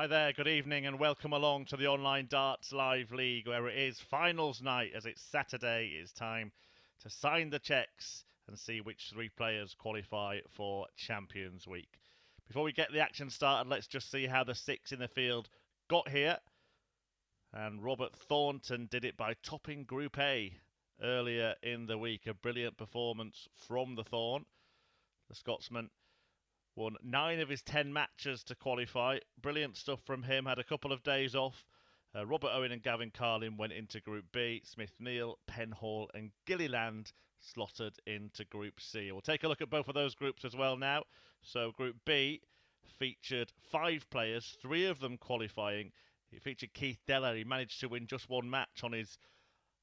Hi there, good evening and welcome along to the Online Darts Live League, where it is finals night. As it's Saturday, it's time to sign the cheques and see which three players qualify for Champions Week. Before we get the action started, let's just see how the six in the field got here. And Robert Thornton did it by topping Group A earlier in the week. A brilliant performance from the Thorn. The Scotsman won 9 of his 10 matches to qualify. Brilliant stuff from him. Had a couple of days off. Robert Owen and Gavin Carlin went into Group B. Smith Neale, Penhall and Gilliland slotted into Group C. We'll take a look at both of those groups as well now. So Group B featured 5 players, 3 of them qualifying. It featured Keith Deller. He managed to win just 1 match on his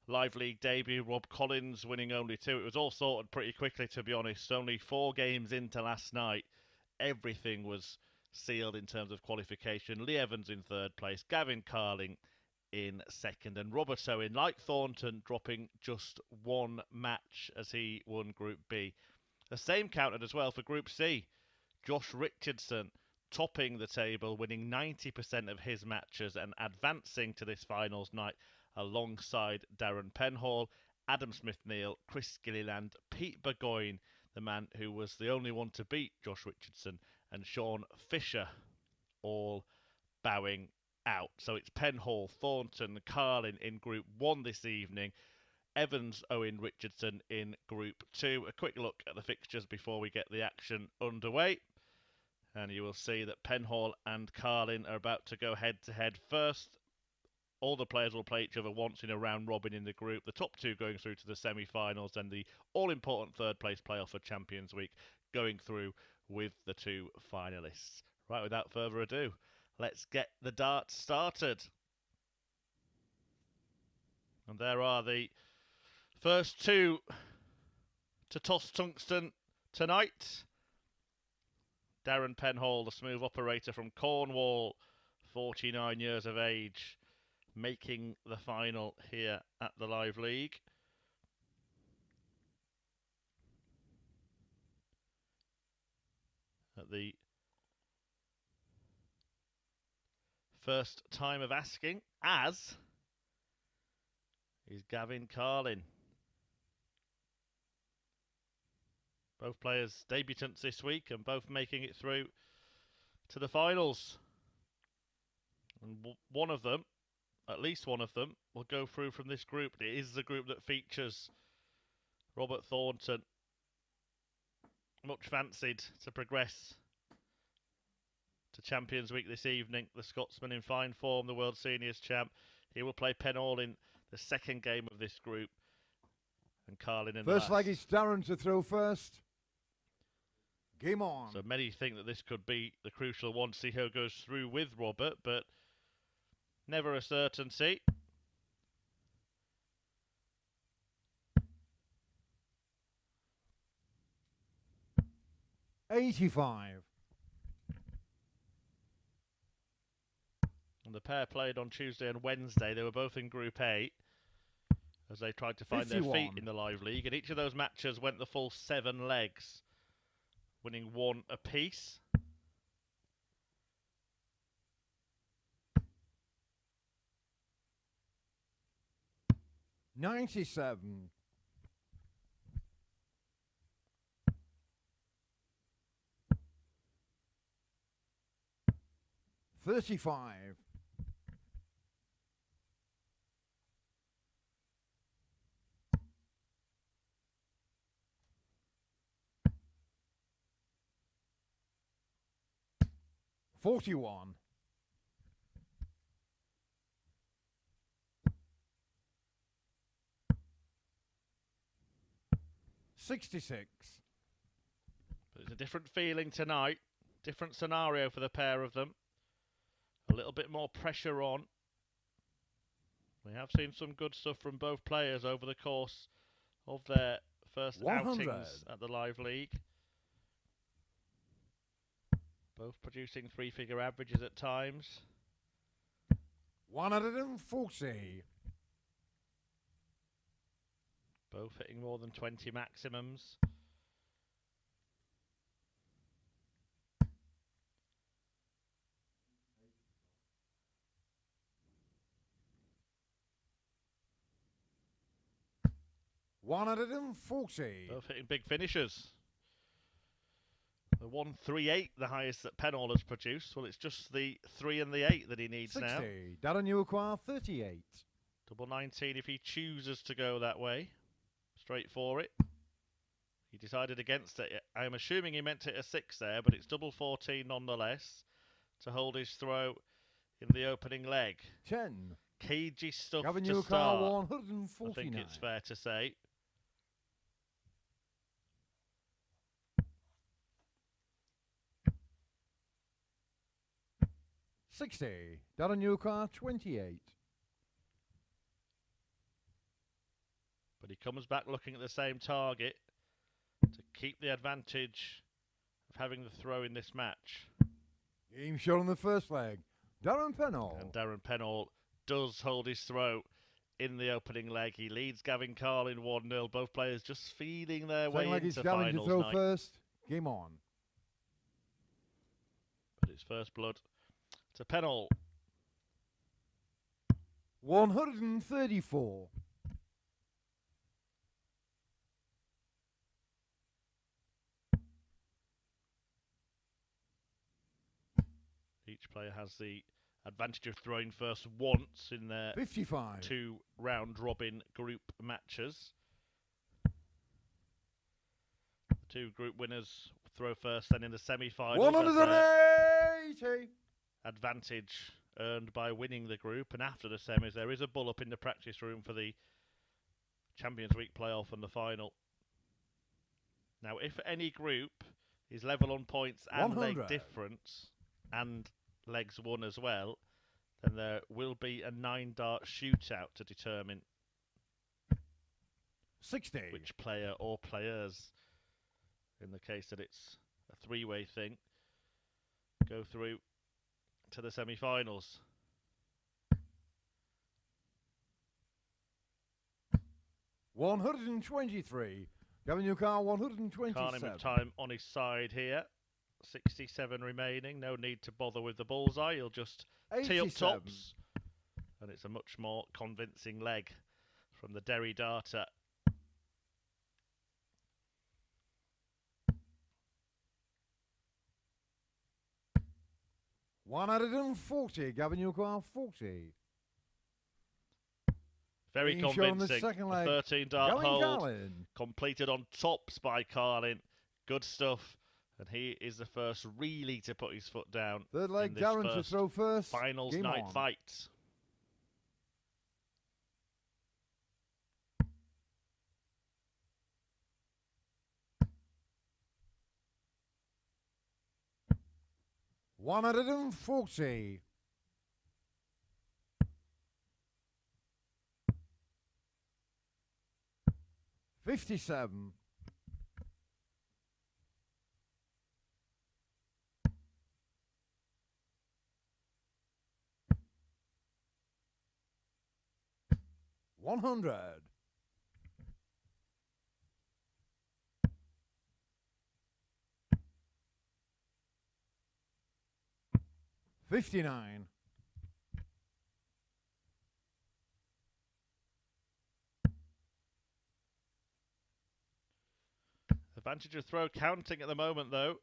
Live League debut. Rob Collins winning only 2. It was all sorted pretty quickly, to be honest. Only 4 games into last night, everything was sealed in terms of qualification. Lee Evans in 3rd place, Gavin Carlin in 2nd, and Robert Owen, like Thornton, dropping just 1 match as he won Group B. The same counted as well for Group C. Josh Richardson topping the table, winning 90% of his matches and advancing to this finals night alongside Darren Penhold, Adam Smith-Neale, Chris Gilliland, Pete Burgoyne, the man who was the only one to beat Josh Richardson, and Sean Fisher, all bowing out. So it's Penhall, Thornton, Carlin in Group 1 this evening. Evans, Owen, Richardson in Group 2. A quick look at the fixtures before we get the action underway. And you will see that Penhall and Carlin are about to go head-to-head first. All the players will play each other once in a round robin in the group. The top 2 going through to the semi-finals, and the all-important 3rd place playoff for Champions Week going through with the 2 finalists. Right, without further ado, let's get the darts started. And there are the first 2 to toss tungsten tonight. Darren Penhold, the smooth operator from Cornwall, 49 years of age, making the final here at the Live League. At the first time of asking, as is Gavin Carlin. Both players debutants this week and both making it through to the finals. And one of them, at least one of them, will go through from this group. It is the group that features Robert Thornton, much fancied to progress to Champions Week this evening. The Scotsman in fine form, the World Seniors champ. He will play Penhall in the 2nd game of this group, and Carlin in the last. First leg is Darren to throw first. Game on. So many think that this could be the crucial one to see who goes through with Robert, but never a certainty. $85. And the pair played on Tuesday and Wednesday. They were both in Group A as they tried to find 51. their feet in the Live League. And each of those matches went the full 7 legs, winning 1 apiece. $97. $35. $41. $66. But it's a different feeling tonight. Different scenario for the pair of them. A little bit more pressure on. We have seen some good stuff from both players over the course of their first 100. outings at the Live League. Both producing 3-figure averages at times. 140. Both hitting more than 20 maximums. 140. Both hitting big finishers. The 138, the highest that Penhold has produced. Well, it's just the 3 and the 8 that he needs 60. now. Darren, you acquire 38. Double 19 if he chooses to go that way. Straight for it. He decided against it. I'm assuming he meant it a 6 there, but it's double 14 nonetheless to hold his throw in the opening leg. 10. Cagey stuff Gavin to Carlin, start, 149. I think it's fair to say. $60. Darren acquire 28. But he comes back looking at the same target to keep the advantage of having the throw in this match. Game shot on the first leg. Darren Penhold. And Darren Penhold does hold his throw in the opening leg. He leads Gavin Carlin 1-0. Both players just feeding their way Leg into Gavin to finals throw night. first. Game on. But it's first blood to Penhold. 134. Each player has the advantage of throwing first once in their 55. 2 round-robin group matches. The 2 group winners throw first, then in the semi-finals. 180. Advantage earned by winning the group, and after the semis there is a bull-up in the practice room for the Champions Week playoff and the final. Now, if any group is level on points and 100. leg difference, and legs won as well, then there will be a 9-dart shootout to determine 60. which player or players, in the case that it's a 3-way thing, go through to the semi-finals. $123. Gavin Carlin, 127. Carlin with time on his side here. 67 remaining. No need to bother with the bullseye. He'll just tee up 87. tops. And it's a much more convincing leg from the Derry darter. $140. Gavin Carlin, 40. Very Being shown on the convincing. second The leg. 13-dart Gavin hold Carlin. completed on tops by Carlin. Good stuff. And he is the first really to put his foot down. Third leg, in this Darren to first throw first. finals Game night on. fight. $140. $57. $100. $59. Advantage of throw counting at the moment, though.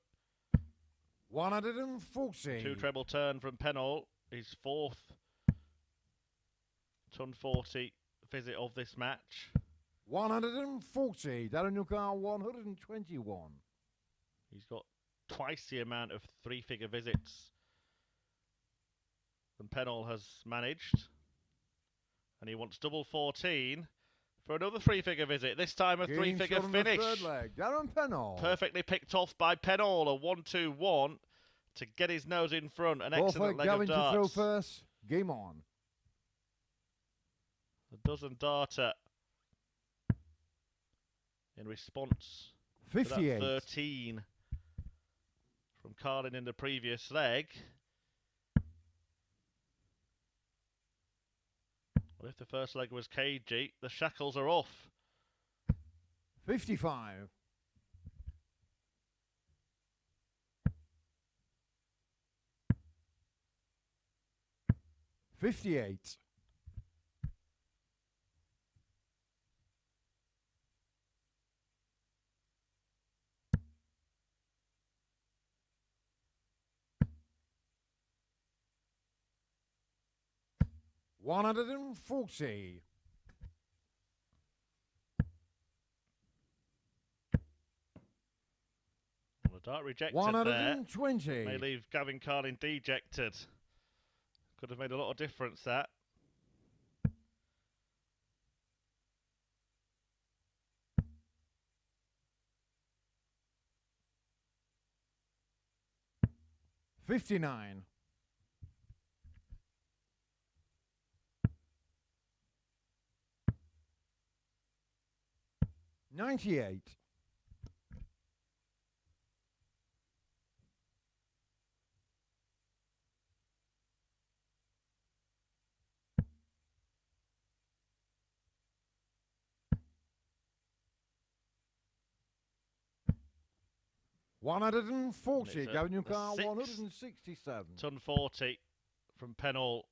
140. 2 treble turn from Penhold. His 4th ton 40 visit of this match. 140. Darren Carlin, 121. He's got twice the amount of 3-figure visits than Penhold has managed. And he wants double 14 for another 3-figure visit. This time a 3-figure finish. Third leg. Darren Penhold. Perfectly picked off by Penhold. A 1-2-1 to get his nose in front. An excellent leg Gavin of to darts. throw first. Game on. A dozen darter in response to that 58. 13 from Carlin in the previous leg. Well, if the first leg was cagey, the shackles are off. 55. $58. 140. Well, the dart rejected 120. there. May leave Gavin Carlin dejected. Could have made a lot of difference, that. $59. 98. $140. Gavin Carlin 167. Ton 40 from Penhold,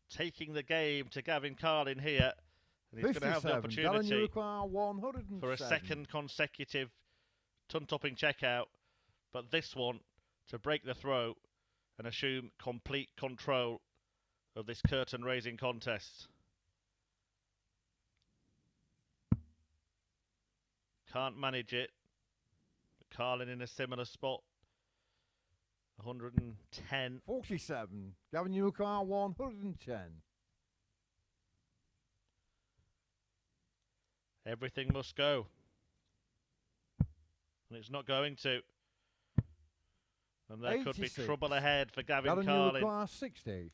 taking the game to Gavin Carlin here. And he's going to have the opportunity for a second consecutive ton-topping checkout. But this one, to break the throw and assume complete control of this curtain-raising contest. Can't manage it. But Carlin in a similar spot. 110. 47. Gavin Carlin 110. Everything must go. And it's not going to. And there 86. could be trouble ahead for Gavin Carlin. 60.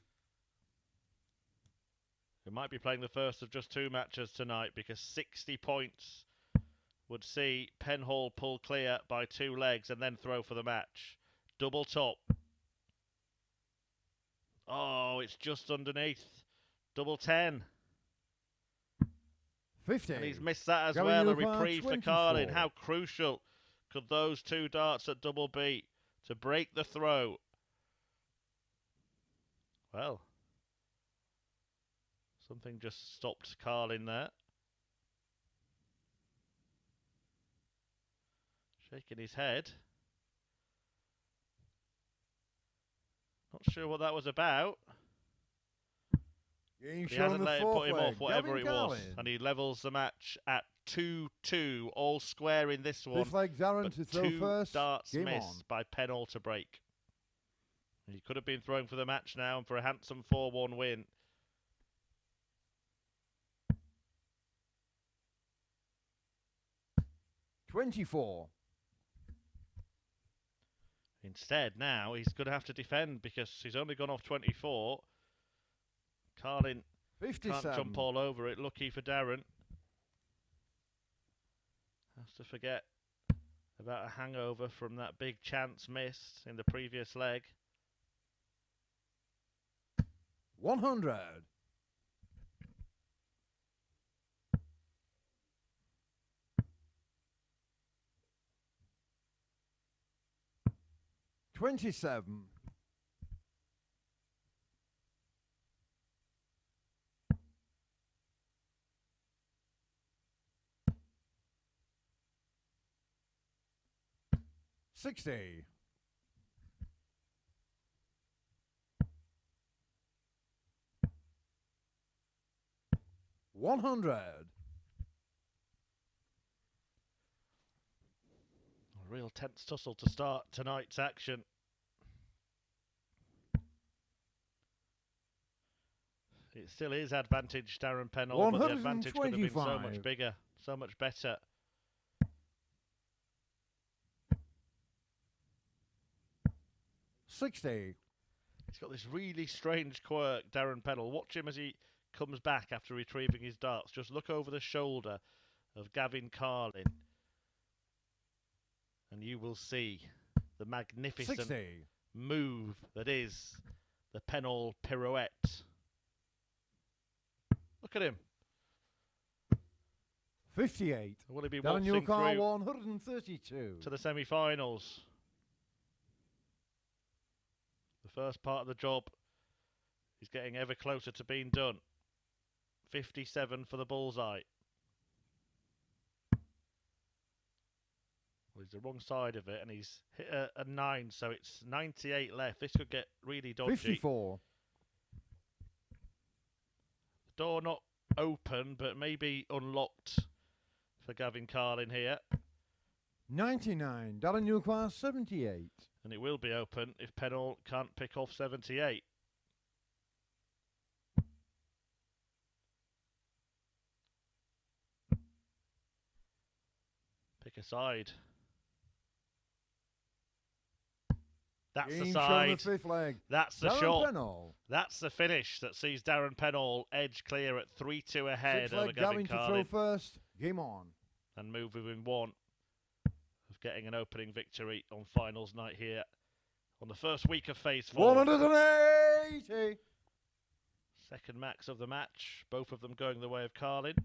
He might be playing the first of just two matches tonight, because 60 points would see Penhall pull clear by 2 legs and then throw for the match. Double top. Oh, it's just underneath. Double 10. 50. And he's missed that as Gavin well. A Carlin, reprieve 24. for Carlin. How crucial could those 2 darts at double be to break the throw? Well, something just stopped Carlin there. Shaking his head. Not sure what that was about. He hasn't let it put him off, whatever it was. And he levels the match at 2-2, all square in this one. Fifth leg Darren to throw 2 first. darts Game missed on. by Penhall to break. He could have been throwing for the match now and for a handsome 4-1 win. $24. Instead, now he's going to have to defend, because he's only gone off 24. Carlin 57. can't jump all over it. Lucky for Darren. Has to forget about a hangover from that big chance missed in the previous leg. 100. $27. $60. $100. A real tense tussle to start tonight's action. It still is advantage Darren Penhold, but the advantage could have been so much bigger, so much better. $60. He's got this really strange quirk, Darren Penhold. Watch him as he comes back after retrieving his darts. Just look over the shoulder of Gavin Carlin, and you will see the magnificent 60. move that is the Penhold pirouette. Look at him. 58. Will he be waltzing through 132. to the semi-finals? The first part of the job is getting ever closer to being done. 57 for the bullseye. Well, he's the wrong side of it, and he's hit a 9, so it's 98 left. This could get really dodgy. 54. door not open, but maybe unlocked for Gavin Carlin here. 99. Darren Penhold, 78. And it will be open if Penhold can't pick off 78. Pick a side. That's the side. The fifth leg. That's the Darren shot. Penhold. That's the finish that sees Darren Penhold edge clear at 3-2 ahead over Gavin Gavin Carlin. to throw first. Game on. And move within one of getting an opening victory on finals night here on the first week of Phase 4. 180. Second max of the match, both of them going the way of Carlin.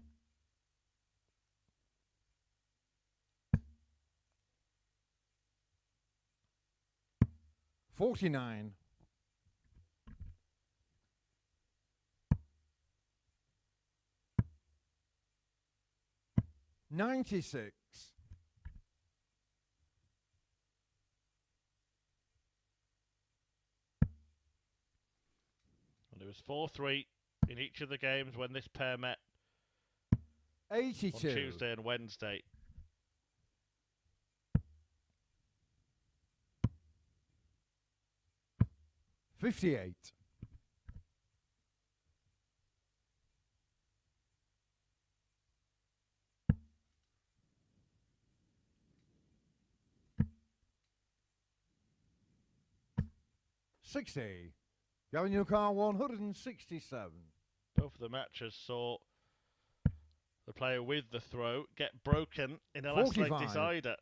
$49. 96. And it was 4-3 in each of the games when this pair met 82. on Tuesday and Wednesday. $58. $60. Gavin Carlin, 167. Both of the matches saw the player with the throw get broken in a last leg 45. decider.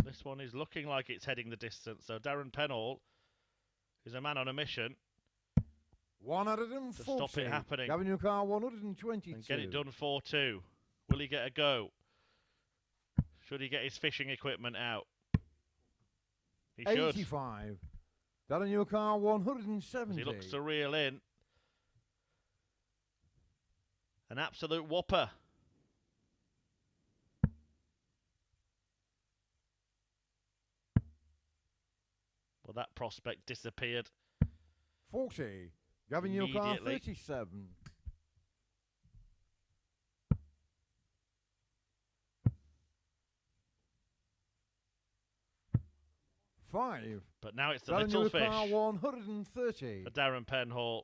This one is looking like it's heading the distance, so Darren Penhall is a man on a mission 140. to stop it happening. Gavin Carlin, 122. And get it done 4-2. Will he get a go? Should he get his fishing equipment out? He should. 85. Darren Penhold, 170. He looks to reel in. An absolute whopper. Well, that prospect disappeared 40. Gavin Carlin, immediately. 37. $5. But now it's the Darren little fish Penhold, 130. for Darren Penhall.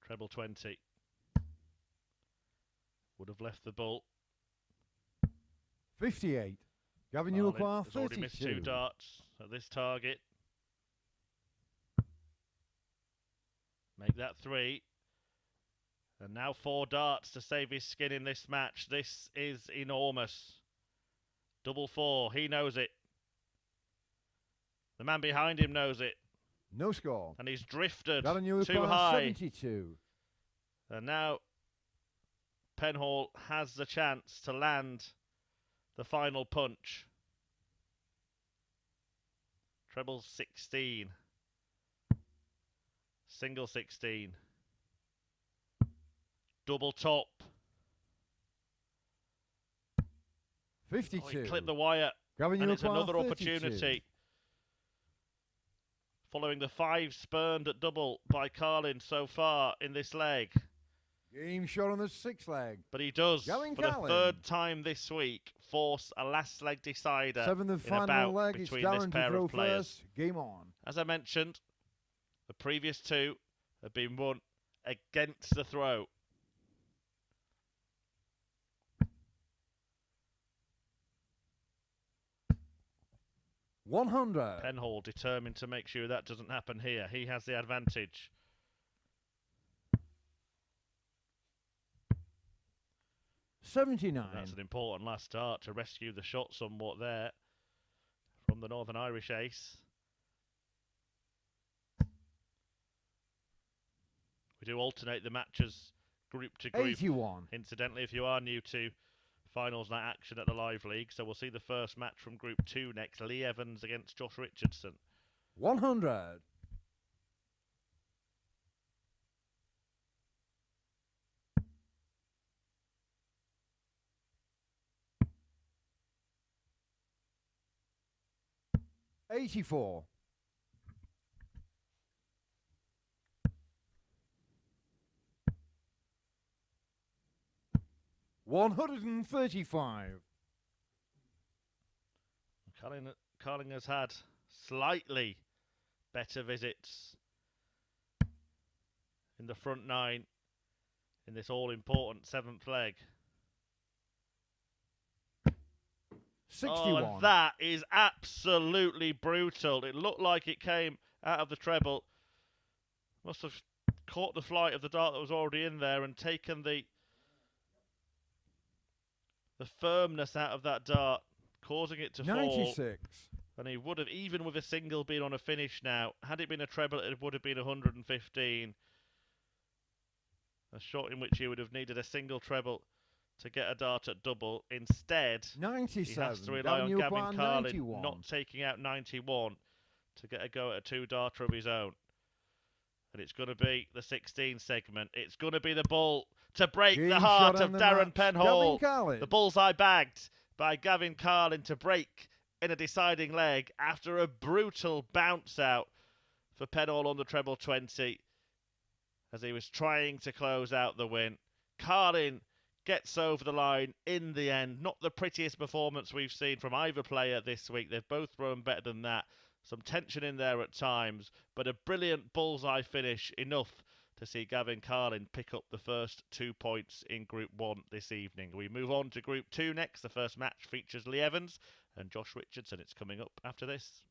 Treble 20. Would have left the bull. 58. Gavin Carlin Carlin, has already missed 2 32. darts at this target. Make that 3. And now 4 darts to save his skin in this match. This is enormous. Double 4. He knows it. The man behind him knows it. No score. And he's drifted Darren too Penhold, high. 72. And now Penhall has the chance to land the final punch. Treble 16. Single 16. Double top. 52. Oh, he clipped the wire. Gavin And it's Carlin, another 32. opportunity. Following the 5 spurned at double by Carlin so far in this leg. Game shot on the 6th leg. But he does, Gavin for the Carlin. 3rd time this week, force a last leg decider 7th and in a final bout leg. It's between this Darren to pair throw of players. first. Game on. As I mentioned, the previous 2 have been won against the throw. $100. Penhall determined to make sure that doesn't happen here. He has the advantage. $79. That's an important last start to rescue the shot somewhat there from the Northern Irish ace. We do alternate the matches group to group. 81. Incidentally, if you are new to finals night action at the Live League. So we'll see the first match from Group 2 next. Lee Evans against Josh Richardson. 100. $84. 135. Carlin has had slightly better visits in the front 9 in this all-important 7th leg. 61. Oh, that is absolutely brutal. It looked like it came out of the treble. Must have caught the flight of the dart that was already in there and taken the firmness out of that dart, causing it to 96. fall. And he would have, even with a single, been on a finish now. Had it been a treble, it would have been 115. A shot in which he would have needed a single treble to get a dart at double. Instead, 97. he has to rely on Daniel Gavin Carlin 91. not taking out 91 to get a go at a 2-darter of his own. And it's going to be the 16 segment. It's going to be the ball to break the heart of Darren Penhold. The bullseye bagged by Gavin Carlin to break in a deciding leg after a brutal bounce out for Penhold on the treble 20 as he was trying to close out the win. Carlin gets over the line in the end. Not the prettiest performance we've seen from either player this week. They've both thrown better than that. Some tension in there at times, but a brilliant bullseye finish, enough to see Gavin Carlin pick up the first 2 points in Group 1 this evening. We move on to Group 2 next. The first match features Lee Evans and Josh Richardson. It's coming up after this.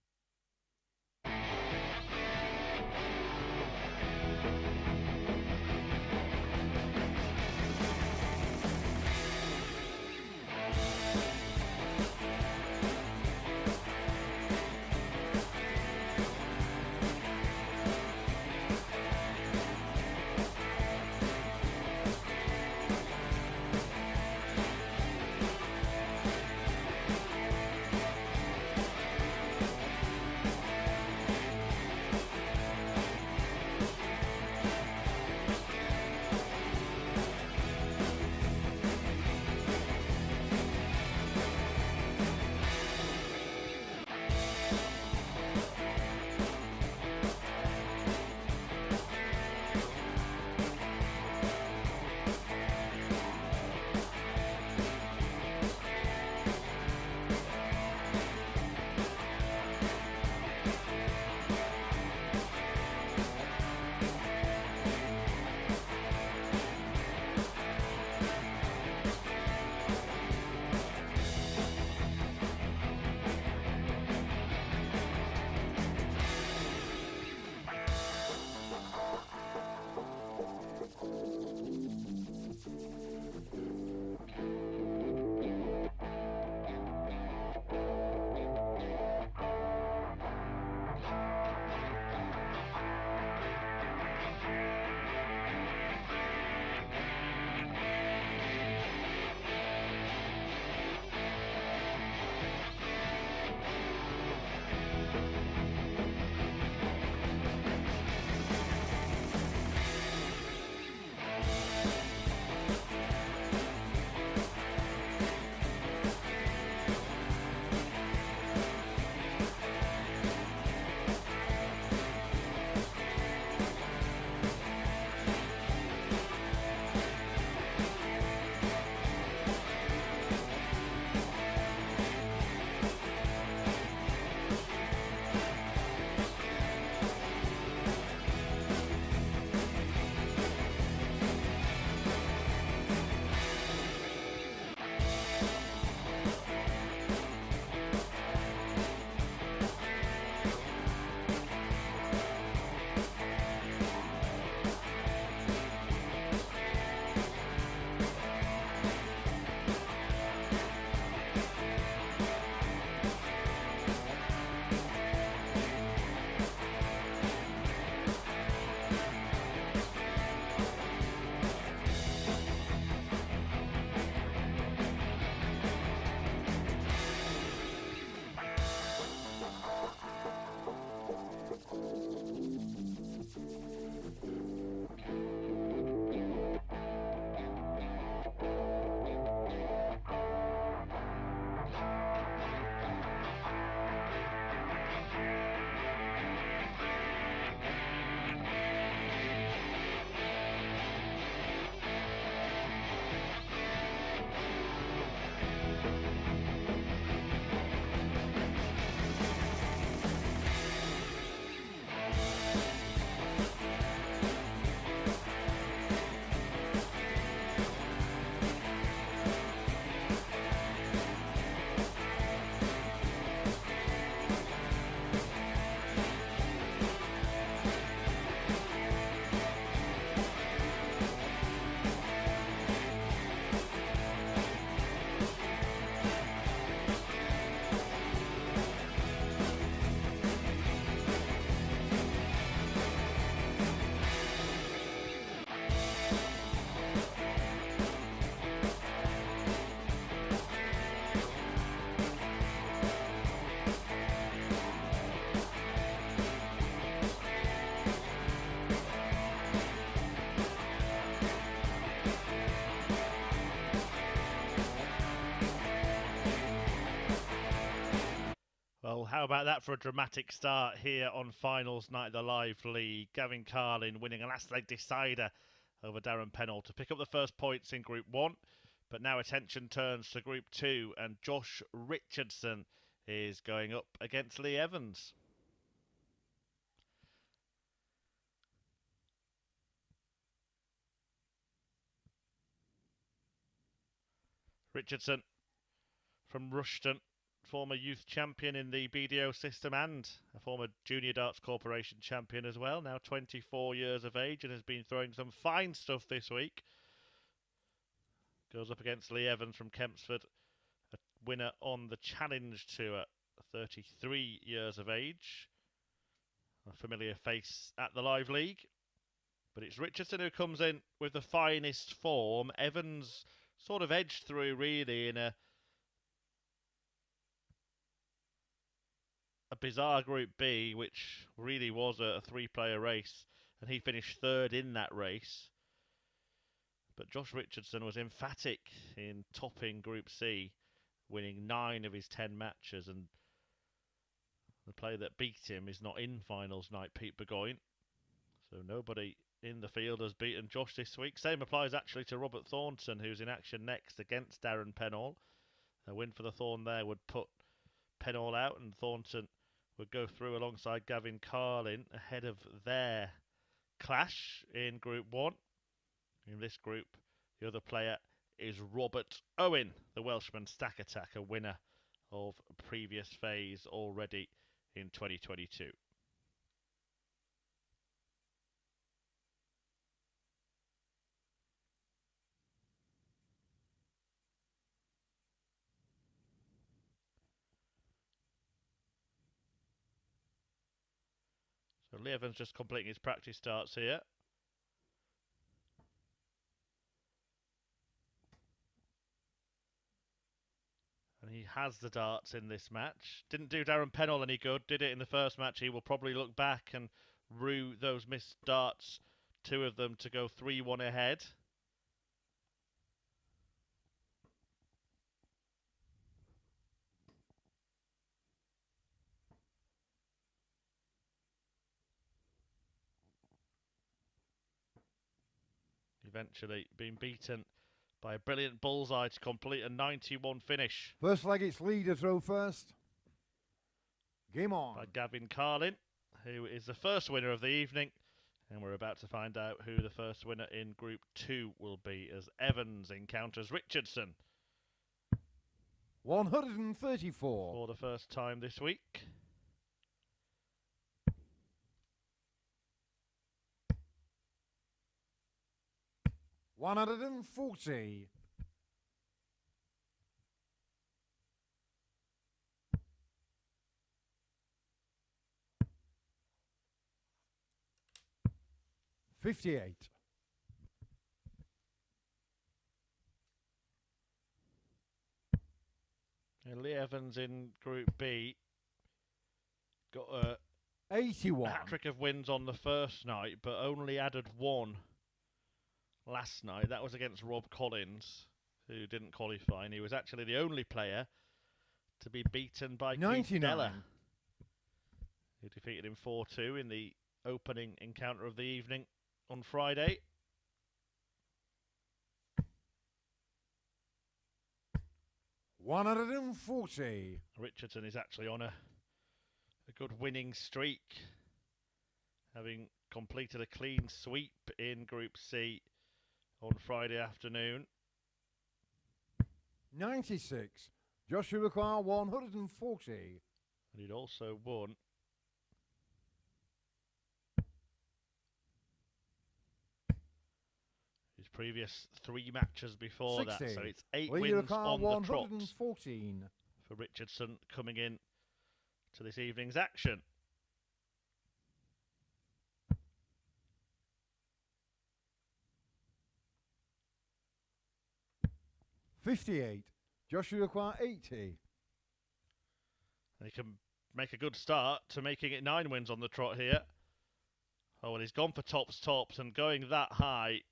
how about that for a dramatic start here on finals night of the Live League? Gavin Carlin winning a last leg decider over Darren Penhold to pick up the first points in Group 1. But now attention turns to Group 2 and Josh Richardson is going up against Lee Evans. Richardson from Rushton, former youth champion in the BDO system and a former Junior Darts Corporation champion as well, now 24 years of age and has been throwing some fine stuff this week. Goes up against Lee Evans from Kempsford, a winner on the Challenge Tour, 33 years of age. A familiar face at the Live League. But it's Richardson who comes in with the finest form. Evans sort of edged through really in a bizarre Group B, which really was a three-player race, and he finished third in that race. But Josh Richardson was emphatic in topping Group C, winning 9 of his 10 matches, and the player that beat him is not in finals night, Pete Burgoyne. So nobody in the field has beaten Josh this week. Same applies actually to Robert Thornton, who's in action next against Darren Penhold. A win for the Thorn there would put Penhold out, and Thornton would go through alongside Gavin Carlin ahead of their clash in Group 1. In this group, the other player is Robert Owen, the Welshman stack attacker, winner of a previous phase already in 2022. So Lee Evans just completing his practice starts here. And he has the darts in this match. Didn't do Darren Penhold any good, did it in the first match? He will probably look back and rue those missed darts, 2 of them to go 3-1 ahead. Eventually being beaten by a brilliant bullseye to complete a 91 finish. First leg, it's Lee to throw first. Game on. By Gavin Carlin, who is the first winner of the evening. And we're about to find out who the first winner in Group 2 will be as Evans encounters Richardson. 134. For the first time this week. $140. 58. And Lee Evans in Group B got a 81. hat-trick of wins on the first night, but only added 1 last night. That was against Rob Collins, who didn't qualify, and he was actually the only player to be beaten by 99. Keith Deller, who defeated him 4-2 in the opening encounter of the evening on Friday. $140. Richardson is actually on a good winning streak, having completed a clean sweep in Group C on Friday afternoon. 96. Joshua require 140. And he'd also won his previous 3 matches before 60. that. So it's 8 Lee wins on the trot 114. for Richardson coming in to this evening's action. $58. Joshua require 80. And he can make a good start to making it 9 wins on the trot here. Oh, and he's gone for tops, and going that high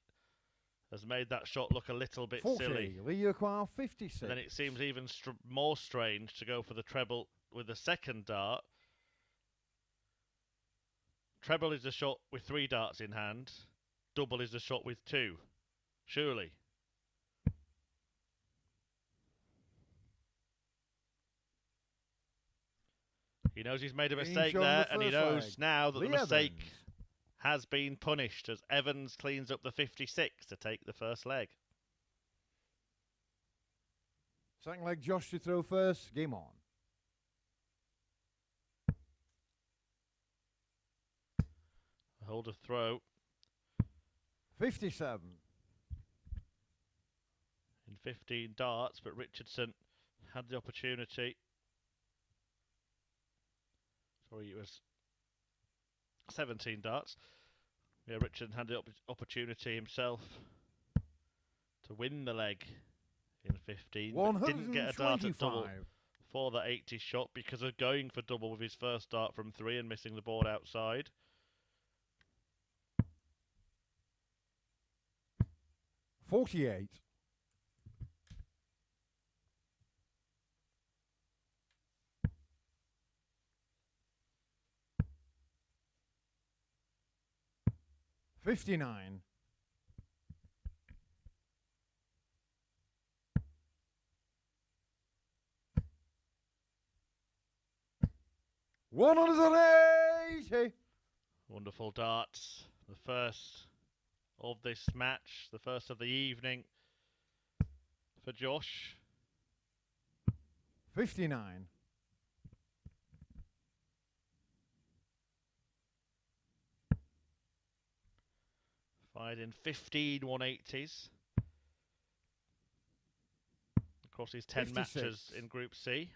has made that shot look a little bit 40. silly. Lee require 56. And then it seems even more strange to go for the treble with the second dart. Treble is the shot with 3 darts in hand. Double is the shot with 2. Surely. He knows he's made a mistake there, and he knows now that the mistake has been punished as Evans cleans up the 56 to take the first leg. Second leg, Josh to throw first. Game on. Hold a throw. 57. In 15 darts, but Richardson had the opportunity. Sorry, it was 17 darts. Yeah, Richardson had the opportunity himself to win the leg in 15, but didn't get a dart at double for that 80 shot because of going for double with his first dart from 3 and missing the board outside. 48. $59. $180. Wonderful darts. The first of this match, the first of the evening for Josh. 59. Fired in 15 180s across his 10 56. matches in Group C.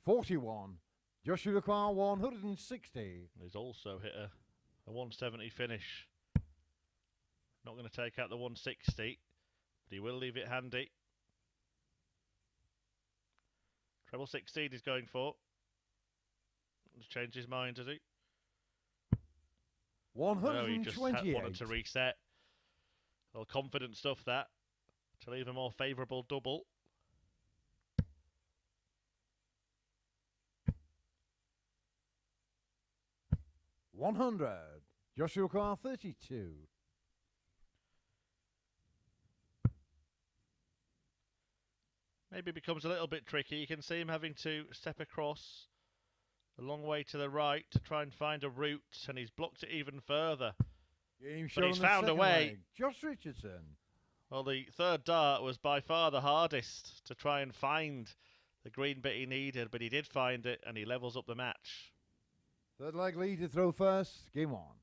$41. Joshua require 160. He's also hit a 170 finish. Not going to take out the 160, but he will leave it handy. Treble 16 he's going for. He's changed his mind, has he? 128. No, he just wanted to reset. A little confident stuff that, to leave a more favourable double. $100. Joshua Carr 32. Maybe becomes a little bit tricky. You can see him having to step across a long way to the right to try and find a route, and he's blocked it even further. But he's found a way. Leg. Josh Richardson. Well, the third dart was by far the hardest to try and find the green bit he needed, but he did find it, and he levels up the match. Third leg lead to throw first. Game on.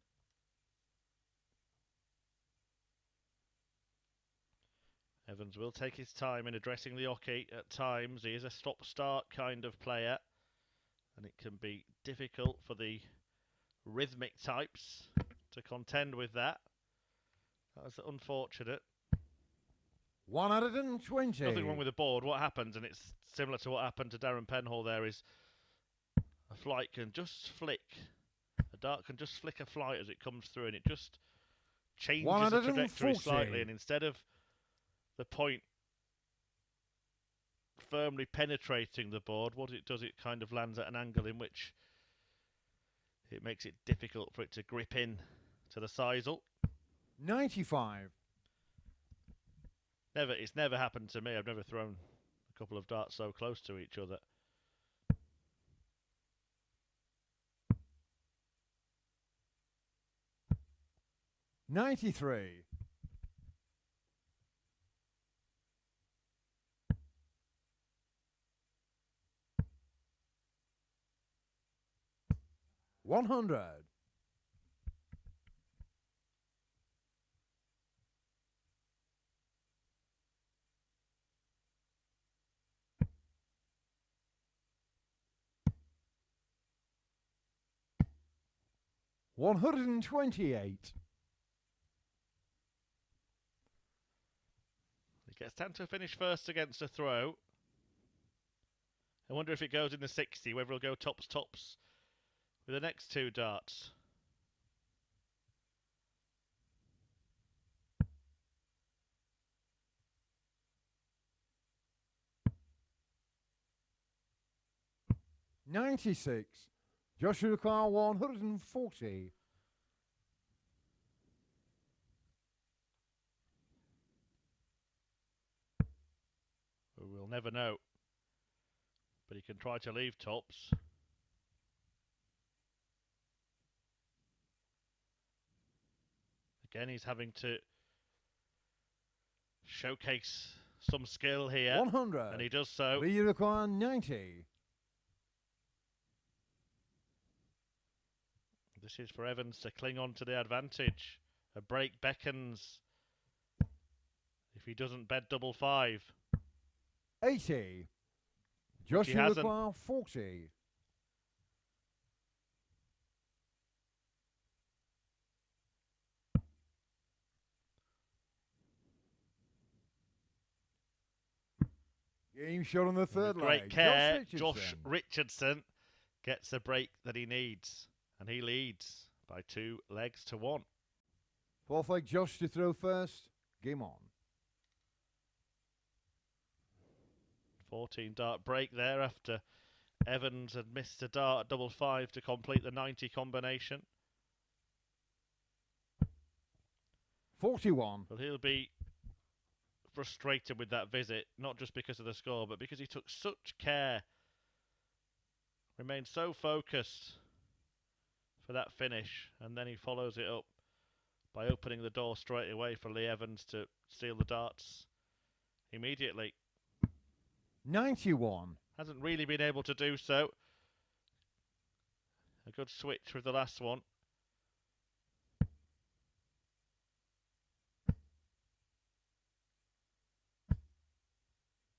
Evans will take his time in addressing the oche at times. He is a stop-start kind of player, and it can be difficult for the rhythmic types to contend with that. That was unfortunate. 120. Nothing wrong with the board. What happens, and it's similar to what happened to Darren Penhall there, is a flight can just flick. A dart can just flick a flight as it comes through, and it just changes the trajectory slightly, and instead of the point firmly penetrating the board, what it does, it kind of lands at an angle in which it makes it difficult for it to grip in to the sisal. 95. It's never happened to me. I've never thrown a couple of darts so close to each other. $93. $100. $128. He gets time to finish first against a throw. I wonder if it goes in the 60, whether he'll go tops with the next two darts. 96. Josh Richardson 140. We'll never know. But he can try to leave tops. Again, he's having to showcase some skill here. 100. And he does so. Lee require 90. This is for Evans to cling on to the advantage. A break beckons if he doesn't bed double 5. 80. Josh require 40. Game shot on the third leg. Great care. Josh Richardson gets the break that he needs. And he leads by 2 legs to 1. Fourth leg, Josh to throw first. Game on. 14 dart break there after Evans had missed a dart at double 5 to complete the 90 combination. 41. Well, he'll be frustrated with that visit, not just because of the score, but because he took such care, remained so focused for that finish, and then he follows it up by opening the door straight away for Lee Evans to steal the darts immediately. 91. Hasn't really been able to do so. A good switch with the last one.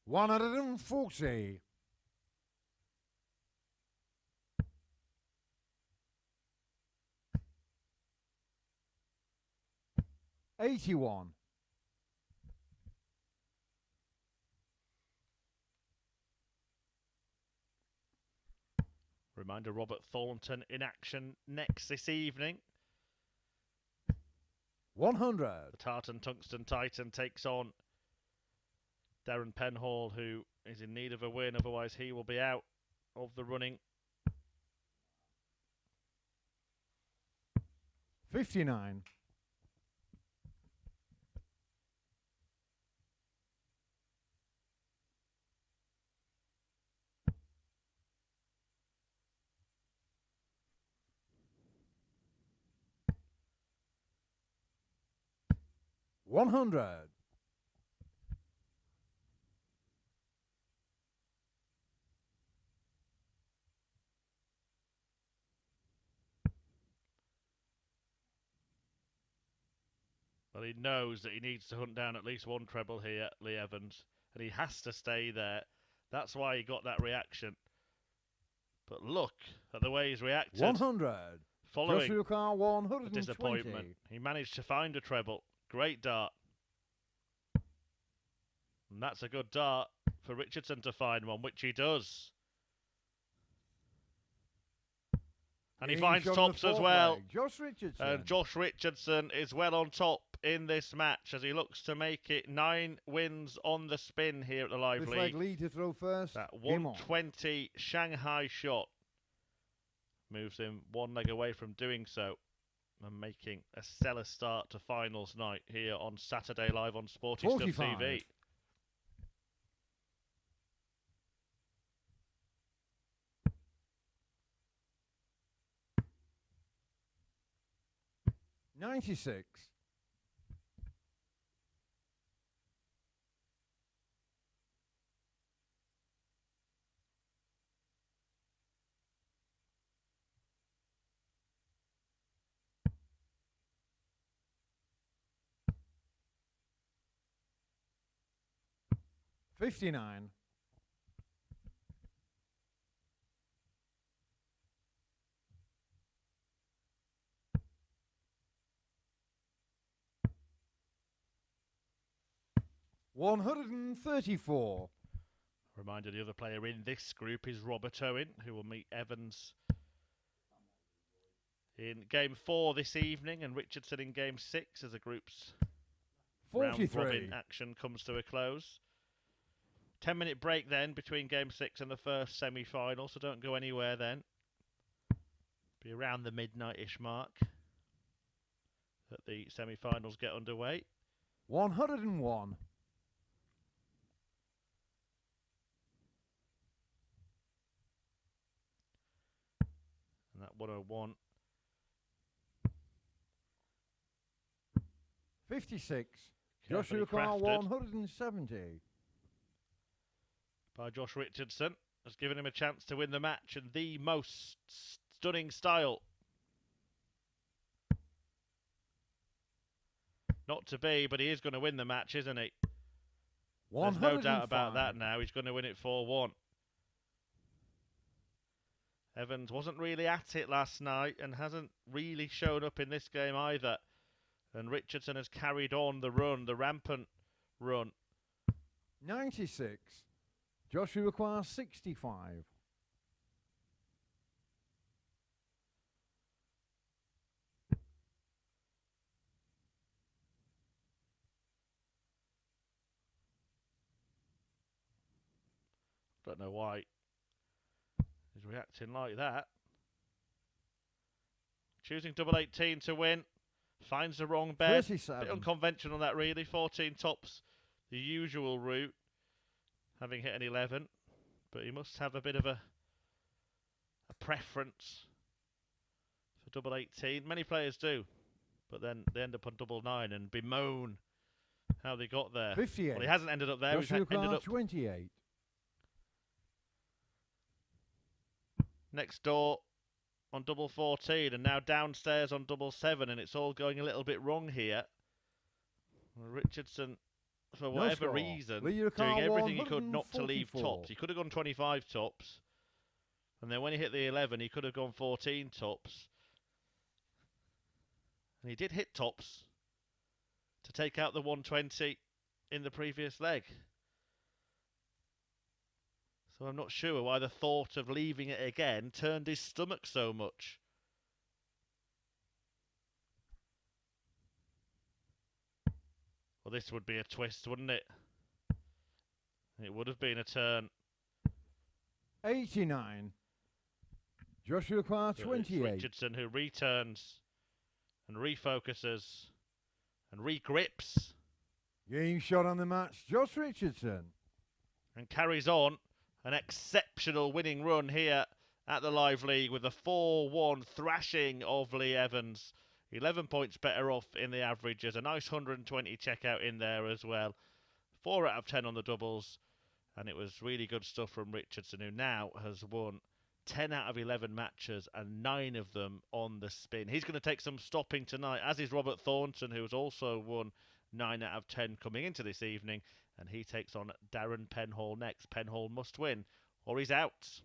140. 81. Reminder, Robert Thornton in action next this evening. 100. The Tartan Tungsten Titan takes on Darren Penhall, who is in need of a win, otherwise he will be out of the running. 59. 100. 'Well, he knows that he needs to hunt down at least one treble here, Lee Evans, and he has to stay there. That's why he got that reaction. But look at the way he's reacted. 100. Following the disappointment. He managed to find a treble. Great dart. And that's a good dart for Richardson to find one, which he does. And he finds tops as well. Josh Richardson. And Josh Richardson is well on top in this match as he looks to make it 9 wins on the spin here at the Live League. Lee to throw first. That 120 Shanghai shot moves him 1 leg away from doing so and making a stellar start to finals night here on Saturday live on Sporty Stuff TV. 96. 59. 134. Reminder, the other player in this group is Robert Owen, who will meet Evans in Game 4 this evening and Richardson in Game 6 as the group's 43. round-robin action comes to a close. 10-minute break then between Game 6 and the first semi-final, so don't go anywhere then. Be around the midnight-ish mark that the semi-finals get underway. 101. And that 101. 56. Carefully Joshua Carl, crafted 170. by Josh Richardson. Has given him a chance to win the match in the most stunning style. Not to be, but he is going to win the match, isn't he? There's no doubt about that now. He's going to win it 4-1. Evans wasn't really at it last night and hasn't really shown up in this game either. And Richardson has carried on the run, the rampant run. 96. Joshua Carl, 65. Don't know why he's reacting like that. Choosing double 18 to win. Finds the wrong bed. 37. Bit unconventional that really. 14 tops, the usual route. Having hit an 11. But he must have a bit of a preference for double 18. Many players do. But then they end up on double 9 and bemoan how they got there. 58. Well, he hasn't ended up there. He's Joshua ended Carl, up 28. next door on double 14 and now downstairs on double 7, and it's all going a little bit wrong here. Richardson, for whatever reason, doing everything he could not to leave tops. He could have gone 25 tops, and then when he hit the 11 he could have gone 14 tops, and he did hit tops to take out the 120 in the previous leg. So I'm not sure why the thought of leaving it again turned his stomach so much. Well, this would be a twist, wouldn't it? It would have been a turn. 89. Joshua Carl, 28. Richardson who returns and refocuses and regrips. Game shot on the match, Josh Richardson. And carries on an exceptional winning run here at the Live League with a 4-1 thrashing of Lee Evans. 11 points better off in the averages. A nice 120 checkout in there as well. 4 out of 10 on the doubles. And it was really good stuff from Richardson, who now has won 10 out of 11 matches and 9 of them on the spin. He's going to take some stopping tonight, as is Robert Thornton, who has also won 9 out of 10 coming into this evening. And he takes on Darren Penhall next. Penhall must win or he's out.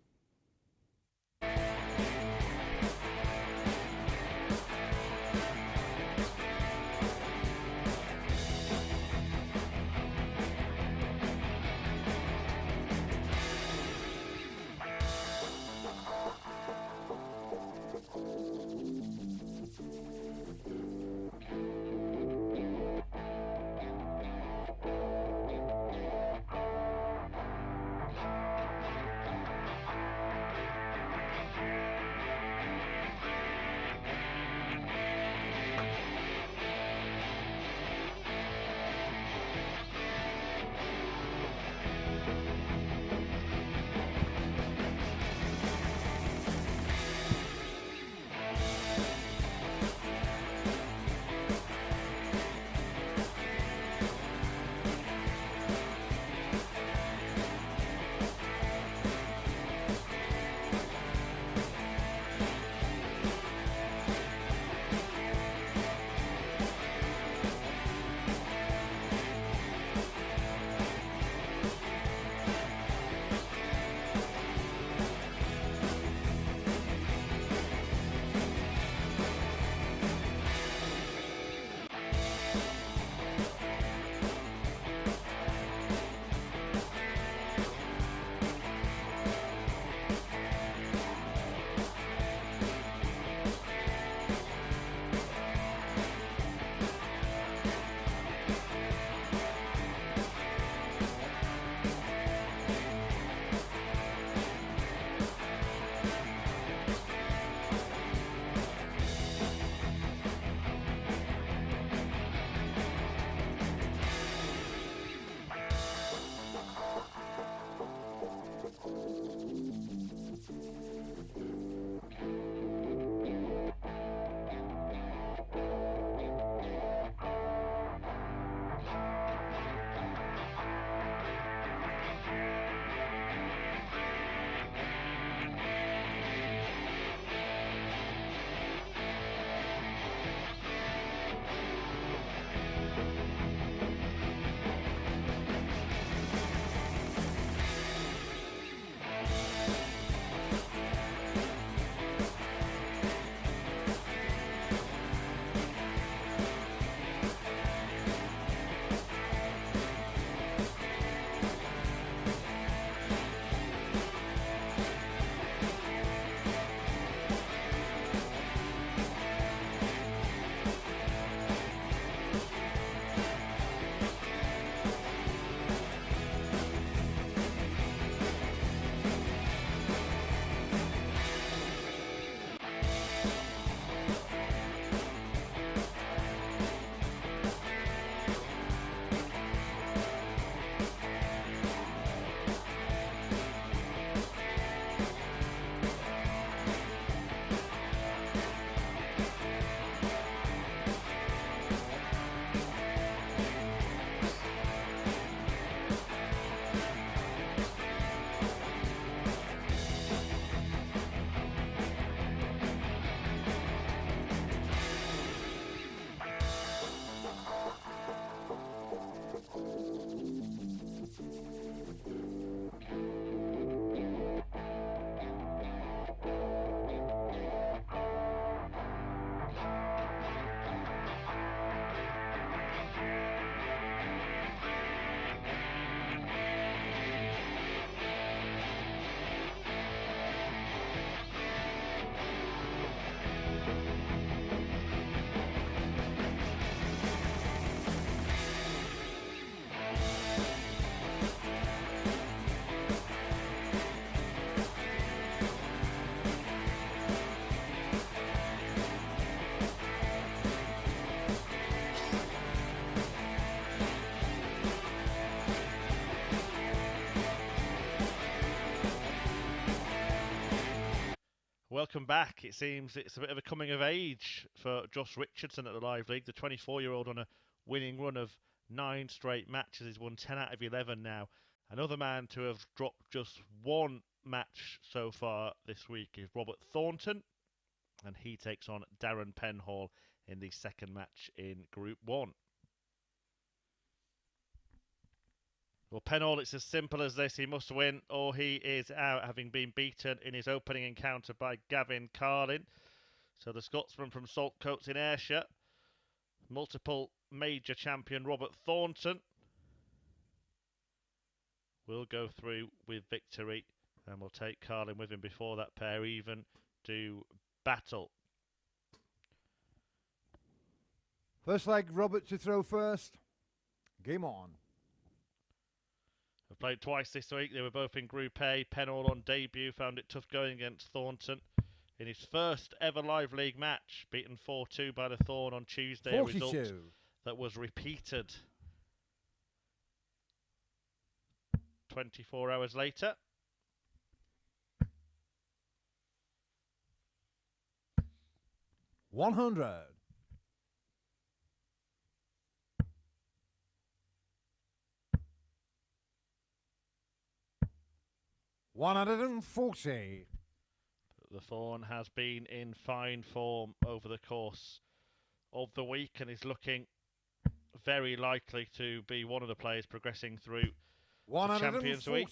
welcome back. It seems it's a bit of a coming of age for Josh Richardson at the Live League. The 24-year-old on a winning run of 9 straight matches. He's won 10 out of 11 now. Another man to have dropped just one match so far this week is Robert Thornton, and he takes on Darren Penhall in the second match in Group 1. Well, Penhold, it's as simple as this. He must win or he is out, having been beaten in his opening encounter by Gavin Carlin. So the Scotsman from Saltcoats in Ayrshire, multiple major champion Robert Thornton, will go through with victory, and will take Carlin with him before that pair even do battle. First leg, Robert to throw first. Game on. They've played twice this week. They were both in Group A. Penhold on debut found it tough going against Thornton in his first ever Live League match, beaten 4-2 by the Thorn on Tuesday. 42. A result that was repeated 24 hours later. $100. 140. The Thorn has been in fine form over the course of the week and is looking very likely to be one of the players progressing through the Champions Week.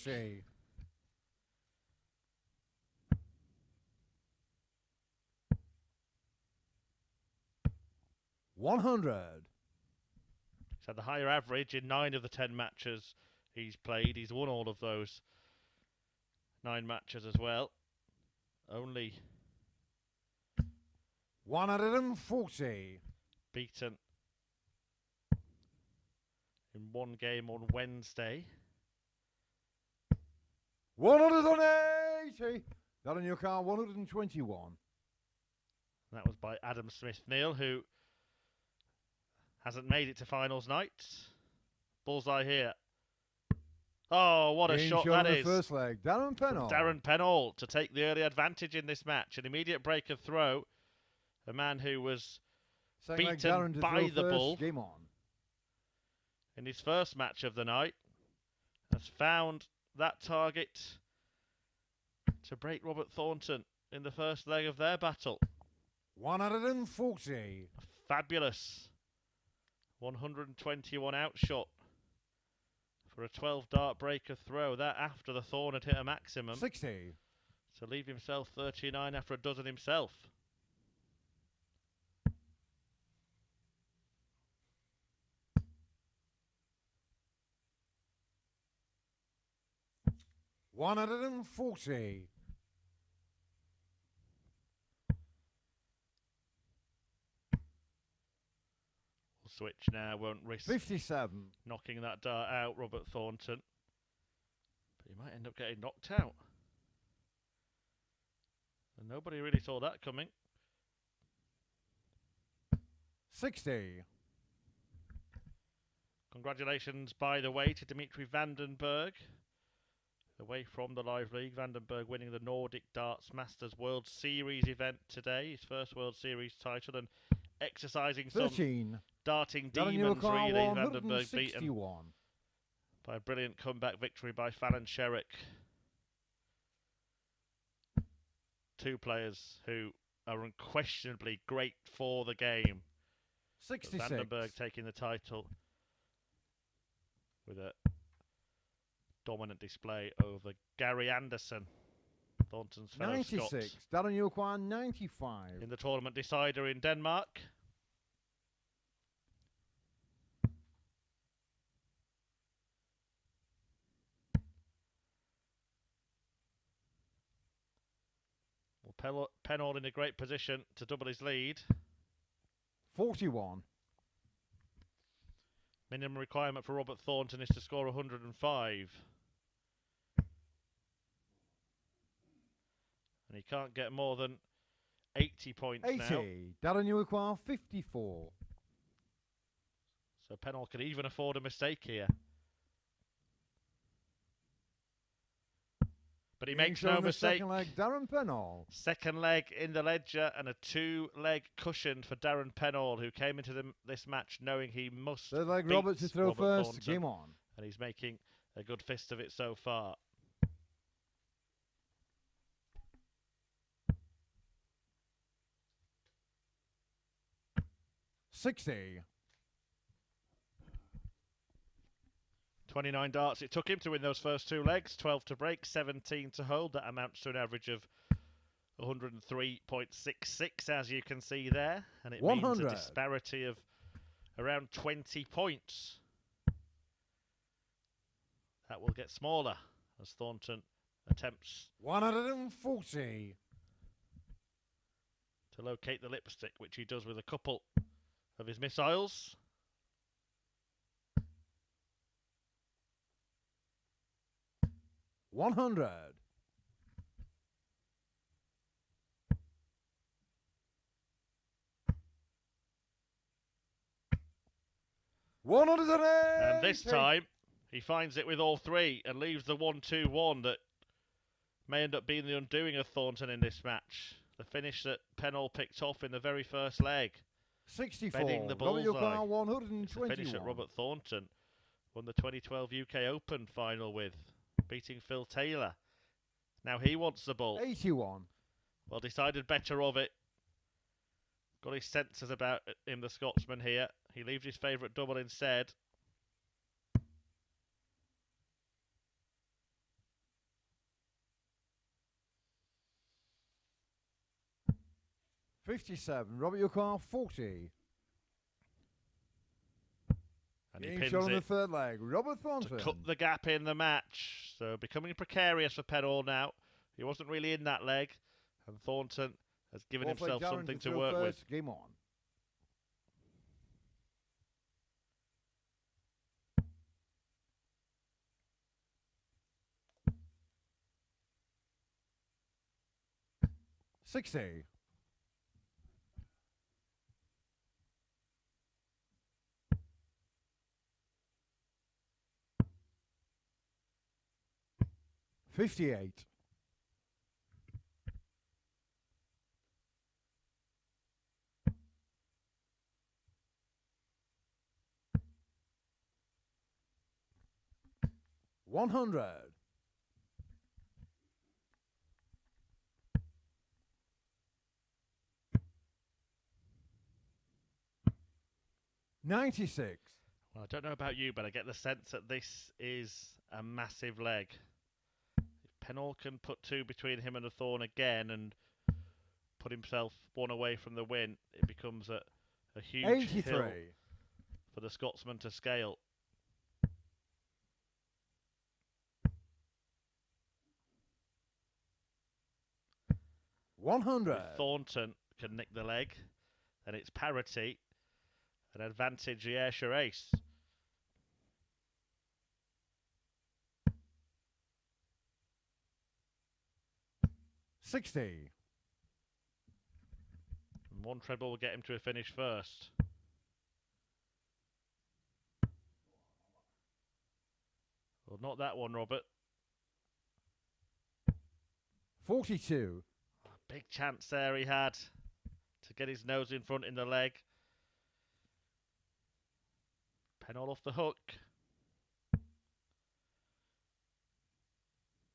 100. He's had the higher average in 9 of the 10 matches he's played. He's won all of those 9 matches as well. Only 140. beaten in one game on Wednesday. 180. That on your car, 121. That was by Adam Smith-Neal, who hasn't made it to finals night. Bullseye here. Oh, what a shot that is. First leg, Darren Penhold. Darren Penhold to take the early advantage in this match. An immediate break of throw. A man who was beaten by the bull Game on. in his first match of the night has found that target to break Robert Thornton in the first leg of their battle. 140. A fabulous 121 outshot for a 12 dart break of throw. That after the Thorn had hit a maximum. 60. To leave himself 39 after a dozen himself. $140. Switch now, won't risk 57. knocking that dart out, Robert Thornton. But he might end up getting knocked out. And nobody really saw that coming. 60. Congratulations, by the way, to Dimitri Vandenberg. Away from the Live League, Vandenberg winning the Nordic Darts Masters World Series event today. His first World Series title, and exercising 13. some darting demons, really. Vandenberg beaten by a brilliant comeback victory by Fallon Sherrick. 2 players who are unquestionably great for the game. 66. Vandenberg taking the title with a dominant display over Gary Anderson, Thornton's fellow 96. Scot. Darren Penhold, 95. In the tournament decider in Denmark. Well, Penhold in a great position to double his lead. 41. Minimum requirement for Robert Thornton is to score 105. And he can't get more than 80 points 80. now. Darren Penhold, 54. So Penhold could even afford a mistake here. But he Being makes shown no the mistake. second leg, Darren Penhold. Second leg in the ledger and a 2-leg cushion for Darren Penhold, who came into this match knowing he must Third leg, beat Robert to throw first. Thornton, Game on. and he's making a good fist of it so far. $60. 29 darts it took him to win those first 2 legs. 12 to break, 17 to hold. That amounts to an average of 103.66, as you can see there. And it 100. means a disparity of around 20 points. That will get smaller as Thornton attempts 140. to locate the lipstick, which he does with a couple of his missiles. $100. And this time, he finds it with all 3 and leaves the 1-2-1 that may end up being the undoing of Thornton in this match. The finish that Penhold picked off in the very first leg. 64. Bedding the bullseye. It's the finish that 121. Robert Thornton won the 2012 UK Open final with, beating Phil Taylor. Now he wants the ball. 81. Well, decided better of it. Got his senses about him, the Scotsman here. He leaves his favourite double instead. $57. Robert Yukar, 40. And he Being pins shown on it the third leg, Robert Thornton. to cut the gap in the match. So becoming precarious for Penhold now. He wasn't really in that leg. And Thornton has given Fourth leg, himself Darren something to throw work with. first. Game on. $60. $58. $100. $96. Well, I don't know about you, but I get the sense that this is a massive leg. If Penhold can put 2 between him and the Thorn again and put himself 1 away from the win, it becomes a huge 83. hill for the Scotsman to scale. $100. If Thornton can nick the leg, then it's parity, an advantage the Ayrshire ace. $60. And 1 treble will get him to a finish first. Well, not that one, Robert. 42. Big chance there he had to get his nose in front in the leg. Penhold off the hook.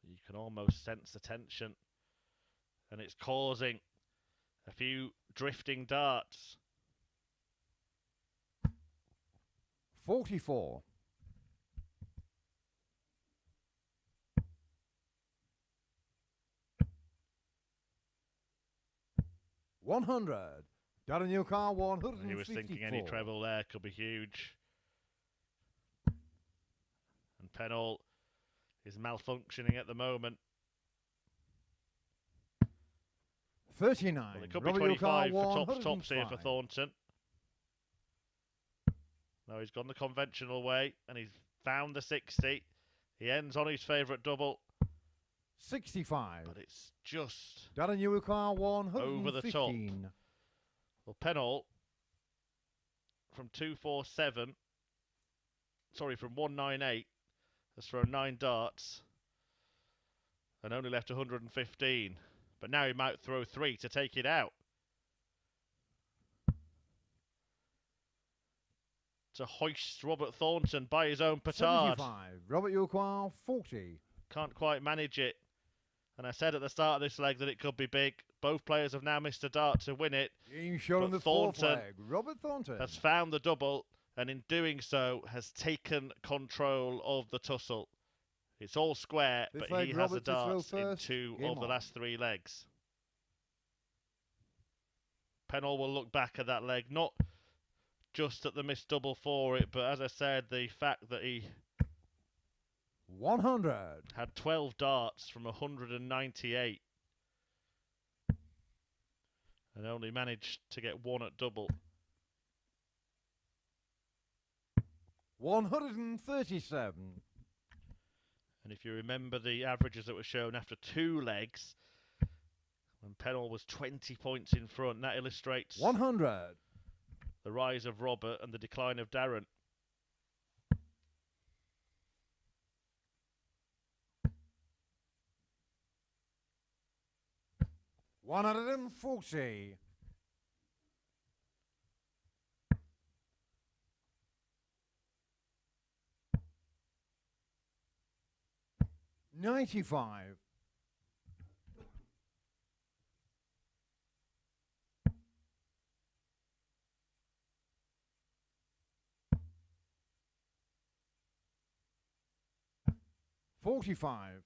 You can almost sense the tension, and it's causing a few drifting darts. 44. $100. Got a new car, 154. He was thinking any treble there could be huge. And Penhold is malfunctioning at the moment. 39. Well, it could be 25 for tops here for Thornton. No, he's gone the conventional way, and he's found the 60. He ends on his favourite double. 65. But it's just Got a new car, 115. over the top. Well, Penhold from 247, sorry, from 198, has thrown 9 darts and only left 115. But now he might throw 3 to take it out. To hoist Robert Thornton by his own petard. 75. Robert, you acquire 40. Can't quite manage it. And I said at the start of this leg that it could be big. Both players have now missed a dart to win it. Being shown on the fourth leg. Robert Thornton has found the double, and in doing so has taken control of the tussle. It's all square, but he has the darts in 2 of the last 3 legs. Penhold will look back at that leg, not just at the missed double for it, but as I said, the fact that he 100 had 12 darts from 198 and only managed to get 1 at double. 137. And if you remember the averages that were shown after 2 legs, when Penhold was 20 points in front, that illustrates 100. The rise of Robert and the decline of Darren. $140. 95. 45.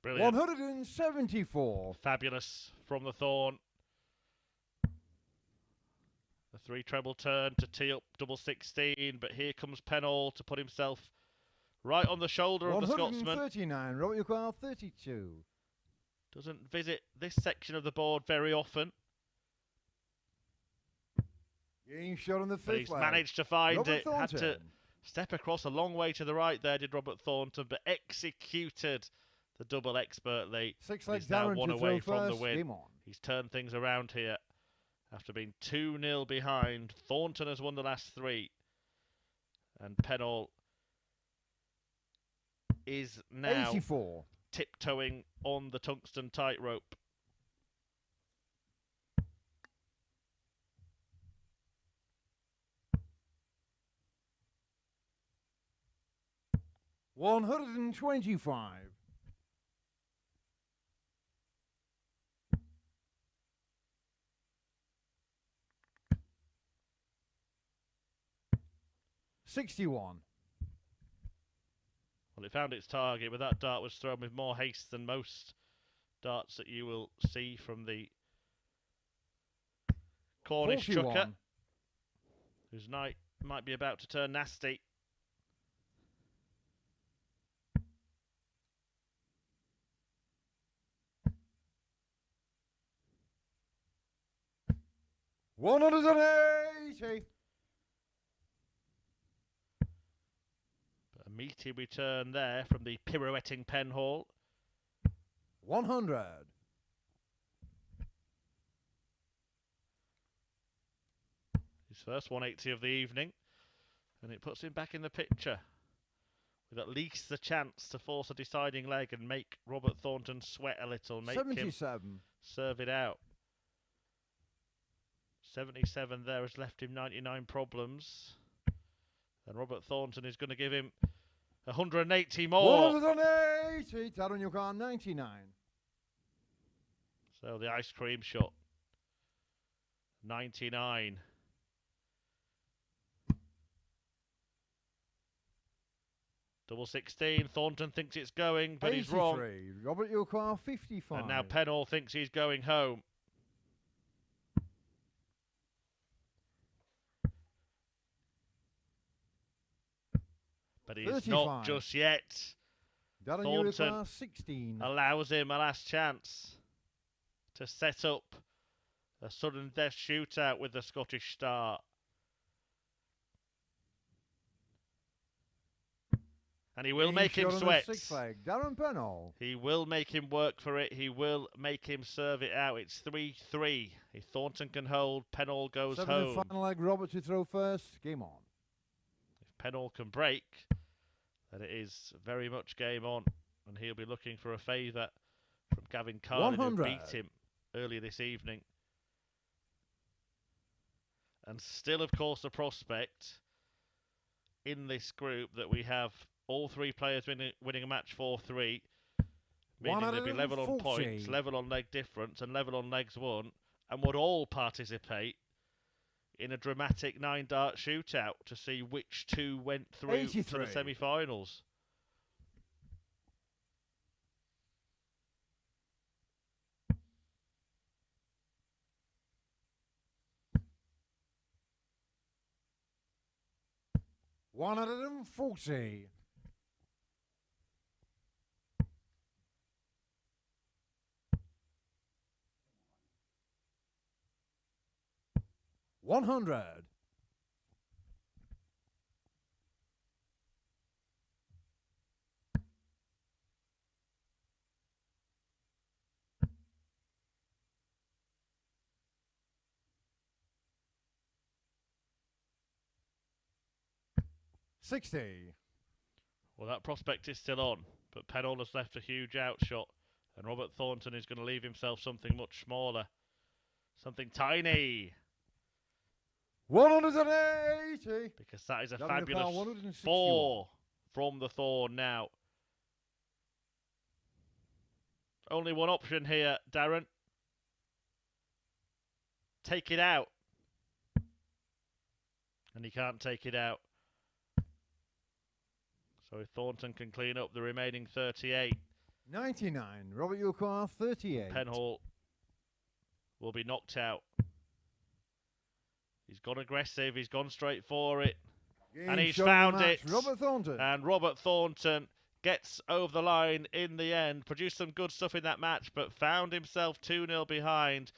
Brilliant. 174. Fabulous from the Thorn. The 3 treble turn to tee up double 16, but here comes Penhold to put himself right on the shoulder of the Scotsman. 139. Robert, you call 32. Doesn't visit this section of the board very often. Getting shot on the fifth But he's leg. managed to find Robert it. Thornton. Had to step across a long way to the right there, did Robert Thornton, but executed the double expertly. 6 legs He's now Darren 1 to away throw from first. the win. Game on. He's turned things around here after being 2-0 behind. Thornton has won the last 3. And Penhold is now 84. tiptoeing on the tungsten tightrope. $125. 61. Well, it found its target, but that dart was thrown with more haste than most darts that you will see from the Cornish 41. chucker, whose night might be about to turn nasty. $180. But a meaty return there from the pirouetting Penhall. 100. His first 180 of the evening, and it puts him back in the picture with at least the chance to force a deciding leg and make Robert Thornton sweat a little, make 77. him serve it out. 77 there has left him 99 problems, and Robert Thornton is going to give him 180 more. 180. Darren, you got 99. So the ice cream shot. 99. Double 16. Thornton thinks it's going, but 83. he's wrong. Robert, you car 55. And now Penhall thinks he's going home. But he's 35. not just yet. Darren, Thornton 16. allows him a last chance to set up a sudden death shootout with the Scottish star. And he will make him sweat. Sixth leg, Darren Penhold. He will make him work for it. He will make him serve it out. It's 3-3. If Thornton can hold, Penhold goes home. Final leg, Robert to throw first. Game on. If Penhold can break, then it is very much game on. And he'll be looking for a favour from Gavin Carlin, who beat him earlier this evening. And still, of course, the prospect in this group that we have all three players winning a match 4-3, meaning they'll be level on points, level on leg difference, and level on legs won, and would all participate in a dramatic 9-dart shootout to see which two went through 83. to the semi-finals. $140. 100. 60. Well, that prospect is still on, but Penhold has left a huge outshot, and Robert Thornton is going to leave himself something much smaller, something tiny. 180. Because that is a fabulous 4 from the Thorn now. Only one option here, Darren. Take it out. And he can't take it out. So if Thornton can clean up the remaining 38. 99. Robert Yukar, 38. Penhall will be knocked out. He's gone aggressive. He's gone straight for it. And he's found it. Robert Thornton. And Robert Thornton gets over the line in the end. Produced some good stuff in that match, but found himself 2-0 behind.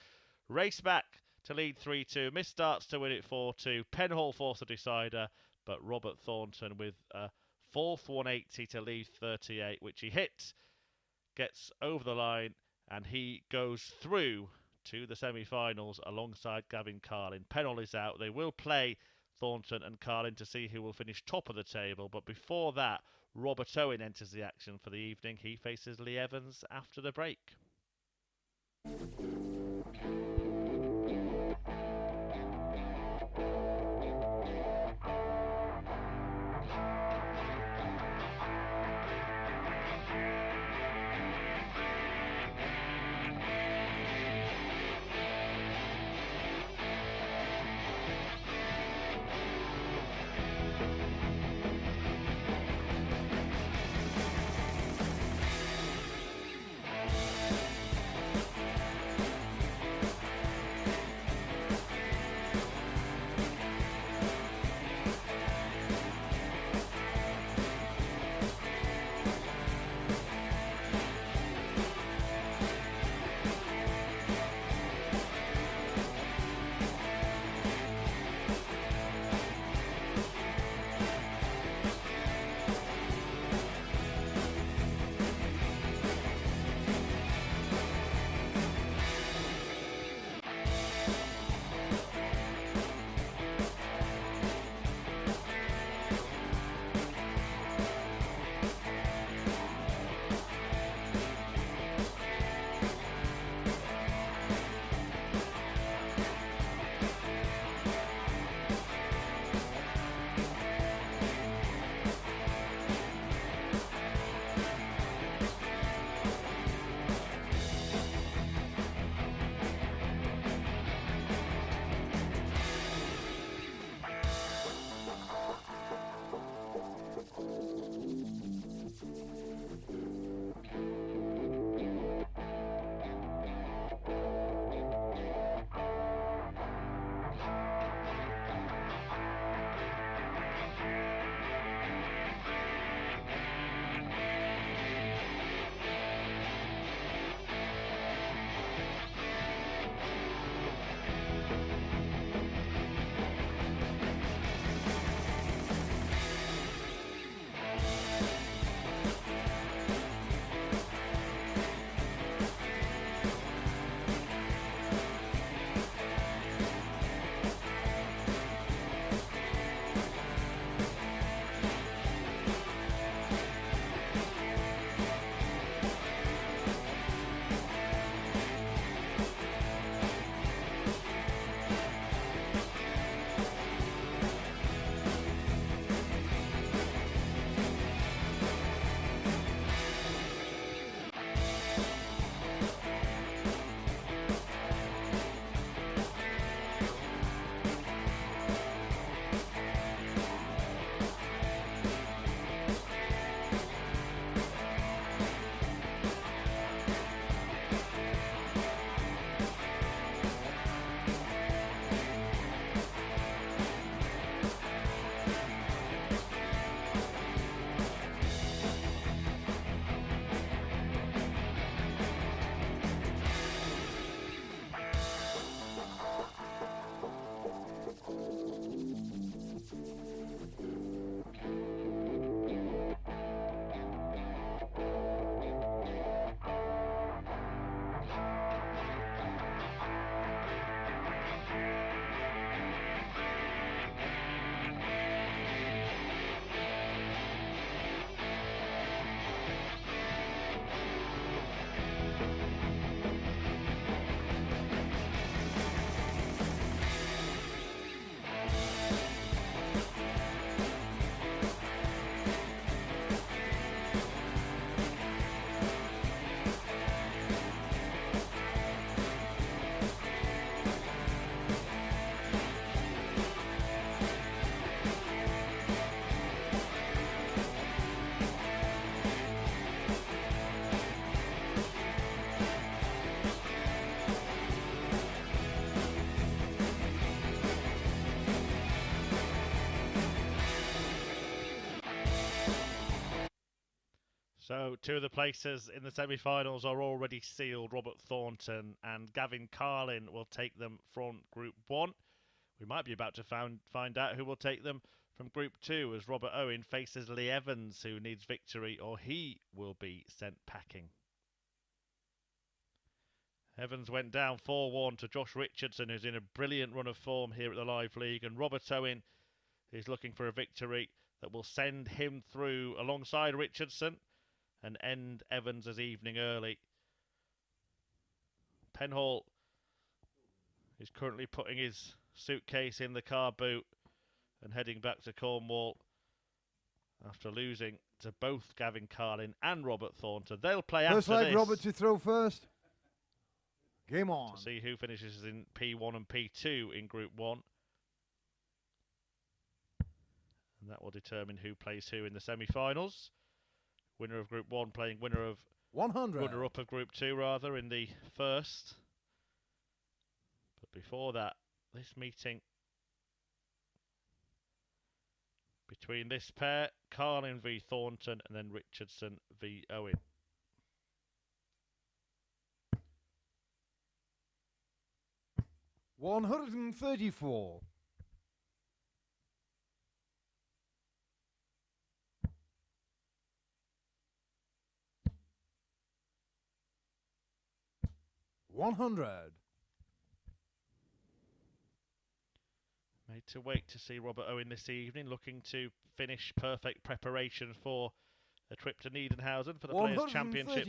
Race back to lead 3-2. Missed darts to win it 4-2. Penhall forced a decider, but Robert Thornton with a fourth 180 to lead 38, which he hits, gets over the line, and he goes through to the semi-finals alongside Gavin Carlin. Penhall is out. They will play Thornton and Carlin to see who will finish top of the table. But before that, Robert Owen enters the action for the evening. He faces Lee Evans after the break. So, two of the places in the semi-finals are already sealed. Robert Thornton and Gavin Carlin will take them from Group 1. We might be about to find out who will take them from Group 2 as Robert Owen faces Lee Evans, who needs victory or he will be sent packing. Evans went down 4-1 to Josh Richardson, who's in a brilliant run of form here at the Live League, and Robert Owen is looking for a victory that will send him through alongside Richardson and end Evans' evening early. Penhall is currently putting his suitcase in the car boot and heading back to Cornwall after losing to both Gavin Carlin and Robert Thornton. They'll play first after leg, this. Robert to throw first. Game on. To see who finishes in P1 and P2 in Group 1. And that will determine who plays who in the semi-finals. Winner of Group 1 playing winner of 100. Runner-up of Group 2 rather in the first. But before that, this meeting between this pair, Carlin v Thornton and then Richardson v Owen. $134. $100. Made to wait to see Robert Owen this evening, looking to finish perfect preparation for a trip to Niedenhausen for the Players' Championship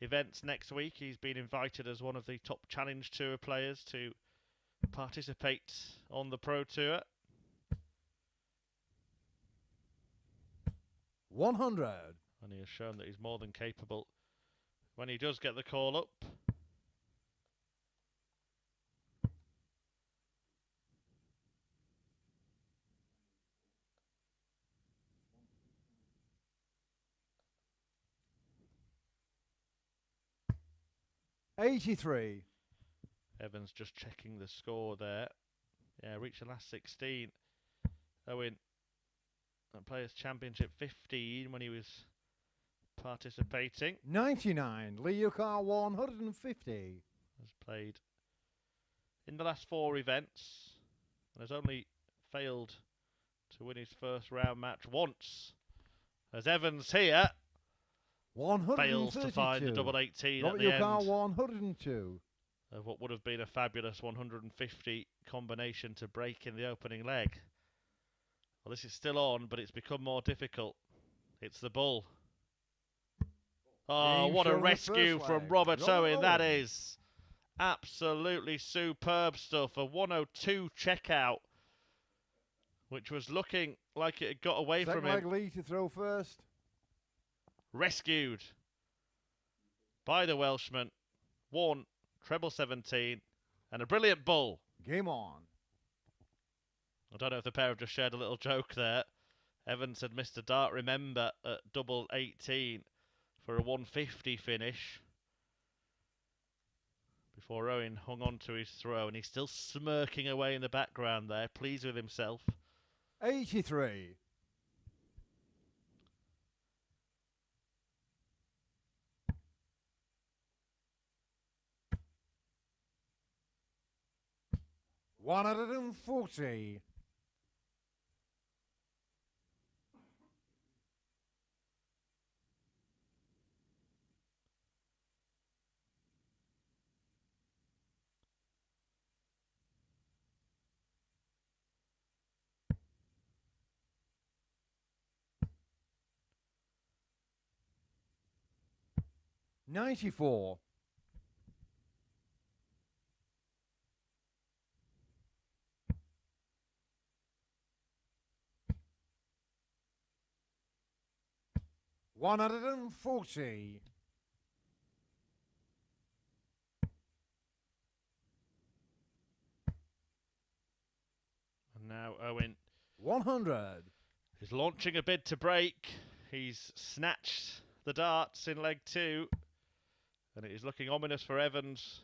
events next week. He's been invited as one of the top Challenge Tour players to participate on the Pro Tour. 100. And he has shown that he's more than capable when he does get the call up. $83. Evans just checking the score there. Yeah, reached the last 16. Owen, Players' Championship 15 when he was participating. 99. Leo Car 150. Has played in the last 4 events and has only failed to win his first round match once. As Evans here fails to find the double 18 at the end. Car 102. Of what would have been a fabulous 150 combination to break in the opening leg. Well, this is still on, but it's become more difficult. It's the bull. Oh, what a rescue from Robert Owen. That is absolutely superb stuff. A 102 checkout, which was looking like it had got away from him. Second leg, Lee to throw first. Rescued by the Welshman. Won treble 17 and a brilliant bull. Game on. I don't know if the pair have just shared a little joke there. Evans had missed a dart, remember, at double 18 for a 150 finish before Owen hung on to his throw, and he's still smirking away in the background there, pleased with himself. 83. $140. $94. $140. And now Owen 100. is launching a bid to break. He's snatched the darts in leg 2, and it is looking ominous for Evans,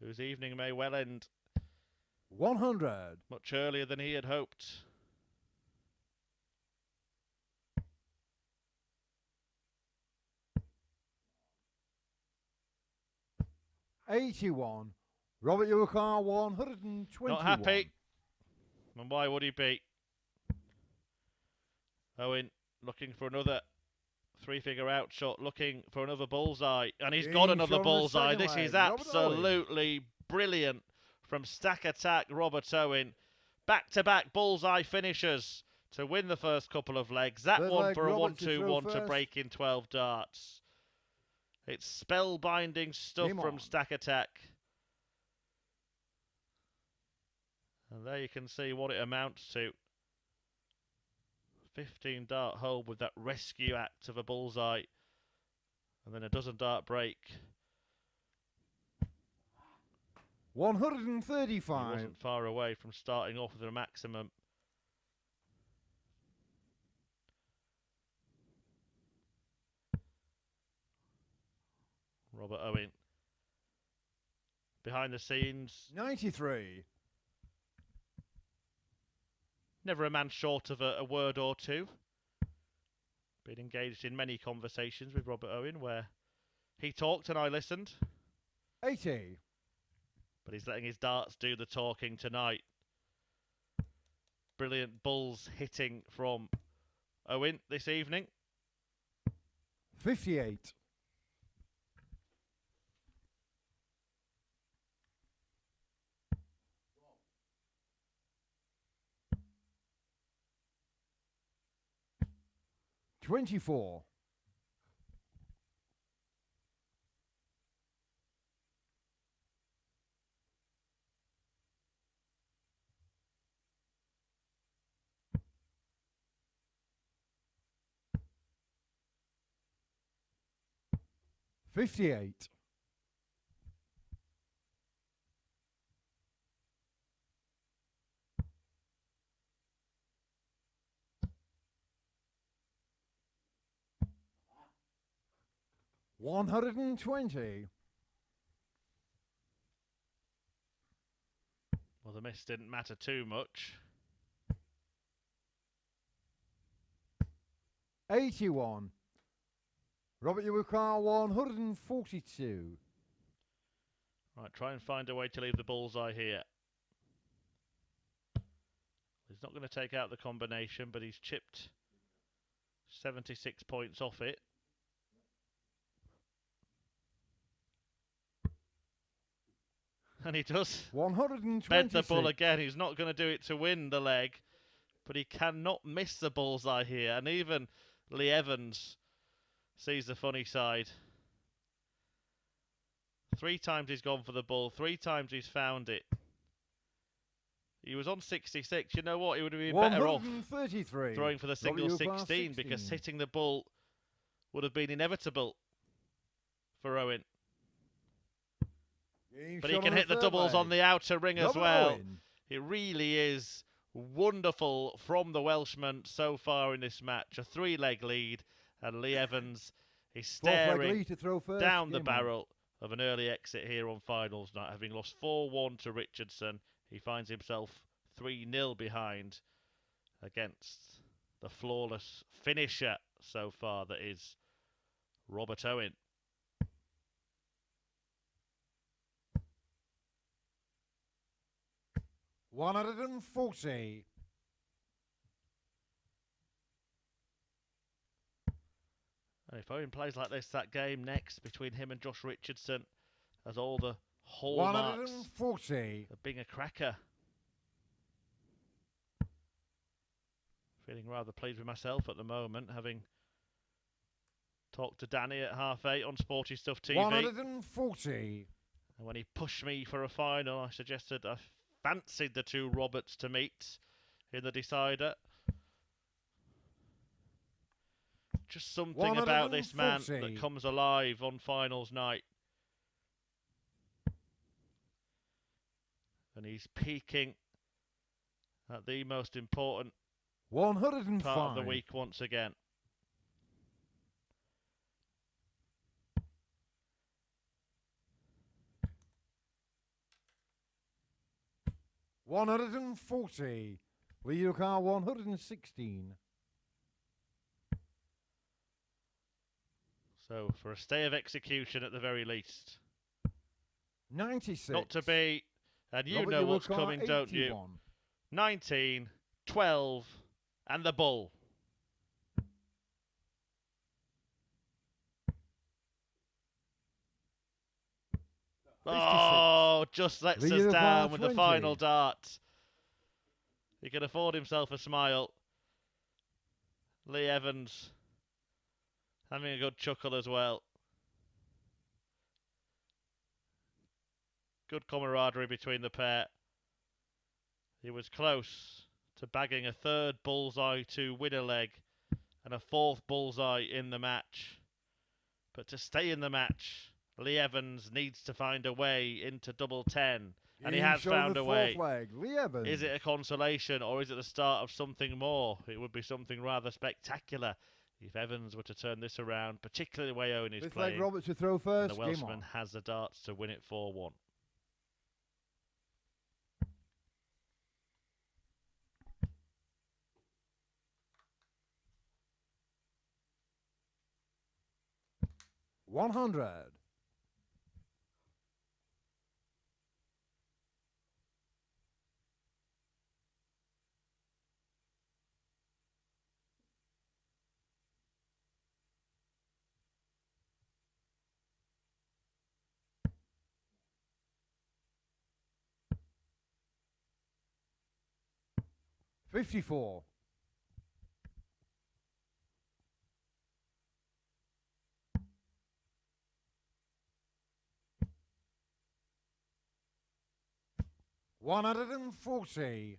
whose evening may well end 100. much earlier than he had hoped. 81. Robert, your car 121. Not happy. And why would he be? Owen looking for another three-figure out shot, looking for another bullseye. And he's got another bullseye. This is absolutely brilliant from Stack Attack Robert Owen. Back-to-back bullseye finishers to win the first couple of legs. That one for a 1-2-1 to break in 12 darts. It's spellbinding stuff from Stack Attack. And there you can see what it amounts to. 15 dart hole with that rescue act of a bullseye. And then a dozen dart break. 135. He wasn't far away from starting off with a maximum. Robert Owen. Behind the scenes. 93. Never a man short of a word or two. Been engaged in many conversations with Robert Owen where he talked and I listened. 80. But he's letting his darts do the talking tonight. Brilliant bulls hitting from Owen this evening. 58. 24. 58. 120. Well, the miss didn't matter too much. 81. Robert, you car 142. Right, try and find a way to leave the bullseye here. He's not going to take out the combination, but he's chipped 76 points off it. And he does 126. bed the bull again. He's not going to do it to win the leg, but he cannot miss the bullseye here. And even Lee Evans sees the funny side. 3 times he's gone for the bull. 3 times he's found it. He was on 66. You know what? He would have been better off throwing for the single 16 because hitting the bull would have been inevitable for Owen. But he can hit the doubles on the outer ring as well. It really is wonderful from the Welshman so far in this match. A 3-leg lead, and Lee Evans is staring down the barrel of an early exit here on finals night. Having lost 4-1 to Richardson, he finds himself 3-0 behind against the flawless finisher so far that is Robert Owen. $140. And if Owen plays like this, that game next between him and Josh Richardson has all the hallmarks 140. of being a cracker. Feeling rather pleased with myself at the moment, having talked to Danny at 8:30 on Sporty Stuff TV. 140. And when he pushed me for a final, I suggested I fancied the two Roberts to meet in the decider. Just something about this man that comes alive on finals night. And he's peaking at the most important 105. part of the week once again. $140. Leo car 116. So for a stay of execution at the very least. 96. Not to be, and you Robert, know you what's will call coming, don't you? 81. 19, 12, and the bull. Oh, just lets Leader us of down bar with the 20. final dart. He can afford himself a smile. Lee Evans having a good chuckle as well. Good camaraderie between the pair. He was close to bagging a third bullseye to win a leg and a fourth bullseye in the match. But to stay in the match, Lee Evans needs to find a way into double 10. And he has found a way. Leg. Lee Evans. Is it a consolation or is it the start of something more? It would be something rather spectacular if Evans were to turn this around, particularly the way Owen is Fifth playing. leg Robert to throw first. And the Welshman has the darts to win it 4-1. $100. $54. $140.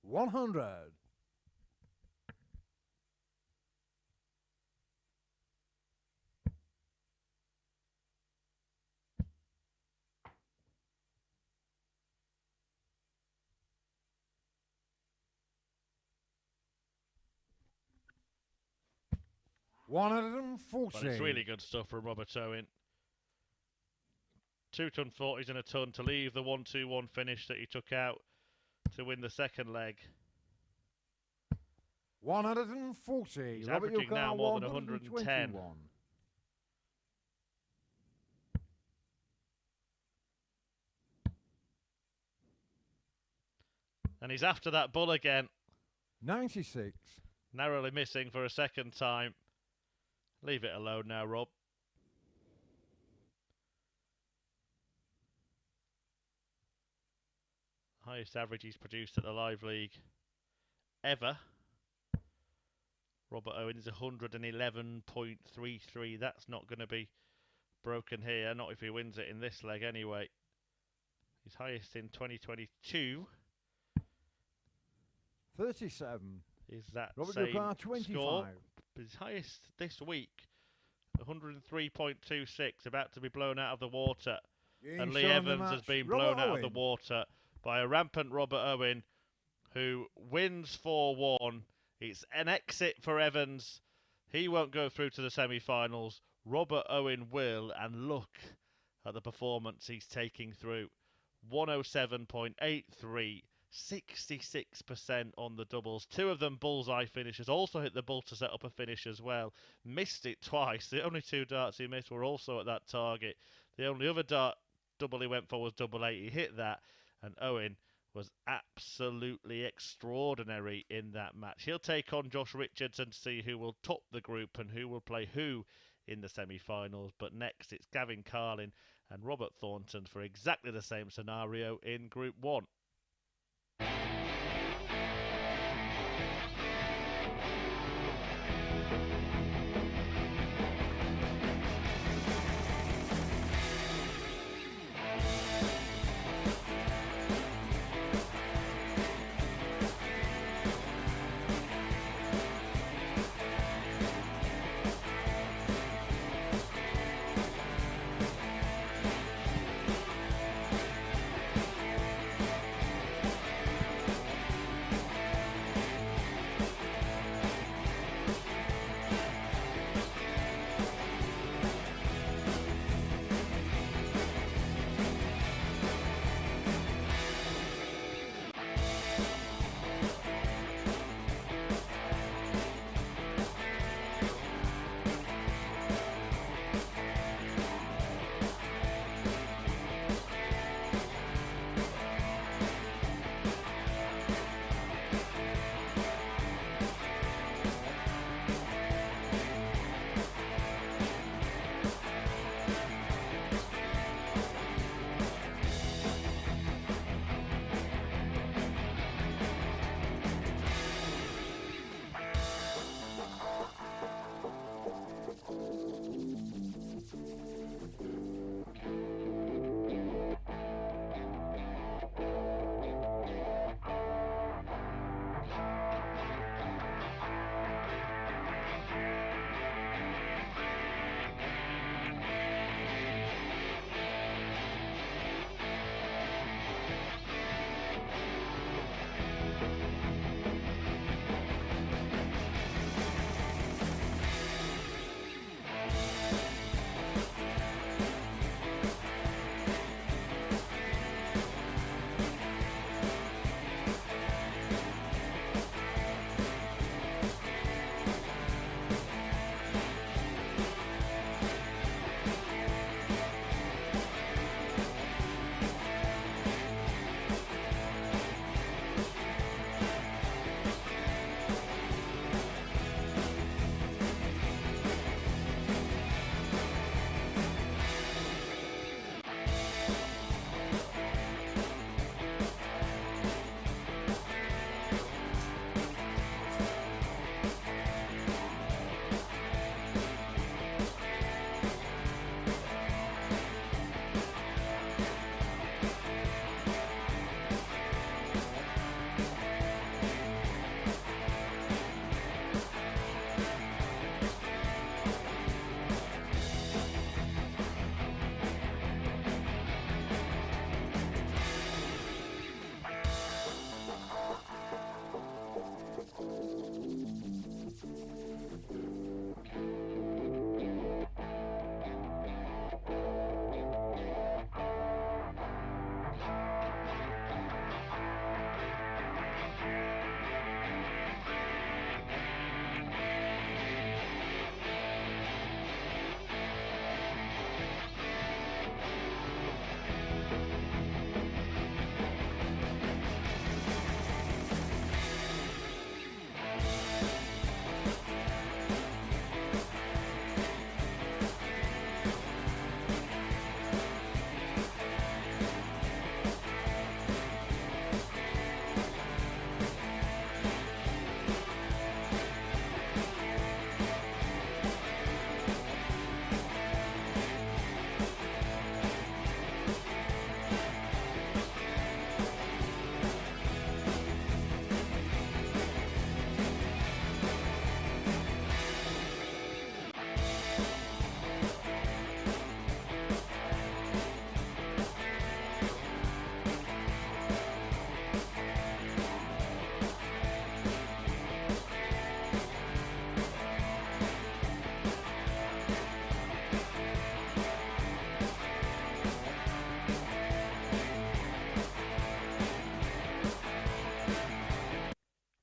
$100. $140. But it's really good stuff from Robert Owen. 2 ton 40s and a ton to leave the 1-2-1 finish that he took out to win the second leg. 140. He's Robert, averaging now more than 110. And he's after that bull again. 96. Narrowly missing for a second time. Leave it alone now, Rob. Highest average he's produced at the Live League ever. Robert Owen is 111.33. That's not going to be broken here. Not if he wins it in this leg anyway. His highest in 2022. 37. Is that Robert same Ducar, 25. score? His highest this week, 103.26, about to be blown out of the water. And Lee Evans has been blown out of the water by a rampant Robert Owen, who wins 4-1. It's an exit for Evans. He won't go through to the semi-finals. Robert Owen will, and look at the performance he's taking through. 107.83. 66% on the doubles. 2 of them bullseye finishes. Also hit the bull to set up a finish as well. Missed it twice. The only 2 darts he missed were also at that target. The only other dart double he went for was double 8. He hit that, and Owen was absolutely extraordinary in that match. He'll take on Josh Richardson to see who will top the group and who will play who in the semi-finals. But next it's Gavin Carlin and Robert Thornton for exactly the same scenario in Group 1.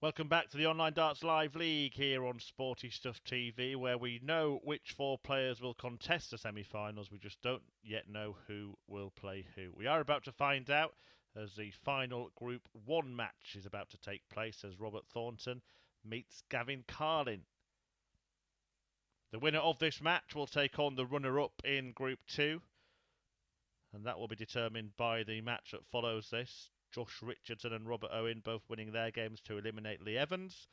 Welcome back to the Online Darts Live League here on Sporty Stuff TV, where we know which 4 players will contest the semi-finals. We just don't yet know who will play who. We are about to find out as the final Group 1 match is about to take place as Robert Thornton meets Gavin Carlin. The winner of this match will take on the runner-up in Group 2, and that will be determined by the match that follows this. Josh Richardson and Robert Owen both winning their games to eliminate Lee Evans.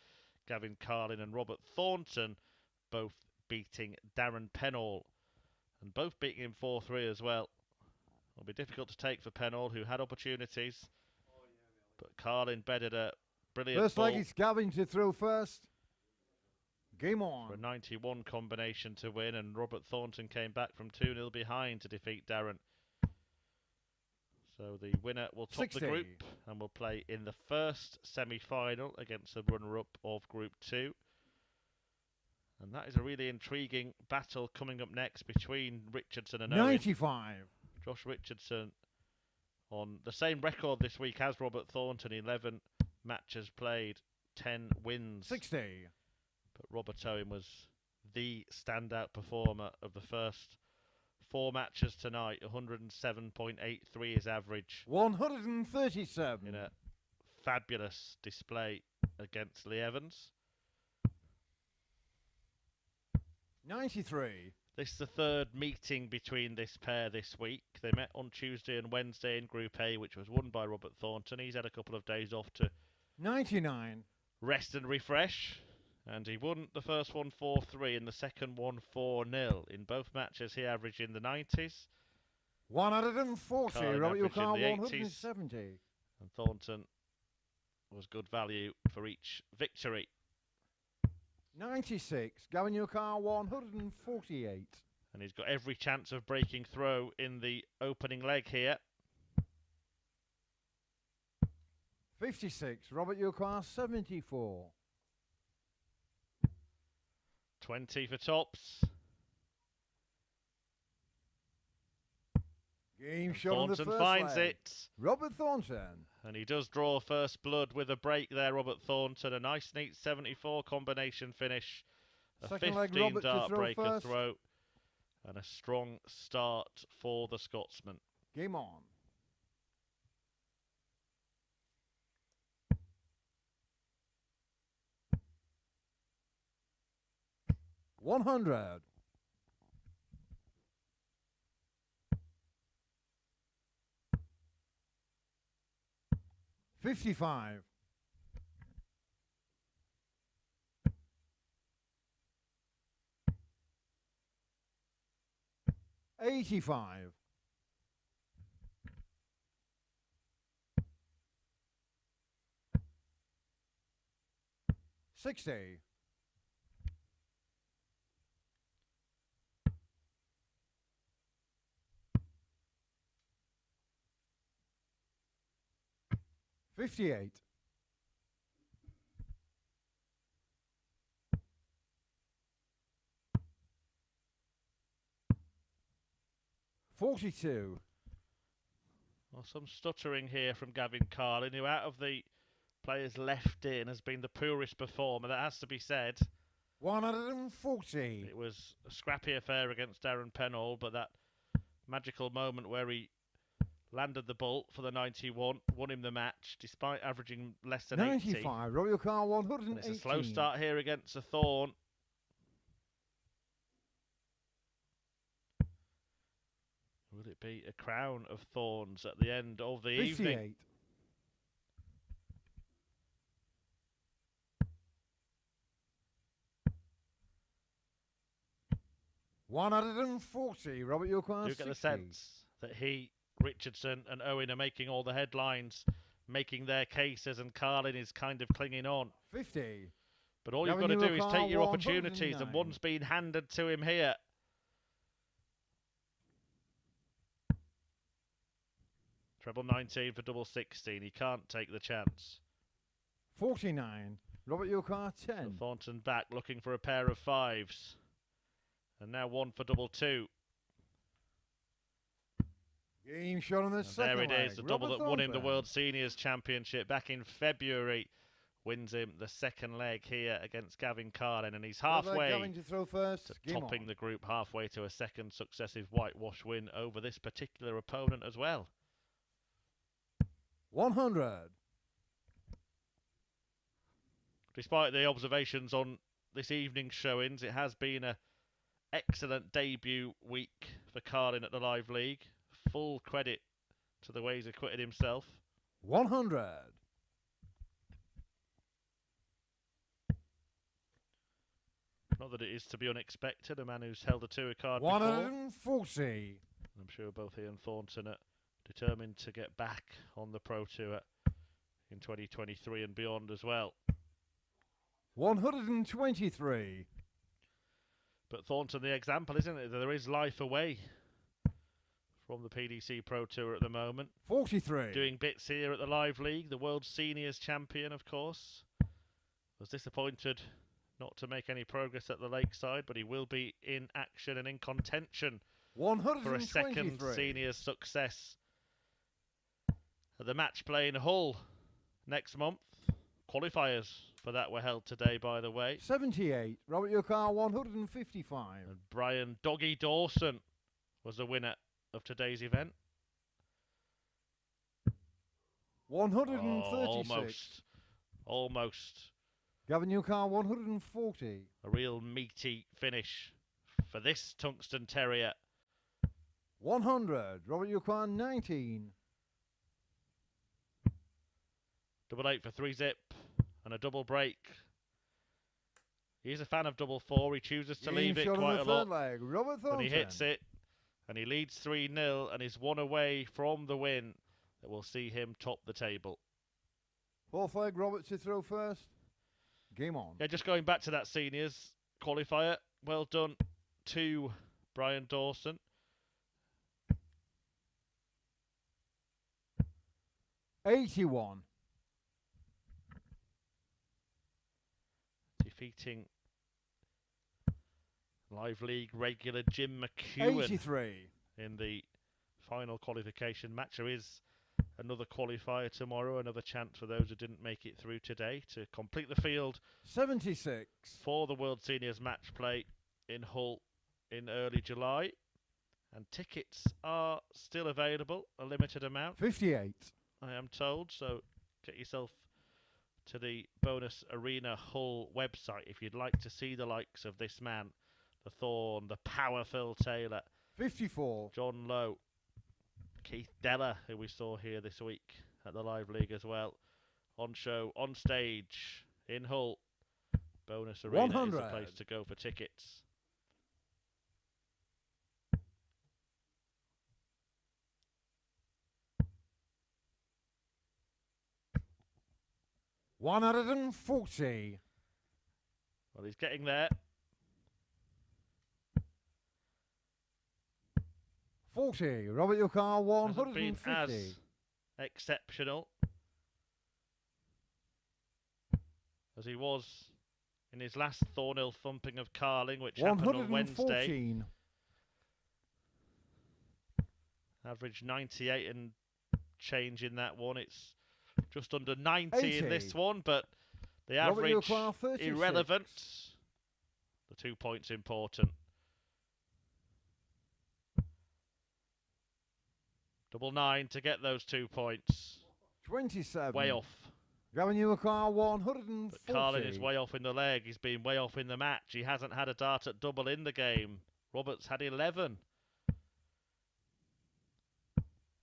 Gavin Carlin and Robert Thornton both beating Darren Penhold, and both beating him 4-3 as well. It'll be difficult to take for Penhold, who had opportunities, but Carlin bedded a brilliant First ball. leg is Gavin to throw first. Game on. For a 91 combination to win, and Robert Thornton came back from 2-0 behind to defeat Darren. So the winner will top 60. the group and will play in the first semi-final against the runner-up of Group 2. And that is a really intriguing battle coming up next between Richardson and Owen. 95. Josh Richardson on the same record this week as Robert Thornton, 11 matches played, 10 wins. 60. But Robert Owen was the standout performer of the first 4 matches tonight. 107.83 is average. 137. In a fabulous display against Lee Evans. 93. This is the 3rd meeting between this pair this week. They met on Tuesday and Wednesday in Group A, which was won by Robert Thornton. He's had a couple of days off to 99. rest and refresh. And he won the first one 4-3 and the second one 4-0. In both matches, he averaged in the 90s. 140. Carlin Robert averaged in Yukar, the 80s. 170. And Thornton was good value for each victory. 96. Gavin Yukar, 148. And he's got every chance of breaking through in the opening leg here. 56. Robert Yukar, 74. 20 for tops. Game shot on the Thornton first finds leg. it. Robert Thornton. And he does draw first blood with a break there, Robert Thornton. A nice, neat 74 combination finish. A Second leg, 15 Robert to dart throw breaker first. throw. And a strong start for the Scotsman. Game on. 100. 55. 85. 60. 58. 42. Well, some stuttering here from Gavin Carlin, who out of the players left in has been the poorest performer. That has to be said. 140. It was a scrappy affair against Darren Penhold, but that magical moment where he landed the ball for the 91, won him the match, despite averaging less than 80. 95. Royal Car, And 118. it's a slow start here against a Thorn. Will it be a crown of thorns at the end of the 58. evening? 140. Robert Yukar, You get the 60. sense that he, Richardson and Owen are making all the headlines, making their cases, and Carlin is kind of clinging on. 50. But all you've got Gavin to do is Yukar, take your opportunities, 109. and one's been handed to him here. Treble 19 for double 16. He can't take the chance. 49. Robert Yukar, 10. So Thornton back looking for a pair of fives. And now one for double 2. Game shot on the And second there it leg. is, the double Robert that won him the Thornton. World Seniors Championship back in February wins him the second leg here against Gavin Carlin, and he's Looks like halfway Gavin to throw first. to Game topping on. the group, halfway to a second successive whitewash win over this particular opponent as well. 100. Despite the observations on this evening's showings, it has been an excellent debut week for Carlin at the Live League. Full credit to the way he's acquitted himself. 100. Not that it is to be unexpected, a man who's held a tour card before. 140. I'm sure both he and Thornton are determined to get back on the Pro Tour in 2023 and beyond as well. 123. But Thornton the example, isn't it? There is life away from the PDC Pro Tour at the moment. 43. Doing bits here at the Live League. The World Seniors Champion, of course. Was disappointed not to make any progress at the Lakeside, but he will be in action and in contention for a second seniors success at the match play in Hull next month. Qualifiers for that were held today, by the way. 78. Robert Yukar, 155. And Brian Doggy Dawson was the winner of today's event. 136. Almost. Gavin Yukar, 140. A real meaty finish for this Tungsten Terrier. 100. Robert Yukar, 19. Double 8 for 3-zip and a double break. He's a fan of double 4. He chooses to leave it quite a lot. Leg. Robert But Thornton. he hits it and he leads 3-0 and is one away from the win that will see him top the table. Fourth leg, Robert to throw first. Game on. Yeah, just going back to that seniors qualifier. Well done to Brian Dawson. 81. Defeating Live League regular Jim McEwen 83. in the final qualification match. There is another qualifier tomorrow, another chance for those who didn't make it through today to complete the field 76. for the World Seniors match play in Hull in early July. And tickets are still available, a limited amount, 58. I am told, so get yourself to the Bonus Arena Hull website if you'd like to see the likes of this man, the Thorn, the Power Phil Taylor, 54. John Lowe, Keith Deller, who we saw here this week at the Live League as well, on show, on stage, in Hull. Bonus Arena 100. is the place to go for tickets. 140. Well, he's getting there. 40. Robert Yukar, Hasn't been 150. as exceptional as he was in his last Thornhill thumping of Carling, which happened on Wednesday. 114. Average 98 and change in that one. It's just under 90 in 80. this one, but the Robert average Yukar, 36. irrelevant. The 2 points important. Double 9 to get those 2 points. 27. Way off. Gavin Yukar, 140. But Carlin is way off in the leg. He's been way off in the match. He hasn't had a dart at double in the game. Roberts had 11.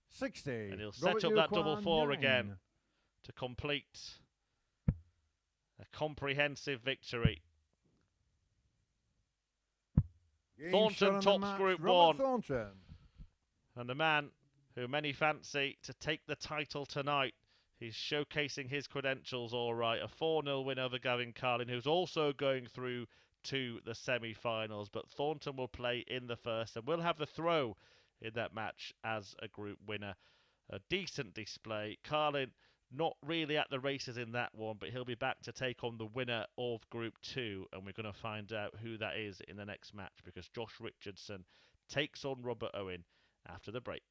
60. And he'll set up that double 4 again to complete a comprehensive victory. Thornton tops Group 1. Thornton. And the man who many fancy to take the title tonight, he's showcasing his credentials all right. A 4-0 win over Gavin Carlin, who's also going through to the semi-finals. But Thornton will play in the first and will have the throw in that match as a group winner. A decent display. Carlin not really at the races in that one, but he'll be back to take on the winner of Group 2. And we're going to find out who that is in the next match, because Josh Richardson takes on Robert Owen after the break.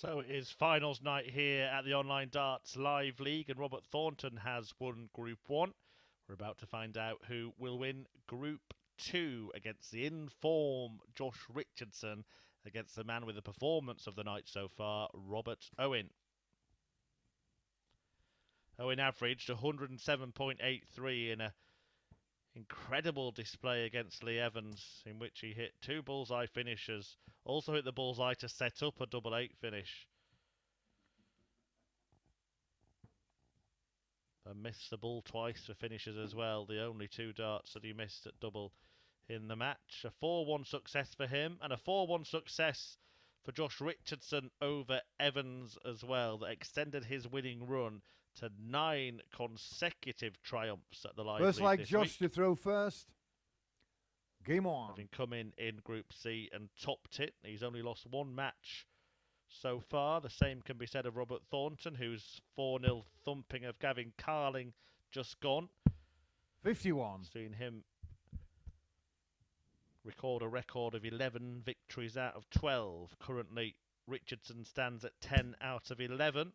So it is finals night here at the Online Darts Live League, and Robert Thornton has won Group 1. We're about to find out who will win Group 2 against the in-form Josh Richardson, against the man with the performance of the night so far, Robert Owen. Owen averaged 107.83 in a incredible display against Lee Evans, in which he hit 2 bullseye finishes, also hit the bullseye to set up a double 8 finish. And missed the ball twice for finishes as well, the only 2 darts that he missed at double in the match. A 4-1 success for him, and a 4-1 success for Josh Richardson over Evans as well, that extended his winning run to 9 consecutive triumphs at the Live First League like this Josh week. to throw first. Game on. Having come in Group C and topped it, he's only lost 1 match so far. The same can be said of Robert Thornton, whose 4-0 thumping of Gavin Carlin just gone. 51. Seen him record a record of 11 victories out of 12. Currently, Richardson stands at 10 out of 11.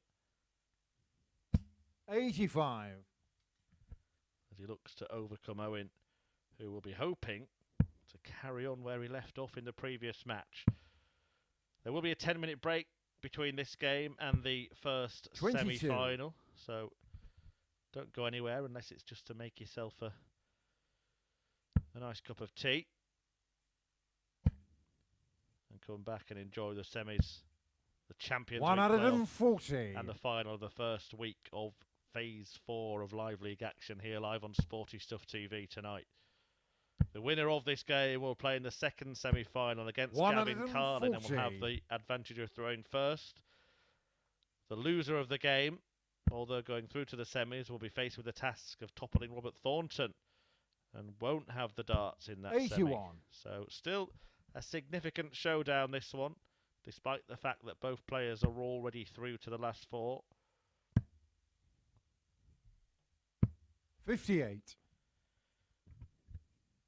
85. As he looks to overcome Owen, who will be hoping to carry on where he left off in the previous match. There will be a 10-minute break between this game and the first 22. semi-final, so don't go anywhere unless it's just to make yourself a nice cup of tea and come back and enjoy the semis, the Champions League playoff, 140. and the final of the first week of Phase 4 of Live League action here live on Sporty Stuff TV tonight. The winner of this game will play in the second semi-final against Gavin Carlin and will have the advantage of throwing first. The loser of the game, although going through to the semis, will be faced with the task of toppling Robert Thornton and won't have the darts in that 81. semi. So still a significant showdown, this one, despite the fact that both players are already through to the last 4. 58.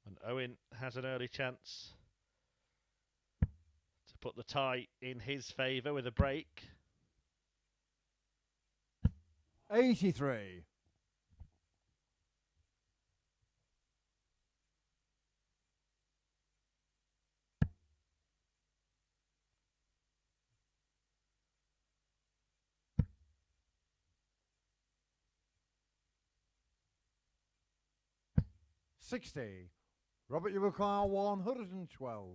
And Owen has an early chance to put the tie in his favour with a break. 83. 60. Robert, you require 112.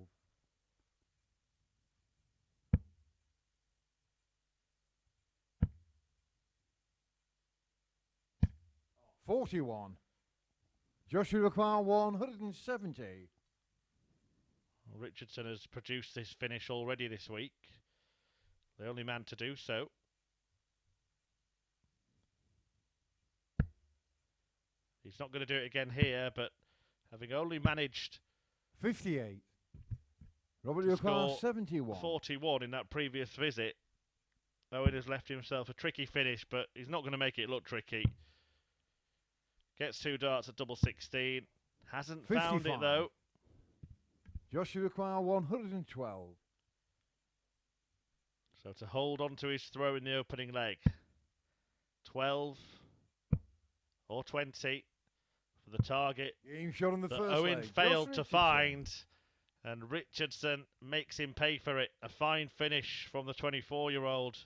41. Josh, you require 170. Richardson has produced this finish already this week. The only man to do so. He's not going to do it again here, but having only managed 58. Robert, you require 71. 41 in that previous visit, Owen has left himself a tricky finish, but he's not going to make it look tricky. Gets 2 darts at double 16. Hasn't 55. found it, though. Josh, you require 112. So to hold on to his throw in the opening leg. 12 or 20 for the target Game shot on the that first Owen leg. failed Josh to Richardson. find. And Richardson makes him pay for it. A fine finish from the 24-year-old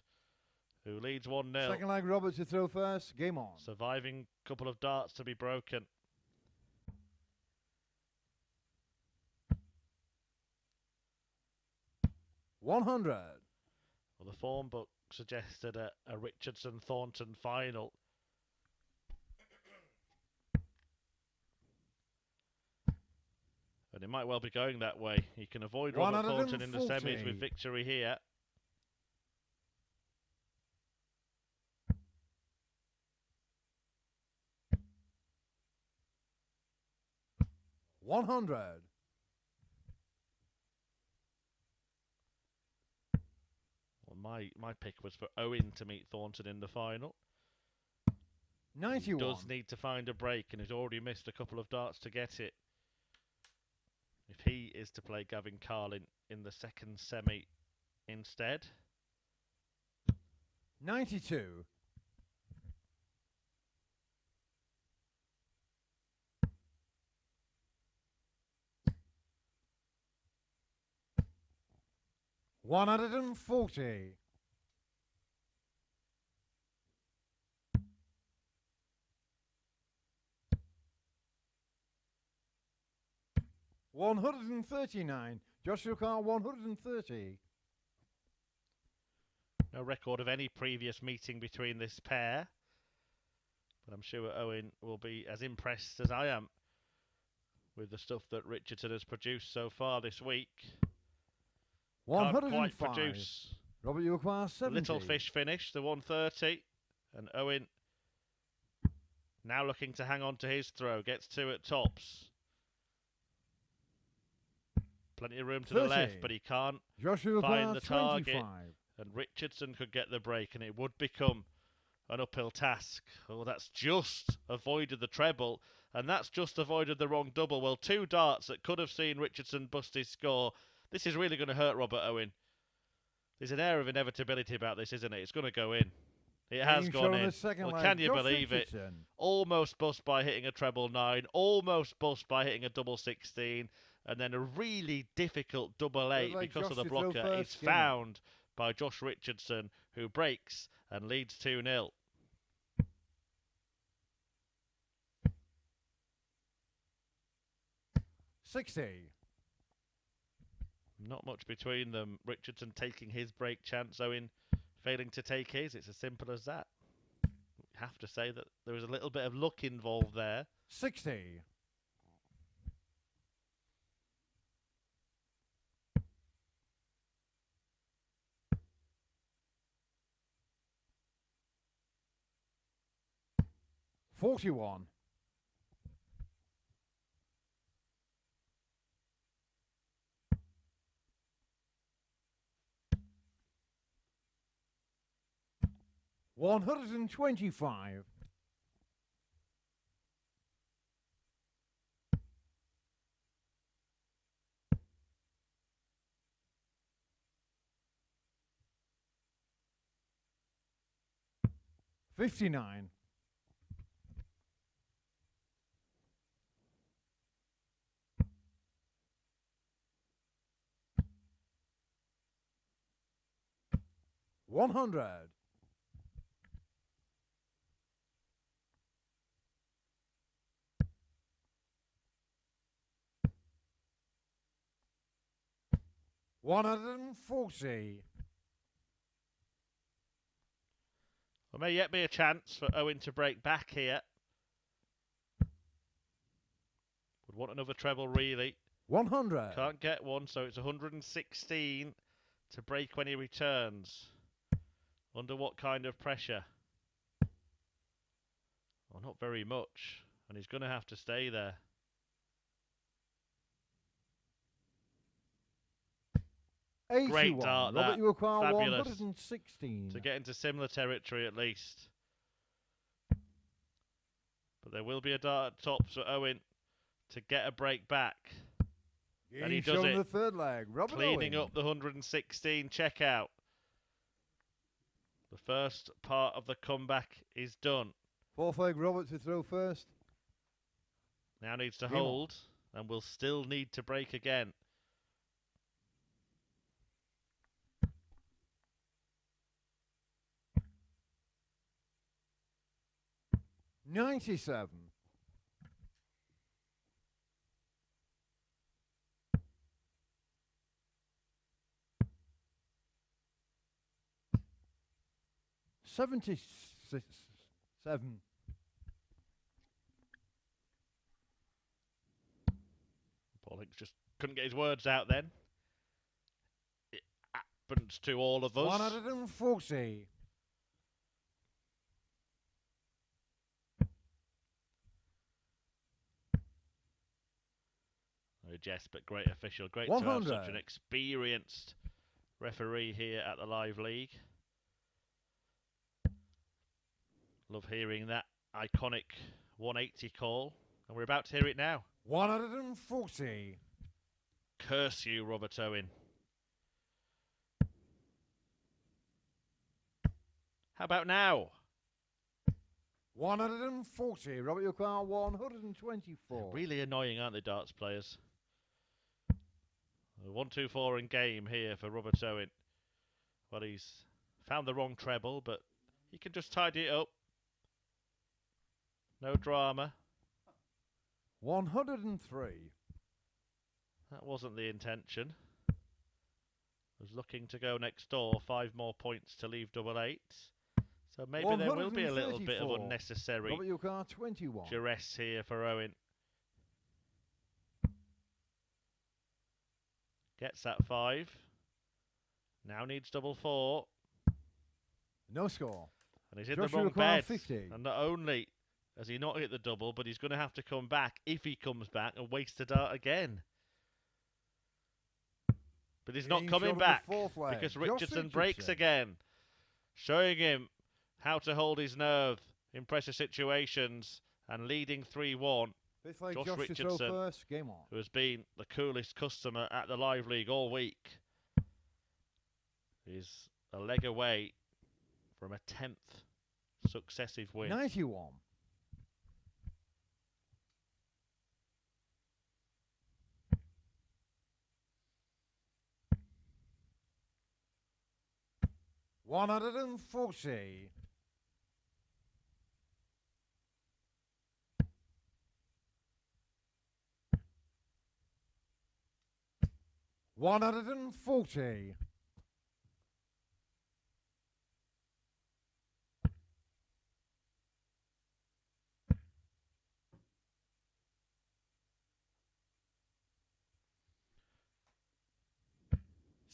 who leads 1-0. Second leg, Robert to throw first. Game on. Surviving couple of darts to be broken. $100. Well, the form book suggested a Richardson-Thornton final. And it might well be going that way. He can avoid Robert Thornton in the semis with victory here. $100. Well, my pick was for Owen to meet Thornton in the final. 91. He does need to find a break, and he's already missed a couple of darts to get it. If he is to play Gavin Carlin in the second semi instead. 92. $140. $139. Joshua Carl, 130. No record of any previous meeting between this pair, but I'm sure Owen will be as impressed as I am with the stuff that Richardson has produced so far this week. 105. Can't quite produce Robert, you acquire 70. Little fish finish, the 130, and Owen now looking to hang on to his throw, gets 2 at tops. Plenty of room to 30. the left, but he can't Joshua find the target. 25. And Richardson could get the break, and it would become an uphill task. Oh, that's just avoided the treble, and that's just avoided the wrong double. Well, 2 darts that could have seen Richardson bust his score. This is really going to hurt Robert Owen. There's an air of inevitability about this, isn't it? It's going to go in. It has gone in. Well, can you believe it? Almost bust by hitting a treble 9, almost bust by hitting a double 16, and then a really difficult double 8 because of the blocker is found by Josh Richardson, who breaks and leads 2-0. $60. Not much between them. Richardson taking his break chance, Owen failing to take his. It's as simple as that. Have to say that there was a little bit of luck involved there. 60. $41. $125. $59. $100. $140. There may yet be a chance for Owen to break back here. Would want another treble, really. 100. Can't get one, so it's 116 to break when he returns. Under what kind of pressure? Well, not very much, and he's going to have to stay there. Great dart, Robert, you acquire fabulous. 116. To get into similar territory at least. But there will be a dart at top for Owen to get a break back. And he does it. The third leg. Robert cleaning Owen. up the 116 checkout. The first part of the comeback is done. Fourth leg, Robert to throw first. Now needs to hold, and will still need to break again. Paul Hinks just couldn't get his words out then. It happens to all of us. 140. No jest, but great official. Great to have such an experienced referee here at the Live League. Love hearing that iconic 180 call. And we're about to hear it now. 140. Curse you, Robert Owen. How about now? 140. Robert, your car 124. Really annoying, aren't they, darts players? 1-2-4 in game here for Robert Owen. Well, he's found the wrong treble, but he can just tidy it up. No drama. 103. That wasn't the intention. Was looking to go next door. 5 more points to leave double eight. So maybe there will be a little bit of unnecessary Robert, your car 21. duress here for Owen. Gets that 5. Now needs double 4. No score. And he's in Josh the wrong Richardson, bed. 50. And not only has he not hit the double, but he's going to have to come back if he comes back and waste a dart again. But he's not coming back because Richardson breaks again, showing him how to hold his nerve in pressure situations and leading 3-1. Josh Richardson, first. Game on. who has been the coolest customer at the Live League all week, is a leg away from a 10th successive win. 91. $140. $140.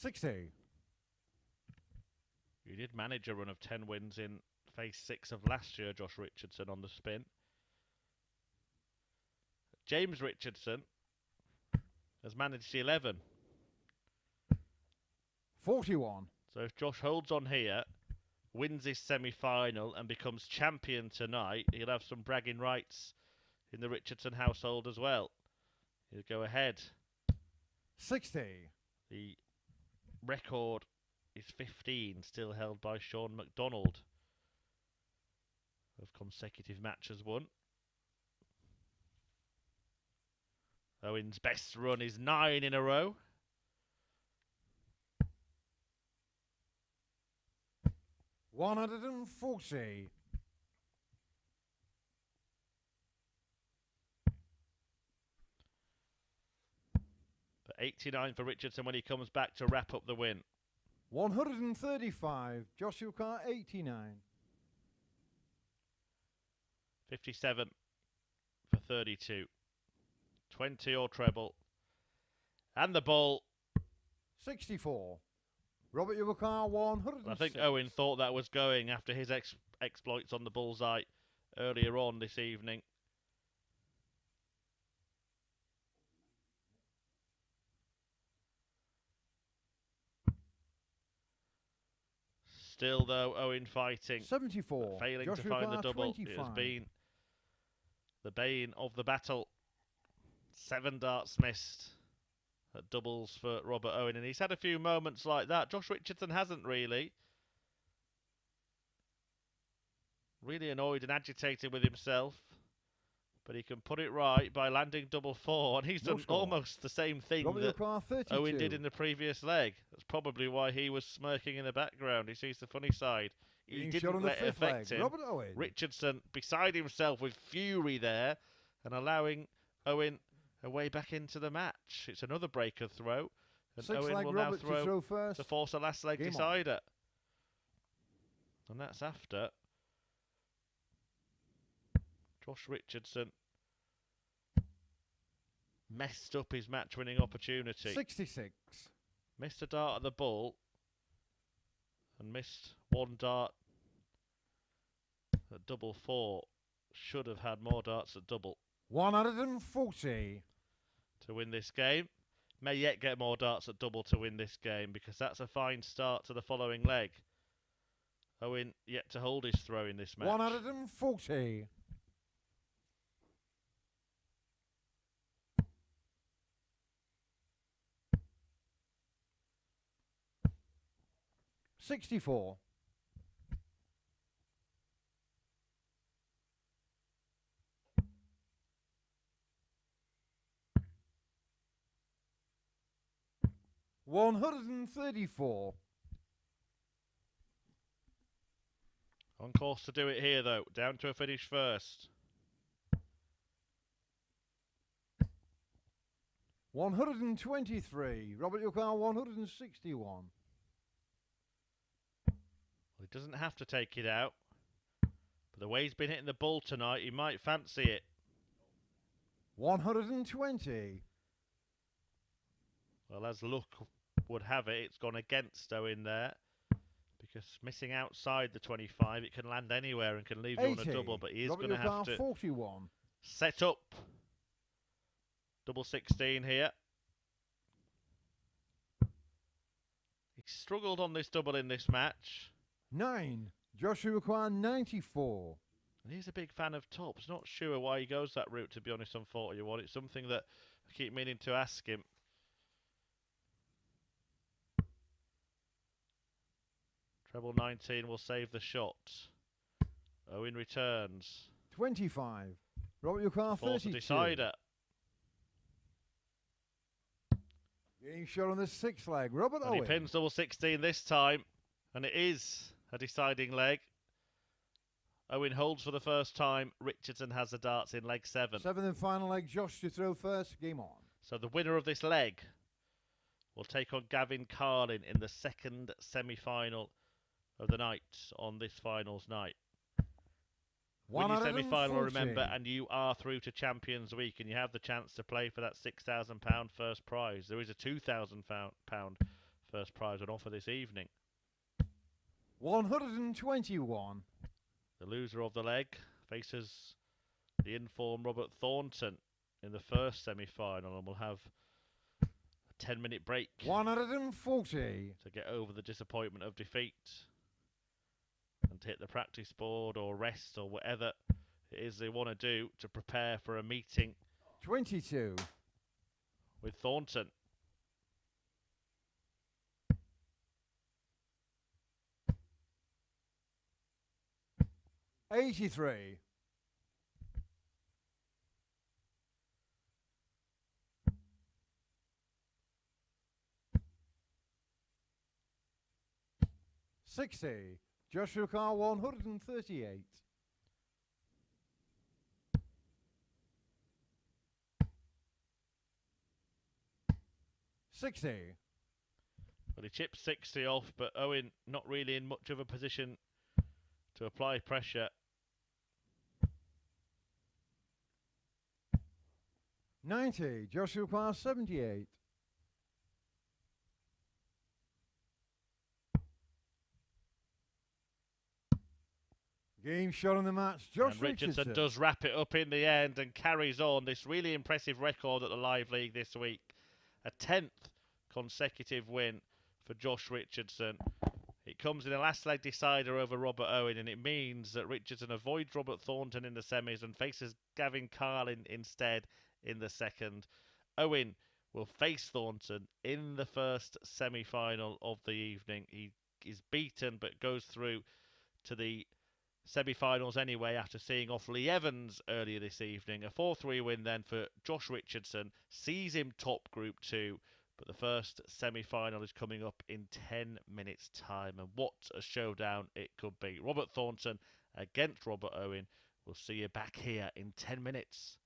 $60. He did manage a run of 10 wins in phase 6 of last year, Josh Richardson on the spin. James Richardson has managed 11. 41. So if Josh holds on here, wins his semi-final and becomes champion tonight, he'll have some bragging rights in the Richardson household as well. He'll go ahead. 60. The record is 15, still held by Sean McDonald of consecutive matches won. Owen's best run is 9 in a row. $140. But 89 for Richardson when he comes back to wrap up the win. 135. Joshua Carr 89. 57 for 32. 20 or treble. And the ball. 64. Robert Yubakar 106. I think Owen thought that was going after his exploits on the bullseye earlier on this evening. Still, though, Owen fighting. 74. Failing Joshua to find Carr the double. 25. It has been the bane of the battle. 7 darts missed at doubles for Robert Owen. And he's had a few moments like that. Josh Richardson hasn't really. Really annoyed and agitated with himself. But he can put it right by landing double 4. And he's done almost the same thing that Owen did in the previous leg. That's probably why he was smirking in the background. He sees the funny side. He didn't let it affect him. Richardson beside himself with fury there and allowing Owen a way back into the match. It's another breaker throw. And Owen will now throw to force a last leg decider. And that's after Josh Richardson messed up his match-winning opportunity. 66. Missed a dart at the ball and missed one dart at double 4. Should have had more darts at double. 140. To win this game. May yet get more darts at double to win this game because that's a fine start to the following leg. Owen yet to hold his throw in this match. 140. $64. 134. On course to do it here, though. Down to a finish first. 123. Robert, your car, 161. Well, he doesn't have to take it out. But the way he's been hitting the ball tonight, he might fancy it. 120. Well, as luck would have it, it's gone against Owen there. Because missing outside the 25, it can land anywhere and can leave you on a double. But he is going to have to 41. set up double 16 here. He struggled on this double in this match. 9. Joshua require 94. And he's a big fan of tops. Not sure why he goes that route, to be honest, on 41. It's something that I keep meaning to ask him. Treble 19 will save the shot. Owen returns. 25. Robert, your car, 32. Decider. Getting shot on the 6th leg. Robert And Owen. he pins double 16 this time. And it is a deciding leg. Owen holds for the first time. Richardson has the darts in leg 7. 7th and final leg. Josh to throw first. Game on. So the winner of this leg will take on Gavin Carlin in the second semi-final of the night on this finals night. Win your semi-final, remember, and you are through to Champions Week, and you have the chance to play for that £6,000 first prize. There is a £2,000 first prize on offer this evening. 121. The loser of the leg faces the informed Robert Thornton in the first semi-final, and will have a 10-minute break 140 to get over the disappointment of defeat and to hit the practice board or rest or whatever it is they want to do to prepare for a meeting 22 with Thornton. $83. 60. Joshua Carr 138. $60. Well, he chipped 60 off, but Owen not really in much of a position to apply pressure. 90. Joshua Carr 78. Game shot on the match. Josh Richardson does wrap it up in the end and carries on this really impressive record at the Live League this week. A 10th consecutive win for Josh Richardson. It comes in a last leg decider over Robert Owen, and it means that Richardson avoids Robert Thornton in the semis and faces Gavin Carlin instead in the second. Owen will face Thornton in the first semi-final of the evening. He is beaten but goes through to the semi-finals anyway after seeing off Lee Evans earlier this evening. A 4-3 win then for Josh Richardson, sees him top Group 2, but the first semi-final is coming up in 10 minutes time, and what a showdown it could be. Robert Thornton against Robert Owen. We'll see you back here in 10 minutes.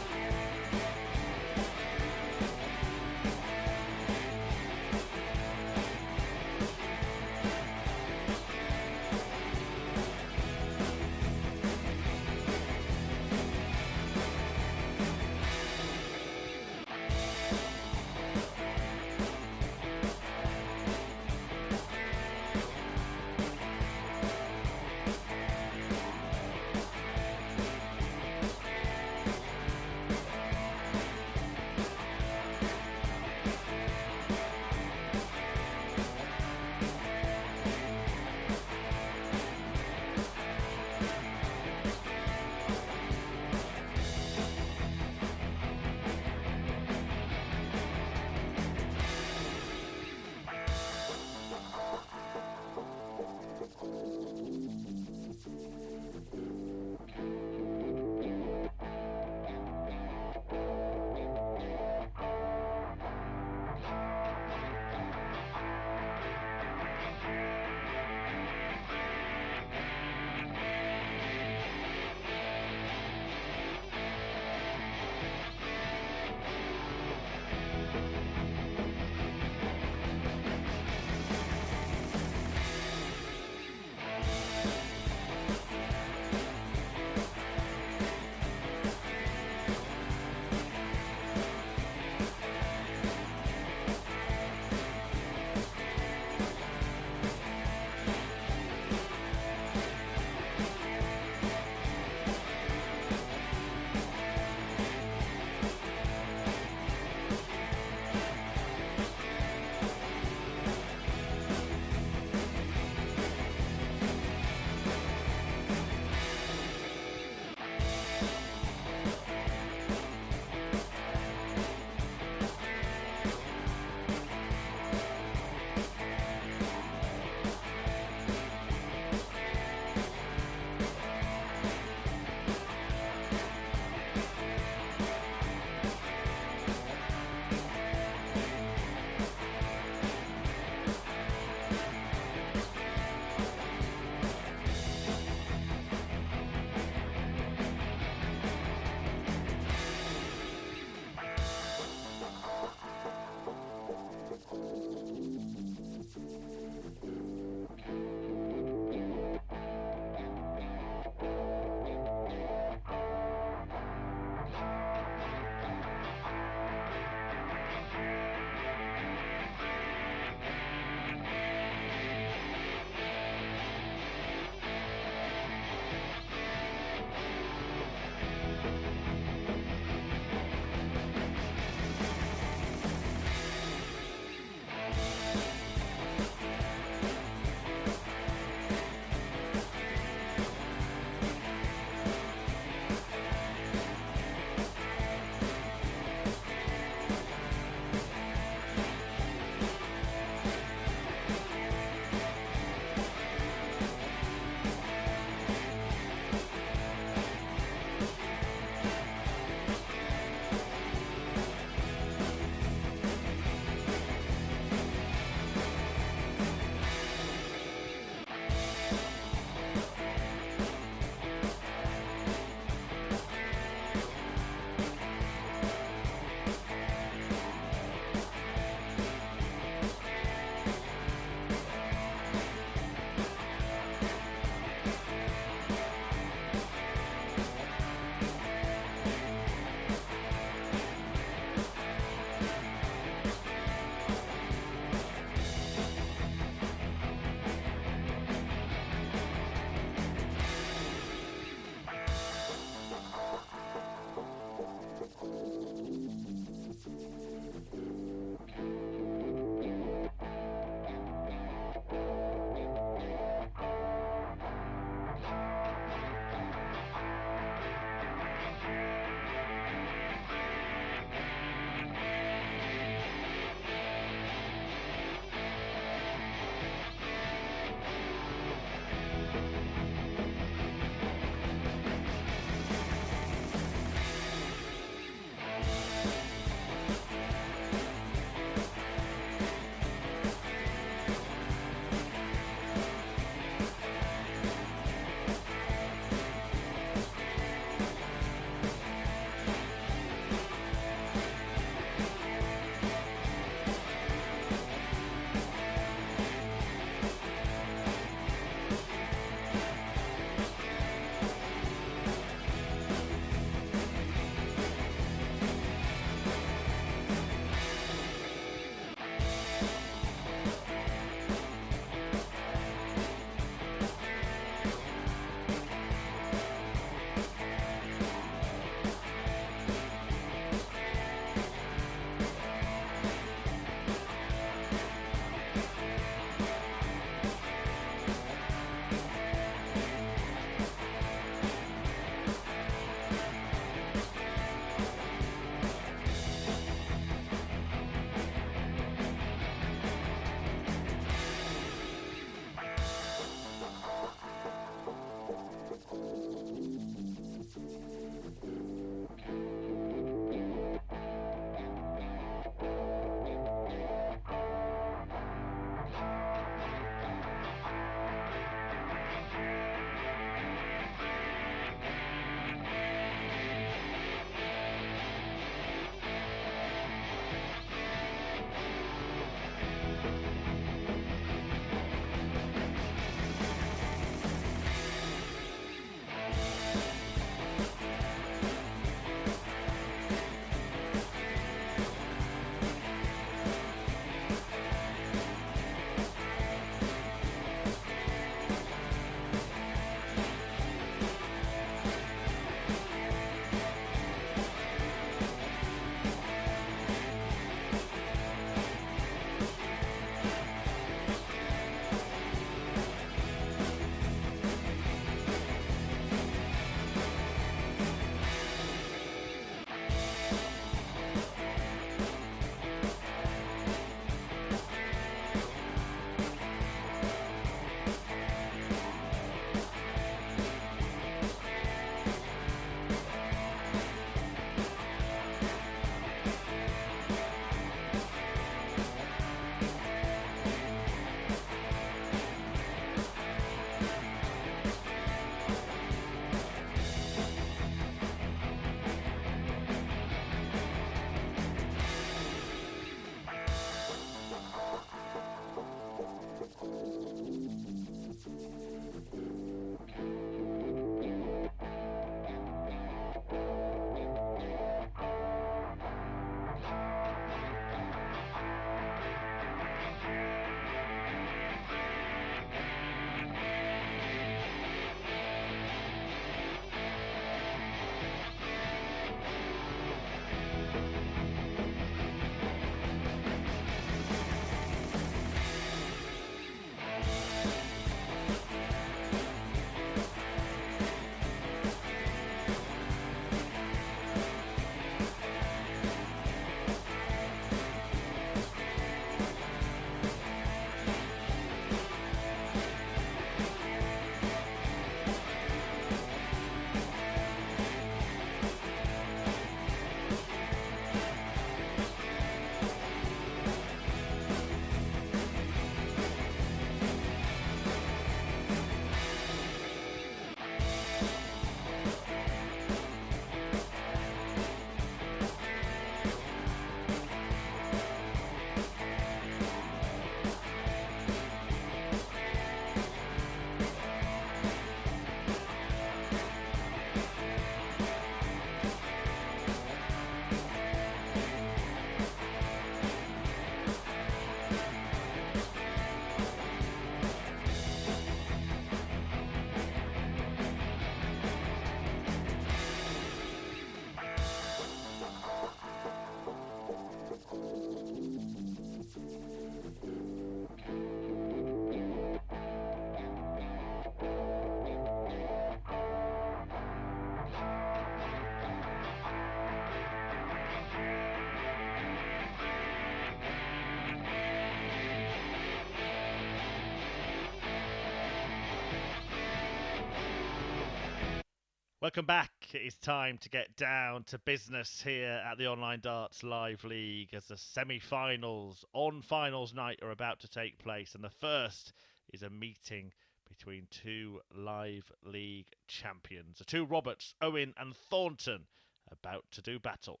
Welcome back. It is time to get down to business here at the Online Darts Live League as the semi-finals on finals night are about to take place, and the first is a meeting between two live league champions. The two Roberts, Owen and Thornton, about to do battle.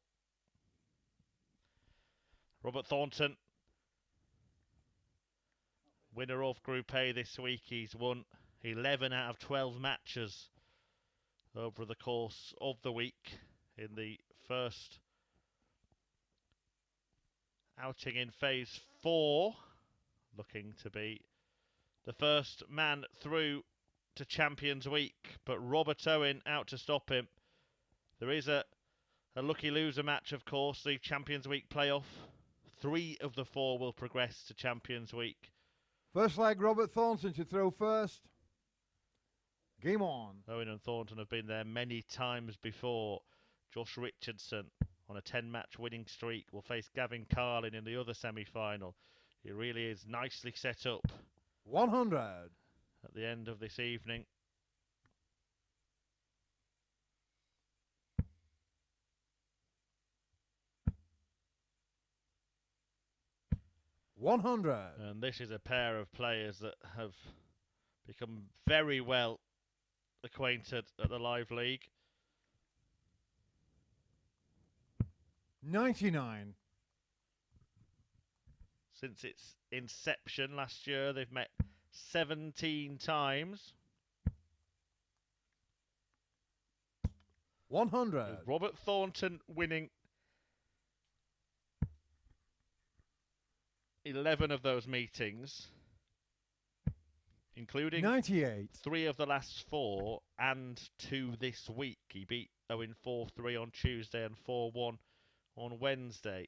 Robert Thornton, winner of Group A this week. He's won 11 out of 12 matches over the course of the week in the first outing in phase 4, looking to be the first man through to Champions Week, but Robert Owen out to stop him. There is a lucky loser match, of course, the Champions Week playoff. 3 of the 4 will progress to Champions Week. First leg, Robert Thornton to throw first. Game on. Owen and Thornton have been there many times before. Josh Richardson on a 10-match winning streak will face Gavin Carlin in the other semi-final. He really is nicely set up. 100. At the end of this evening. And this is a pair of players that have become very well acquainted at the Live League. 99. Since its inception last year, they've met 17 times. 100. With Robert Thornton winning 11 of those meetings, including 98. 3 of the last 4 and 2 this week. He beat Owen 4-3 on Tuesday and 4-1 on Wednesday.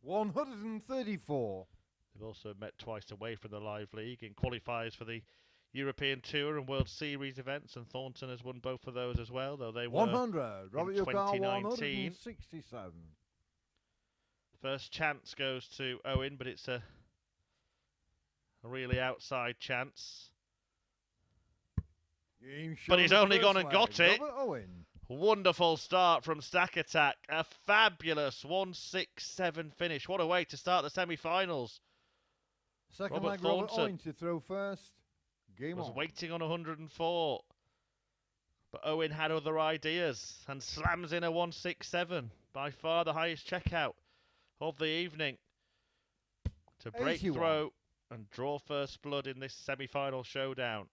134. They've also met twice away from the Live League in qualifiers for the European Tour and World Series events, and Thornton has won both of those as well, though they were 100. Robert in Yukar, 2019. 167. First chance goes to Owen, but it's a really outside chance. But he's only gone and got it. Robert Owen. Wonderful start from Stack Attack. A fabulous 1-6-7 finish. What a way to start the semi-finals. Second leg, Robert Owen to throw first. Game on. Was waiting on 104. But Owen had other ideas and slams in a 1-6-7. By far the highest checkout of the evening. To break 81. throw and draw first blood in this semi-final showdown.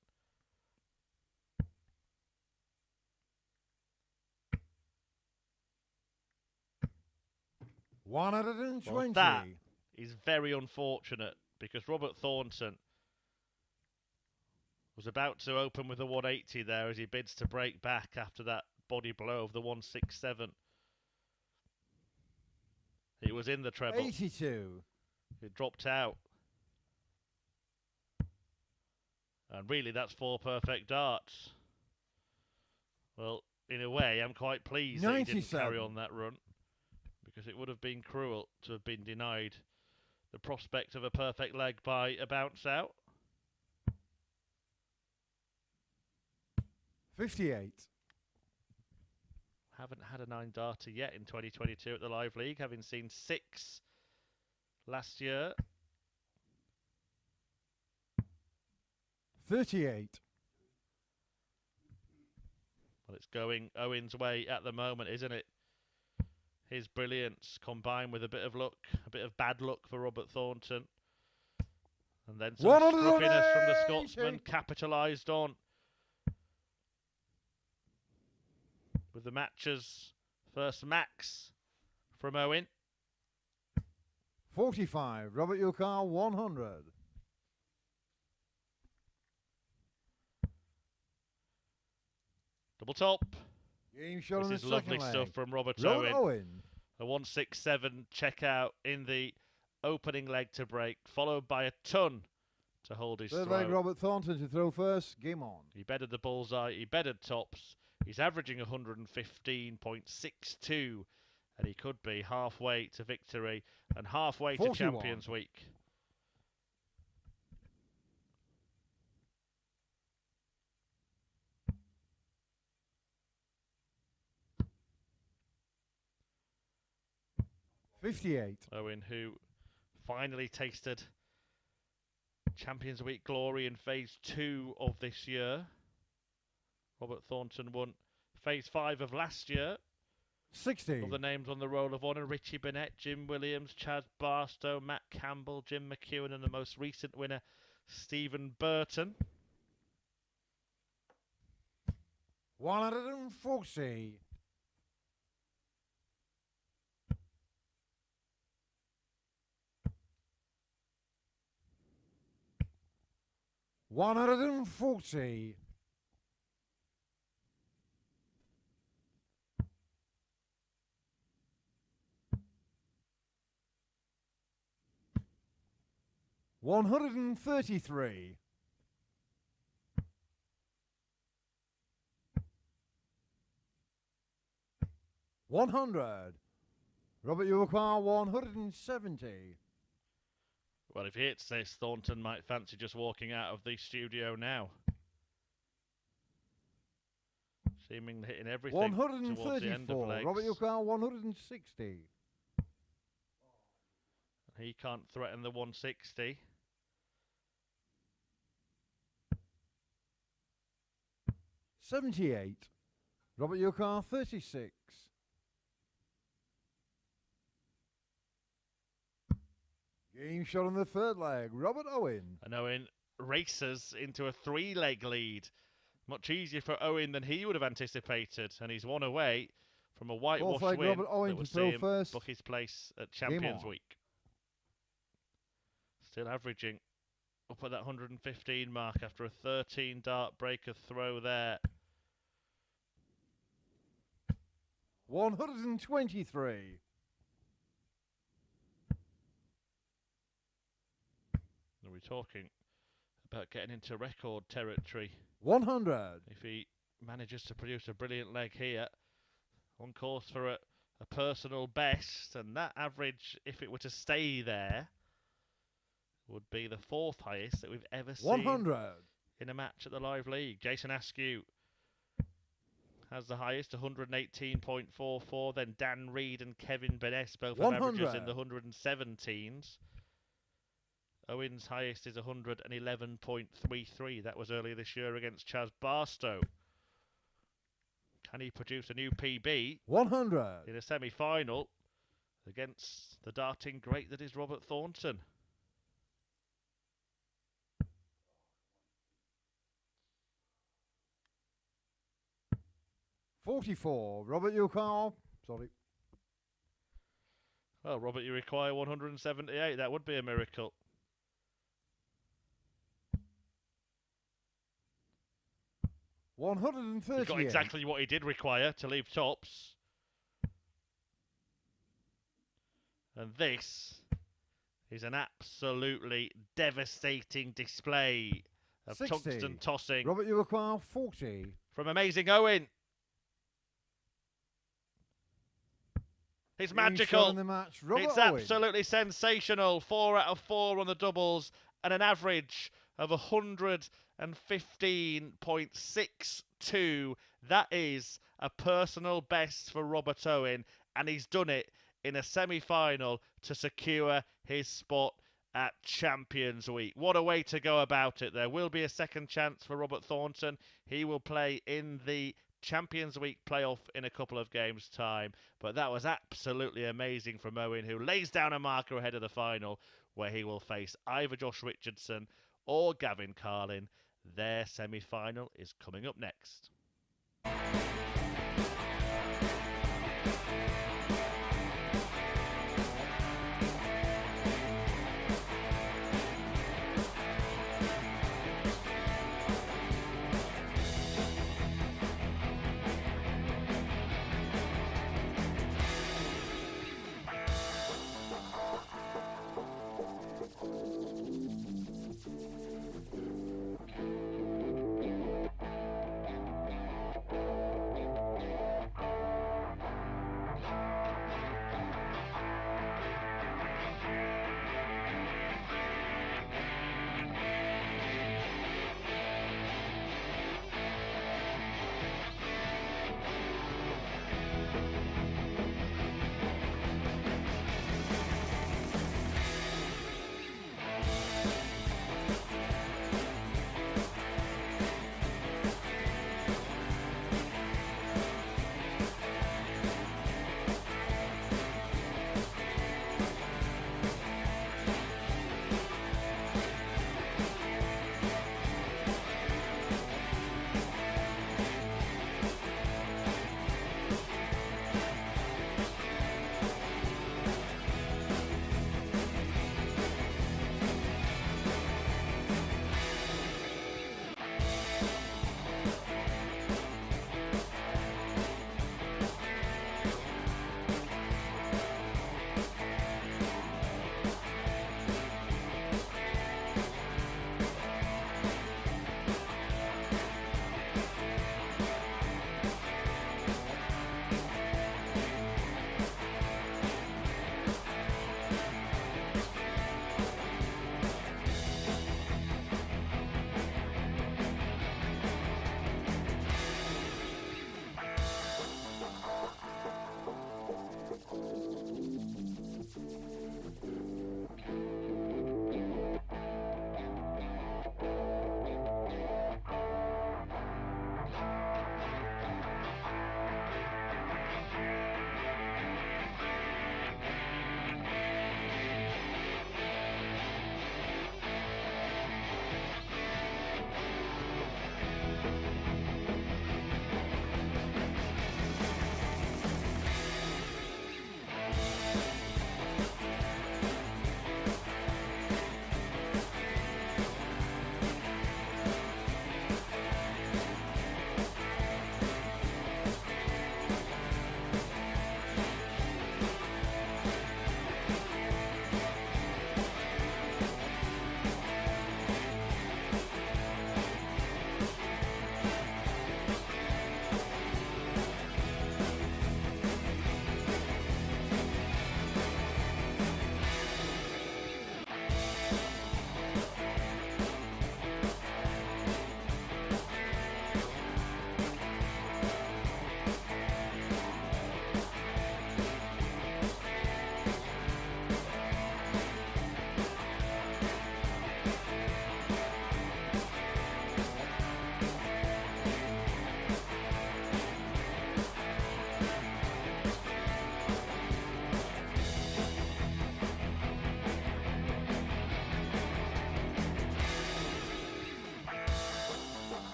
One 120. Well, that is very unfortunate because Robert Thornton was about to open with a 180 there as he bids to break back after that body blow of the 1-6-7. He was in the treble. 82. It dropped out. And really, that's 4 perfect darts. Well, in a way, I'm quite pleased that he didn't carry on that run, because it would have been cruel to have been denied the prospect of a perfect leg by a bounce out. 58. Haven't had a 9-darter yet in 2022 at the Live League, having seen 6 last year. 38. Well, it's going Owen's way at the moment, isn't it? His brilliance combined with a bit of luck, a bit of bad luck for Robert Thornton. And then some scruffiness from the Scotsman capitalised on. With the match's first max from Owen. 45. Robert Yukar, 100. Double top. Game shot This on is the lovely second stuff leg. from Robert Owen. Owen. A 1-6-7 checkout in the opening leg to break, followed by a ton to hold his Third throw. leg, Robert Thornton to throw first. Game on. He bedded the bullseye, he bedded tops. He's averaging 115.62, and he could be halfway to victory and halfway 41. to Champions Week. 58. Owen, who finally tasted Champions Week glory in Phase 2 of this year. Robert Thornton won Phase 5 of last year. 60. Other names on the roll of honour: Richie Burnett, Jim Williams, Chaz Barstow, Matt Campbell, Jim McEwen, and the most recent winner, Stephen Burton. 140. 140. 133. 100. Robert, you require 170. Well, if he hits this, Thornton might fancy just walking out of the studio now. Seemingly hitting everything towards the end of 134. legs. Robert, you require 160. He can't threaten the 160. 78. Robert, you require 36. Game shot on the third leg. Robert Owen. And Owen races into a 3-leg lead. Much easier for Owen than he would have anticipated. And he's one away from a whitewash Fourth leg, win Robert Owen that to will throw see him first. book his place at Champions on. Week. Still averaging up at that 115 mark after a 13 dart breaker throw there. 123. Are we talking about getting into record territory? 100. If he manages to produce a brilliant leg here, on course for a personal best, and that average, if it were to stay there, would be the 4th highest that we've ever seen 100. in a match at the Live League. Jason Askew has the highest, 118.44. Then Dan Reed and Kevin Benes both have averages in the 117s. Owen's highest is 111.33. That was earlier this year against Chaz Barstow. Can he produce a new PB 100. in a semi-final against the darting great that is Robert Thornton? $44. Robert, you require. Sorry. Well, Robert, you require 178. That would be a miracle. $138. He got exactly what he did require to leave tops. And this is an absolutely devastating display of 60. tungsten tossing Robert, you require 40. from amazing Owen. It's magical. In the match. Robert It's Owen. absolutely sensational. 4 out of 4 on the doubles and an average of 115.62. That is a personal best for Robert Owen, and he's done it in a semi-final to secure his spot at Champions Week. What a way to go about it. There will be a second chance for Robert Thornton. He will play in the Champions Week playoff in a couple of games' time. But that was absolutely amazing from Owen, who lays down a marker ahead of the final, where he will face either Josh Richardson or Gavin Carlin. Their semi-final is coming up next.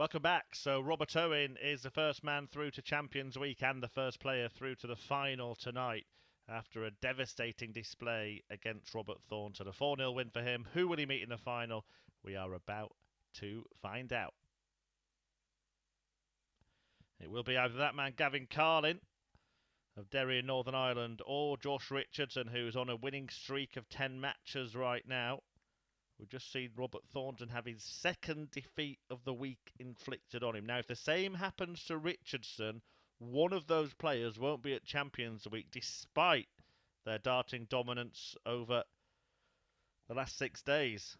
Welcome back. So Robert Owen is the first man through to Champions Week and the first player through to the final tonight after a devastating display against Robert Thornton. A 4-0 win for him. Who will he meet in the final? We are about to find out. It will be either that man Gavin Carlin of Derry in Northern Ireland or Josh Richardson, who's on a winning streak of 10 matches right now. We've just seen Robert Thornton have his second defeat of the week inflicted on him. Now, if the same happens to Richardson, one of those players won't be at Champions Week, despite their darting dominance over the last 6 days.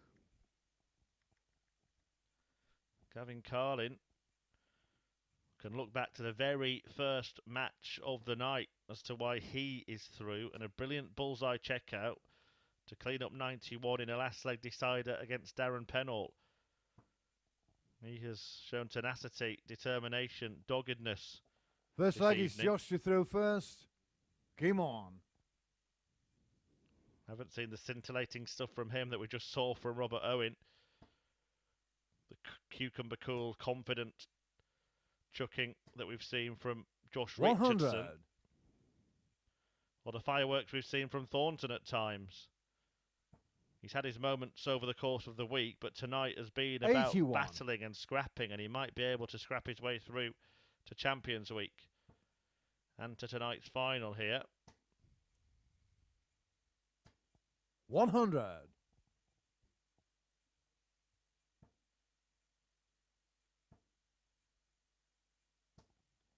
Gavin Carlin can look back to the very first match of the night as to why he is through, and a brilliant bullseye checkout to clean up 91 in a last leg decider against Darren Penhold. He has shown tenacity, determination, doggedness. First leg is Josh to throw first. Game on. Haven't seen the scintillating stuff from him that we just saw from Robert Owen. The cucumber cool, confident chucking that we've seen from Josh 100. Richardson. Or the fireworks we've seen from Thornton at times. He's had his moments over the course of the week, but tonight has been about 81. battling and scrapping, and he might be able to scrap his way through to Champions Week and to tonight's final here. 100.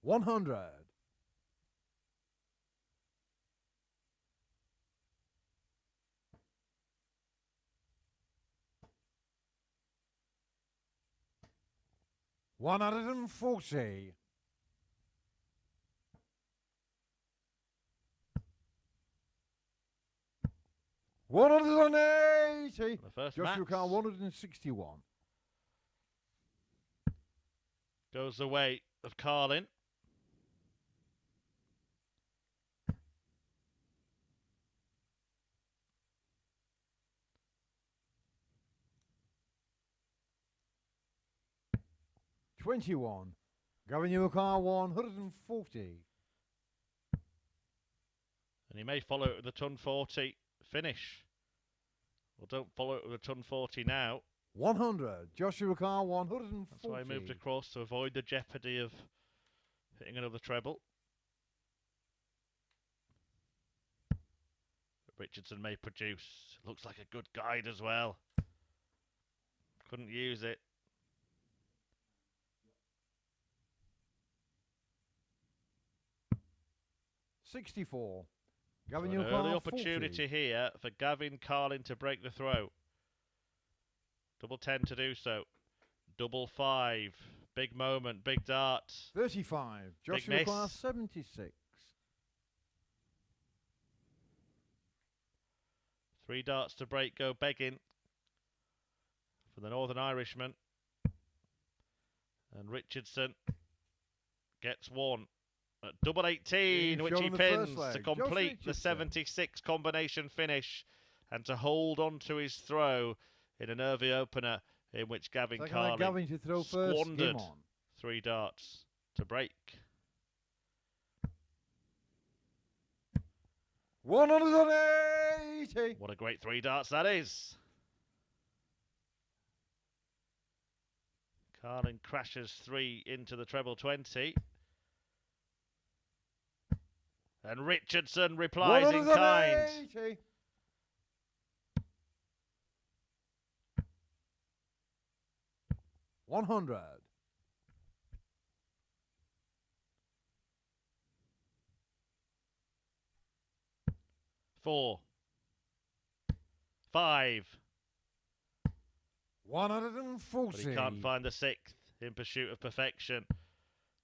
100. 140. 180. The first Josh match Richardson 161. goes the way of Carlin. $21. Gavin Carlin 140. And he may follow it with a ton 40 finish. Well, don't follow it with a ton 40 now. 100. Josh Richardson 140. That's why he moved across to avoid the jeopardy of hitting another treble. But Richardson may produce. Looks like a good guide as well. Couldn't use it. $64. Gavin So an Carlin early opportunity here for Gavin Carlin to break the throw. Double 10 to do so. Double 5. Big moment. Big darts. 35. Josh Big Richardson miss. 76. 3 darts to break. Go begging for the Northern Irishman. And Richardson gets one. At double 18, which he pins to complete the 76 combination finish and to hold on to his throw in a nervy opener in which Gavin Carlin to throw squandered first. 3 darts to break. 180. What a great 3 darts that is. Carlin crashes 3 into the treble 20. And Richardson replies in kind. 100. 4. 5. 140. But he can't find the 6th in pursuit of perfection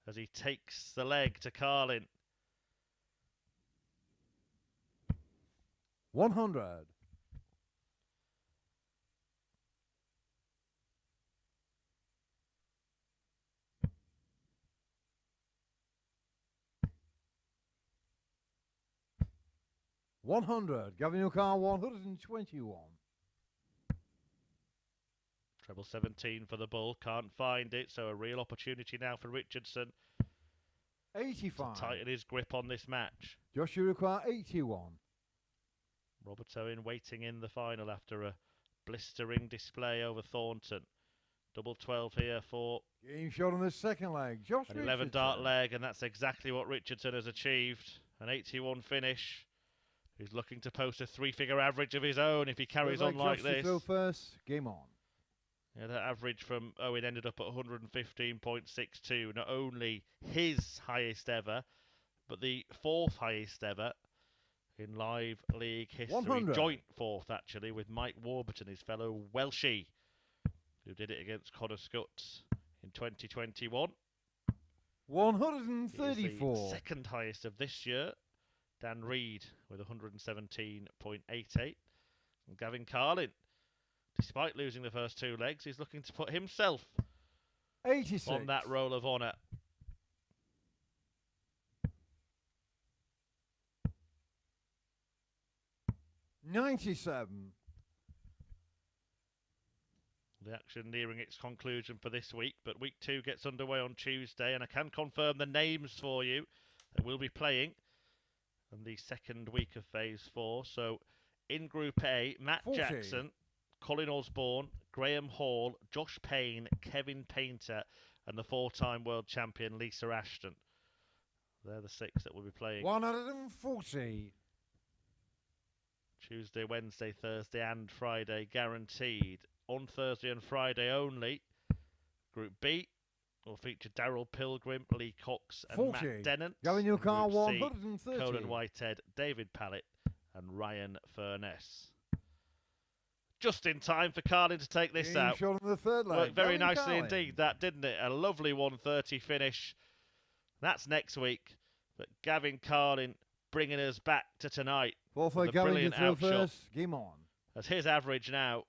as he takes the leg to Carlin. 100. 100. Gavin Carlin 121. Treble 17 for the Bull, can't find it, so a real opportunity now for Richardson 85. to tighten his grip on this match. Josh, you require 81. Robert Owen waiting in the final after a blistering display over Thornton. Double 12 here for Game shot on the second leg. Josh an Richardson. 11 dart leg, and that's exactly what Richardson has achieved. An 81 finish. He's looking to post a three-figure average of his own if he carries on like Josh this. To throw first. Game on. Yeah, that average from Owen ended up at 115.62. Not only his highest ever, but the fourth highest ever in live league history. 100. Joint fourth, actually, with Mike Warburton, his fellow Welshie, who did it against Connor Scutts in 2021. 134. The second highest of this year. Dan Reed with 117.88. And Gavin Carlin, despite losing the first two legs, is looking to put himself 86. on that roll of honour. $97. The action nearing its conclusion for this week, but week 2 gets underway on Tuesday, and I can confirm the names for you that will be playing in the second week of Phase 4. So in Group A, Matt 40. Jackson, Colin Osborne, Graham Hall, Josh Payne, Kevin Painter, and the 4-time world champion Lisa Ashton. They're the 6 that will be playing 140. Tuesday, Wednesday, Thursday and Friday guaranteed. On Thursday and Friday only, Group B will feature Daryl Pilgrim, Lee Cox and 40. Matt Dennant. Gavin Carlin, Group C, 130. Colin Whitehead, David Pallett and Ryan Furness. Just in time for Carlin to take this out. Shot on the third leg. Worked very Gavin nicely Carlin. indeed, that, didn't it? A lovely 130 finish. That's next week. But Gavin Carlin bringing us back to tonight. Fourth leg, a Gavin brilliant to throw outshot. first. Game on. As his average now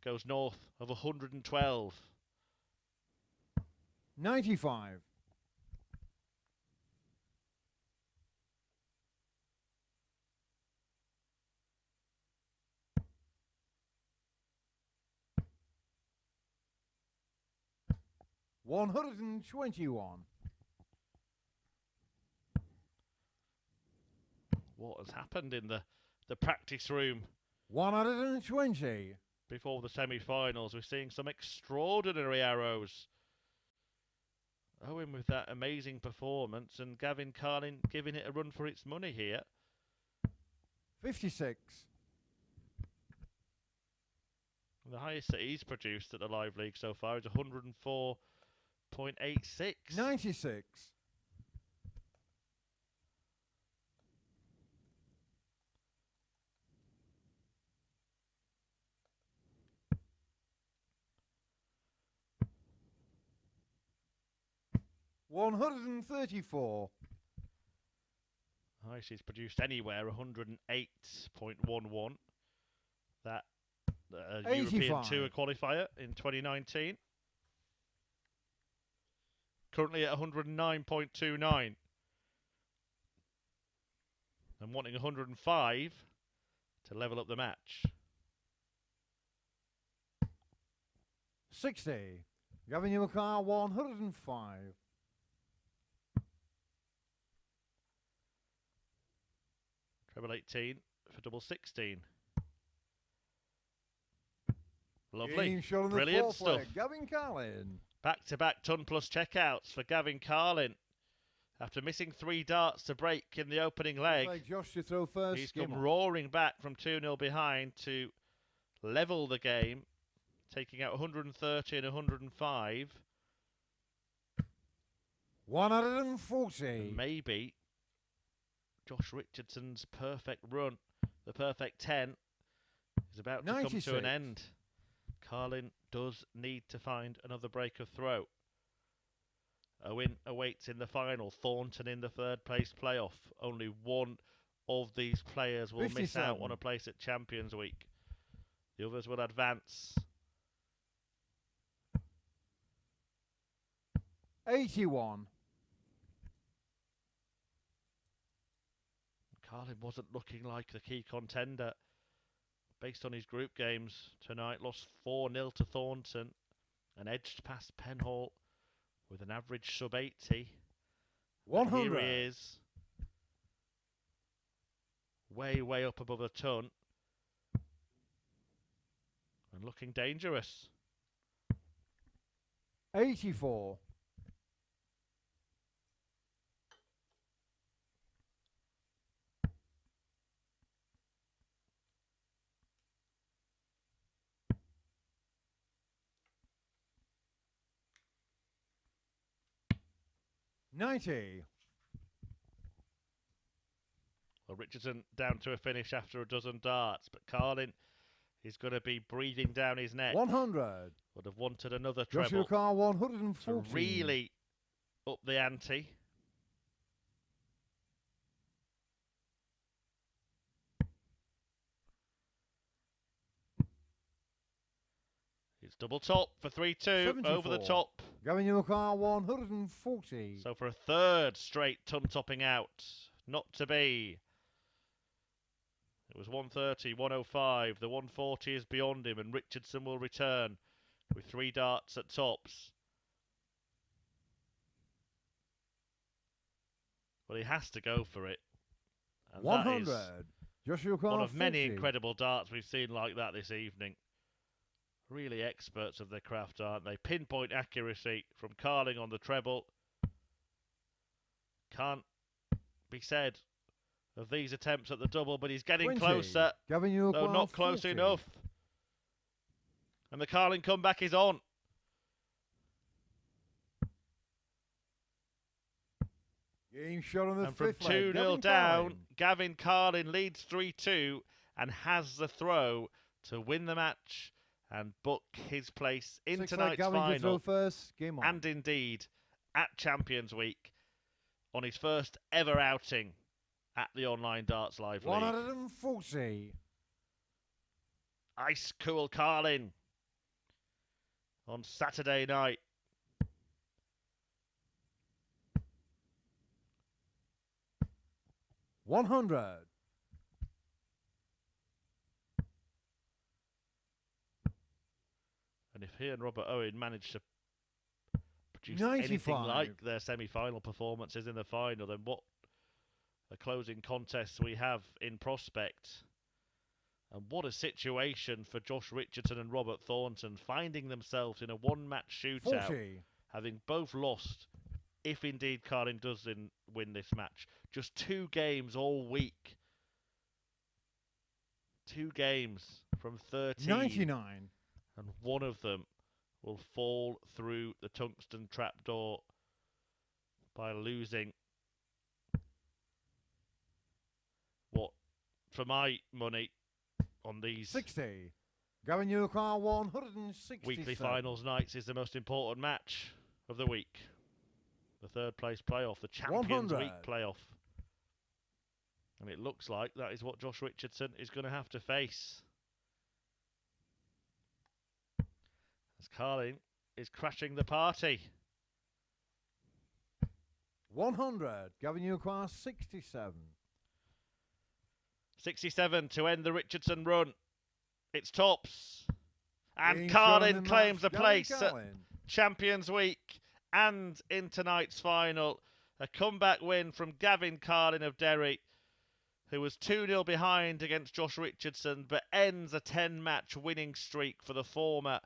goes north of 112. 95. $121. What has happened in the practice room 120. before the semi-finals? We're seeing some extraordinary arrows. Owen with that amazing performance, and Gavin Carlin giving it a run for its money here. 56. The highest that he's produced at the Live League so far is 104.86. 96. $134. Highest he's produced anywhere, 108.11. That European 85. Tour qualifier in 2019. Currently at 109.29. And wanting 105 to level up the match. 60. Gavin Carlin, 105. Treble 18 for double 16. Lovely. Game shot on the Brilliant fourth stuff. leg. Gavin Carlin. Back-to-back ton plus checkouts for Gavin Carlin. After missing 3 darts to break in the opening leg, Josh to throw first. he's Game come on. roaring back from 2-0 behind to level the game, taking out 130 and 105. 140. And maybe Josh Richardson's perfect run, the perfect 10, is about to come to 96. an end. Carlin does need to find another break of throw. Owen awaits in the final. Thornton in the third place playoff. Only one of these players will miss out 57. on a place at Champions Week. The others will advance. 81. Carlin wasn't looking like the key contender based on his group games tonight, lost 4-0 to Thornton and edged past Penhall with an average sub 80. 100. Here he is, way up above a ton and looking dangerous. 84. 90. Well, Richardson down to a finish after a dozen darts, but Carlin is going to be breathing down his neck. 100. Would have wanted another Joshua treble Carl 140. to really up the ante. It's double top for 3-2 over the top. Gavin Carlin 140. So for a third straight ton-topping out, not to be. It was 130, 105. The 140 is beyond him, and Richardson will return with 3 darts at tops. Well, he has to go for it. And 100. That is Joshua Carl one of many 40. incredible darts we've seen like that this evening. Really experts of their craft, aren't they? Pinpoint accuracy from Carling on the treble. Can't be said of these attempts at the double, but he's getting 20. closer, Gavin though Carlin not close 40. enough. And the Carling comeback is on. Game shot on the And from fifth leg. 2-0 down, Gavin Carlin leads 3-2 and has the throw to win the match and book his place in Sixth leg, tonight's Gavin, you throw final. first. Game on. And indeed at Champions Week on his first ever outing at the Online Darts Live League. 140. Ice cool Carlin on Saturday night. $100. And if he and Robert Owen manage to produce 95. anything like their semi-final performances in the final, then what a closing contest we have in prospect. And what a situation for Josh Richardson and Robert Thornton, finding themselves in a one-match shootout, 40. having both lost, if indeed Carlin does win this match. Just 2 games all week. 2 games from 13. 99. And one of them will fall through the tungsten trapdoor by losing what, for my money, on these 60. Gavin Carlin 160. weekly finals nights is the most important match of the week. The third place playoff, the Champions 100. Week playoff. And it looks like that is what Josh Richardson is going to have to face. As Carlin is crashing the party. 100. Gavin Carlin 67. 67 to end the Richardson run. It's tops. And Being Carlin shown in claims a match, place Gavin at Carlin. Champions Week and in tonight's final. A comeback win from Gavin Carlin of Derry, who was 2-0 behind against Josh Richardson, but ends a 10-match winning streak for the former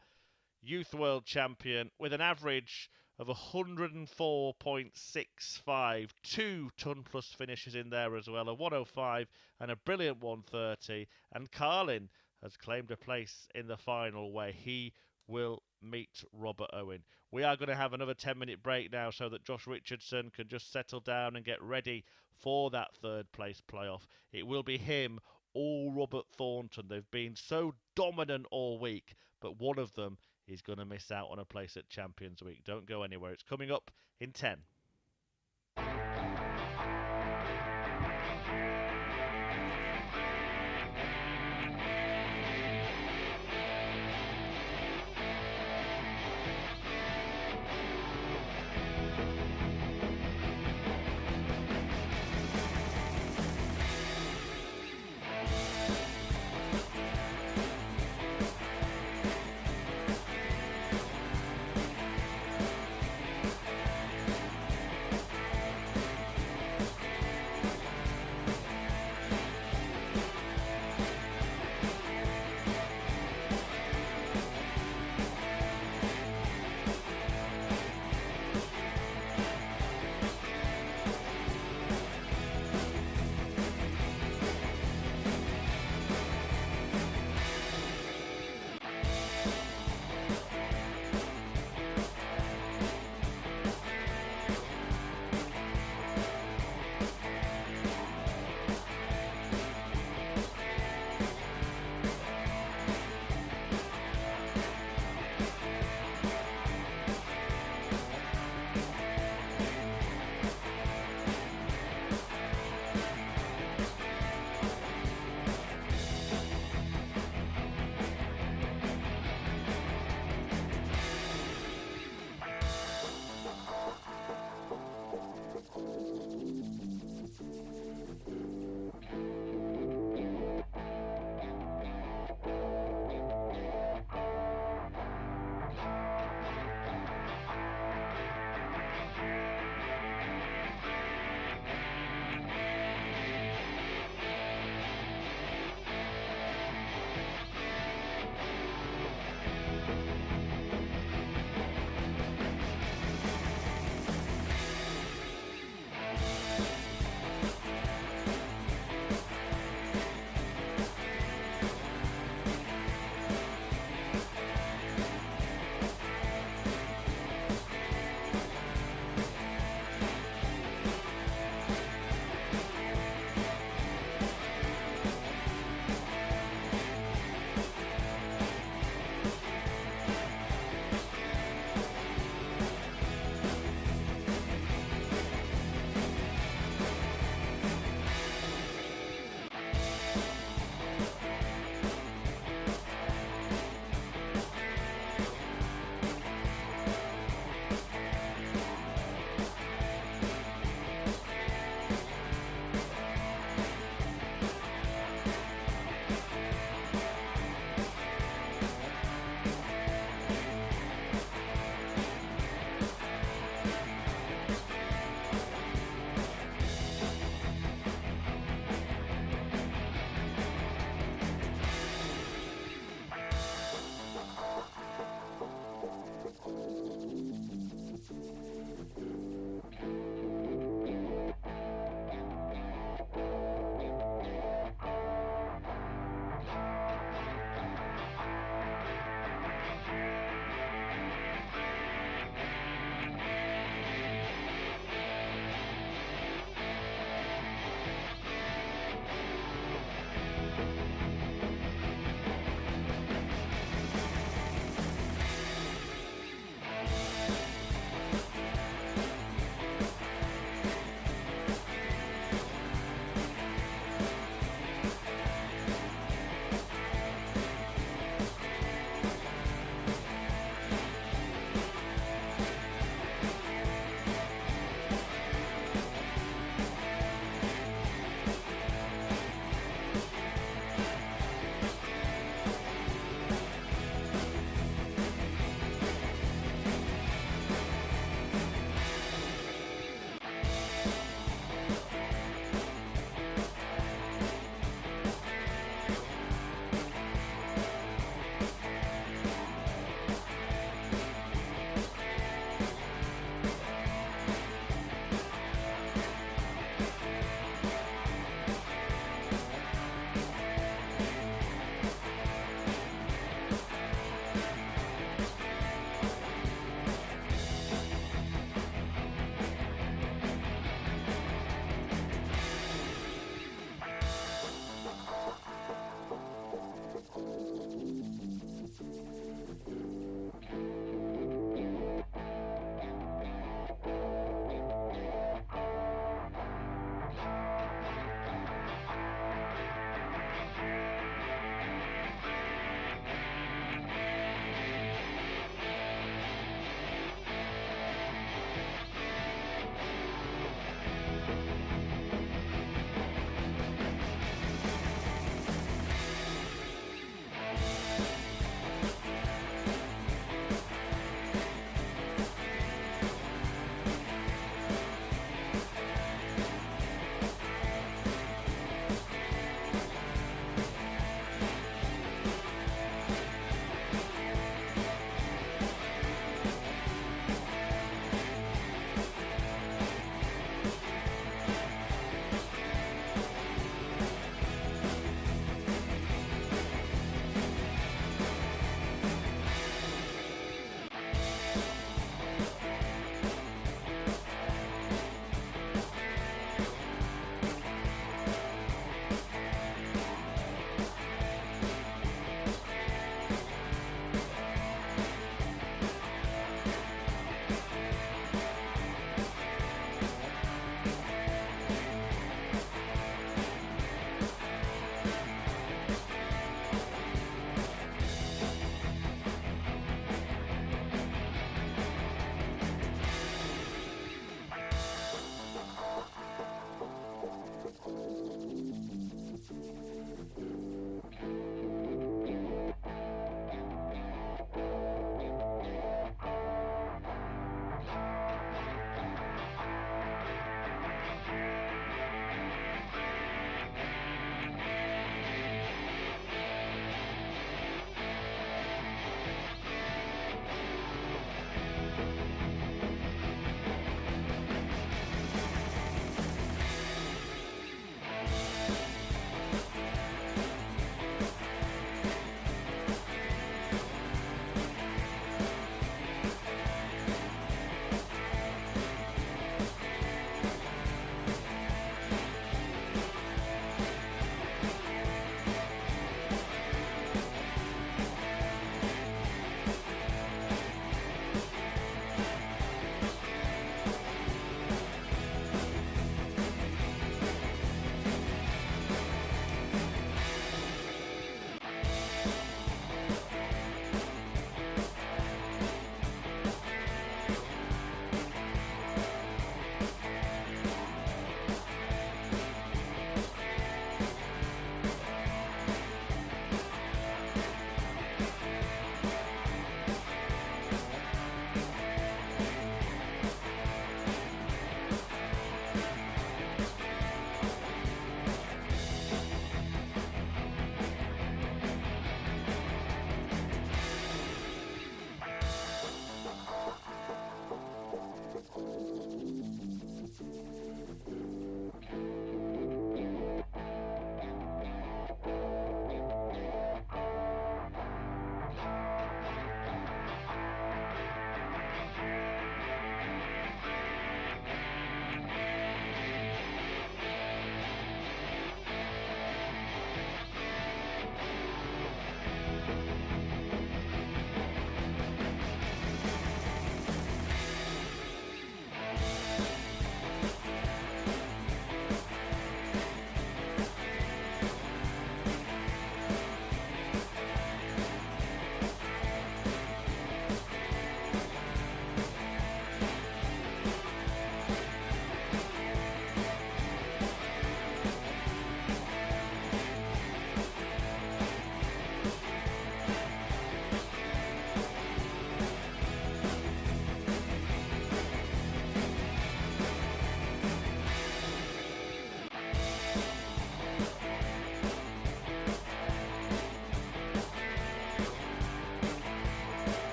Youth World Champion with an average of 104.65. 2 ton-plus finishes in there as well, a 105 and a brilliant 130. And Carlin has claimed a place in the final where he will meet Robert Owen. We are going to have another 10-minute break now so that Josh Richardson can just settle down and get ready for that third place playoff. It will be him or Robert Thornton. They've been so dominant all week, but one of them is going to miss out on a place at Champions Week. Don't go anywhere. It's coming up in 10.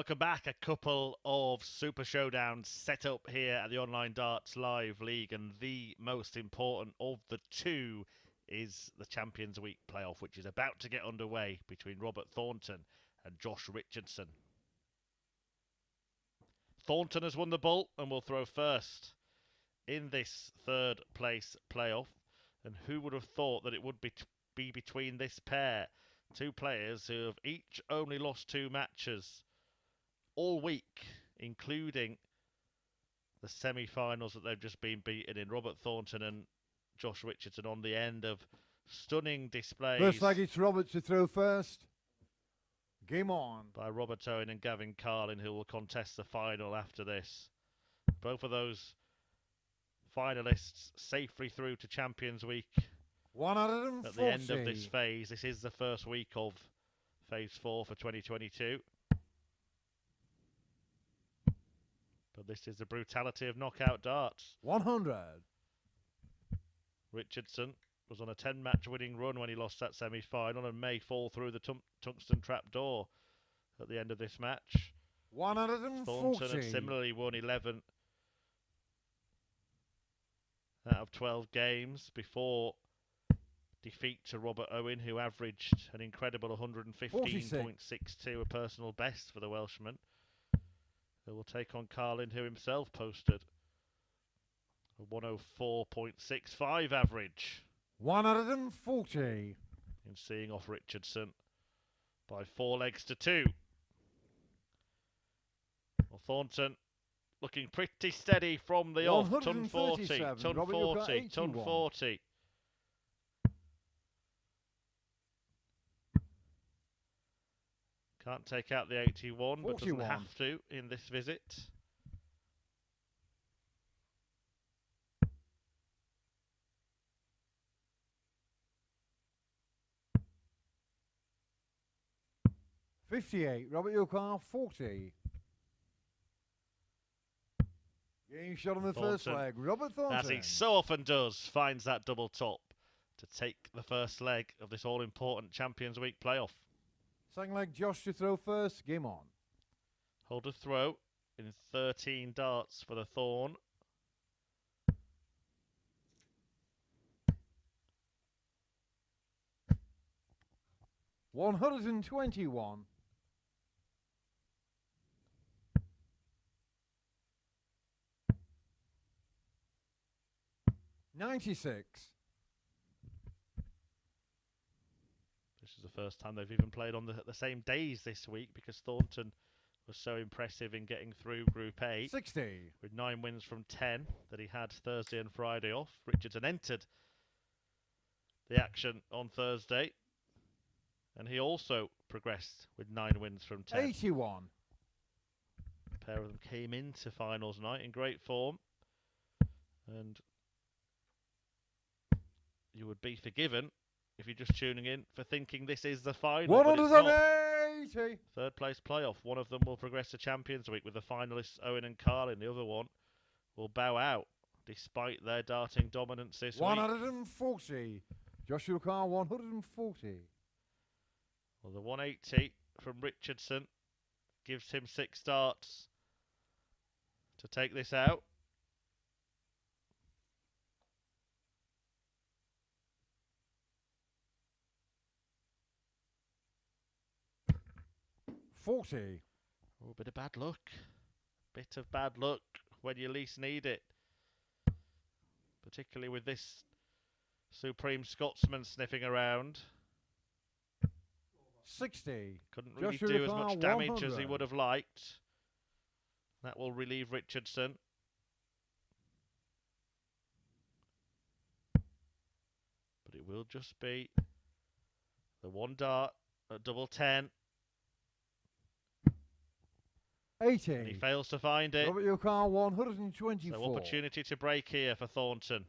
welcome back. A couple of Super Showdowns set up here at the Online Darts Live League, and the most important of the two is the Champions Week playoff, which is about to get underway between Robert Thornton and Josh Richardson. Thornton has won the ball and will throw first in this third place playoff. And who would have thought that it would be between this pair? Two players who have each only lost 2 matches all week, including the semi-finals that they've just been beaten in. Robert Thornton and Josh Richardson on the end of stunning displays. First leg, it's Robert to throw first. Game on. By Robert Owen and Gavin Carlin, who will contest the final after this. Both of those finalists safely through to Champions Week. 140. At the end of this phase, this is the first week of phase 4 for 2022. But this is the brutality of knockout darts. 100. Richardson was on a 10-match winning run when he lost that semi-final and may fall through the tungsten trap door at the end of this match. 140. Thornton had similarly won 11 out of 12 games before defeat to Robert Owen, who averaged an incredible 115.62, a personal best for the Welshman. They will take on Carlin, who himself posted a 104.65 average. 140. In seeing off Richardson by 4 legs to 2. Well, Thornton looking pretty steady from the off. Ton 40, ton 40, ton 40. Can't take out the 81, 41. But doesn't have to in this visit. $58. Robert, your car 40. Game shot on the first leg. Robert Thornton, as he so often does, finds that double top to take the first leg of this all-important Champions Week playoff. Second leg, Josh to throw first. Game on. Hold a throw in 13 darts for the Thorn. $121. 96. This is the first time they've even played on the same days this week, because Thornton was so impressive in getting through Group A. 60. With 9 wins from 10 that he had Thursday and Friday off. Richardson entered the action on Thursday, and he also progressed with 9 wins from 10. 81. A pair of them came into finals night in great form, and you would be forgiven if you're just tuning in for thinking this is the final. 180. Third place playoff. One of them will progress to Champions Week with the finalists Owen and Carlin. The other one will bow out despite their darting dominance this 140. week. Joshua Carr 140. Well, the 180 from Richardson gives him 6 darts to take this out. Oh, a bit of bad luck. Bit of bad luck when you least need it. Particularly with this Supreme Scotsman sniffing around. 60. Couldn't really do as much damage as he would have liked. That will relieve Richardson. But it will just be the 1 dart at double 10. 80. And he fails to find it. Robert Yokar 124. So opportunity to break here for Thornton.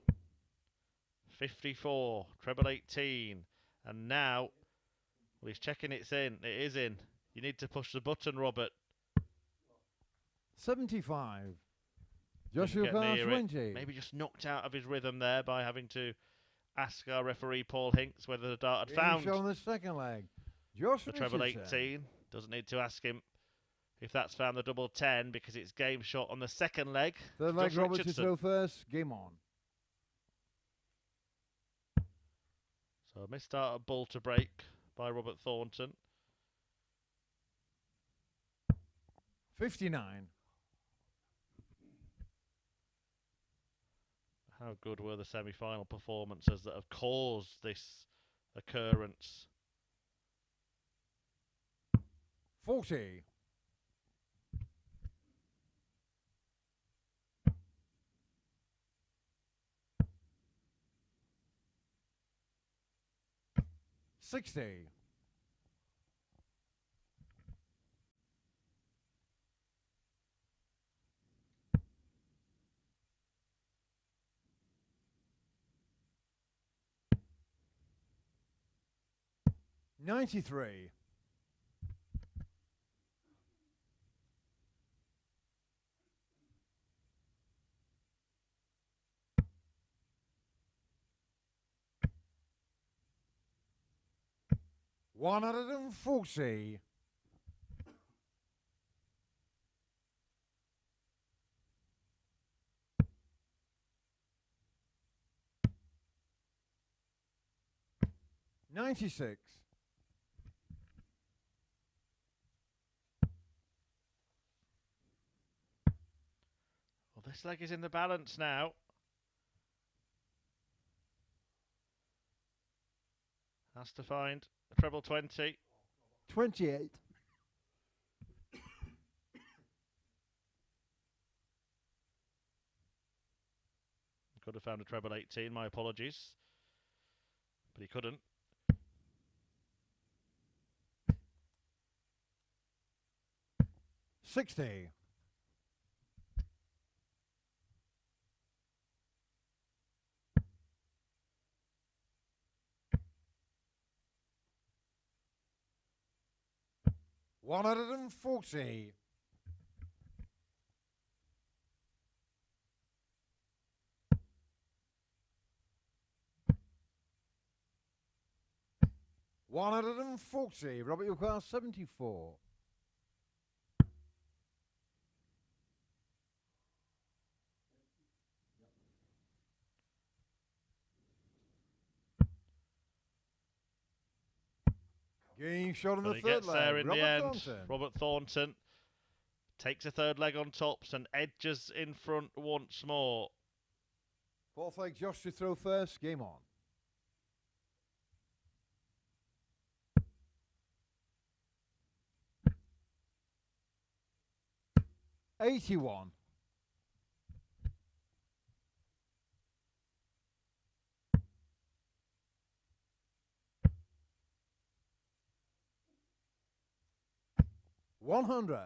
54, treble 18. And now, well, he's checking it's in. It is in. You need to push the button, Robert. 75. Joshua Carr 20. Maybe just knocked out of his rhythm there by having to ask our referee Paul Hinks whether the dart had found on the second leg. Josh the treble Richardson. 18. Doesn't need to ask him. if that's found the double 10, because it's game shot on the second leg. Third leg, Josh Robert to Richardson. throw first. Game on. So a missed start at ball to break by Robert Thornton. 59. How good were the semi-final performances that have caused this occurrence? 40. 60. 93. 140. 96. 'Well, this leg is in the balance now. Has to find a treble 20. 28. Could have found a treble 18, my apologies. But he couldn't. 60. 140. 140. Robert, your car 74. Game shot on But the he third gets there leg. in Robert the end. Thornton. Robert Thornton takes a third leg on tops and edges in front once more. Fourth leg, Josh to throw first. Game on. 81. 100.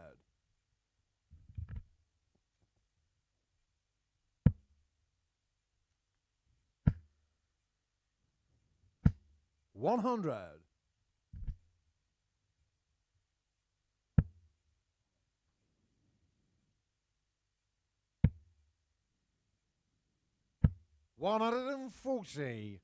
100. 140.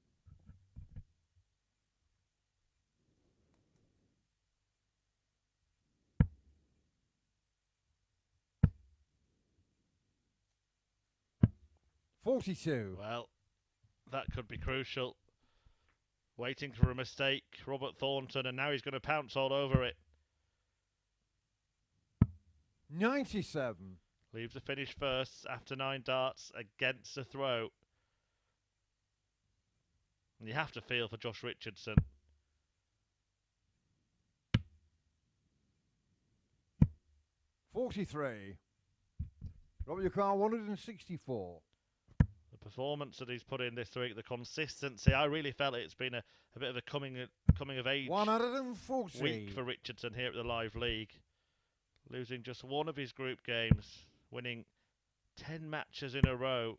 42. Well, that could be crucial. Waiting for a mistake, Robert Thornton, and now he's going to pounce all over it. 97. Leaves the finish first after 9 darts against the throw. And you have to feel for Josh Richardson. 43. Robert, your car 164. The performance that he's put in this week, the consistency, I really felt it's been a bit of a coming of age 140. week for Richardson here at the Live League. Losing just one of his group games, winning 10 matches in a row,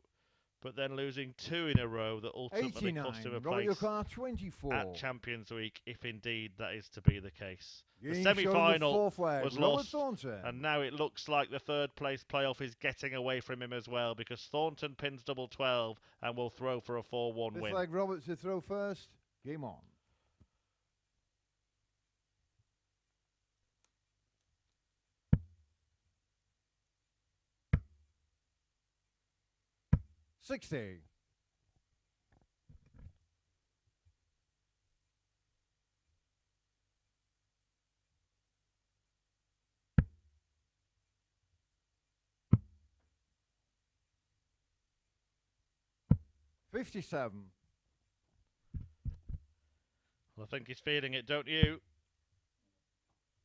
but then losing 2 in a row that ultimately 89. cost him a Robert, your place car 24. at Champions Week, if indeed that is to be the case. The Game semi-final showing the was Robert lost, Thornton. and now it looks like the third place playoff is getting away from him as well, because Thornton pins double 12 and will throw for a 4-1 Fifth win. leg, Robert to throw first. Game on. 60. 57. Well, I think he's feeling it, don't you?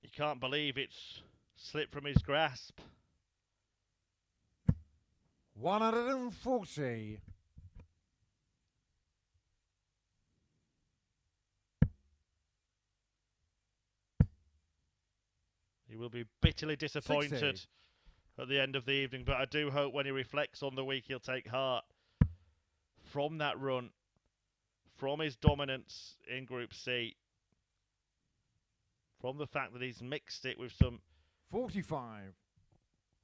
He can't believe it's slipped from his grasp. 140. He will be bitterly disappointed 60. at the end of the evening, but I do hope when he reflects on the week he'll take heart from that run, from his dominance in Group C, from the fact that he's mixed it with some 45.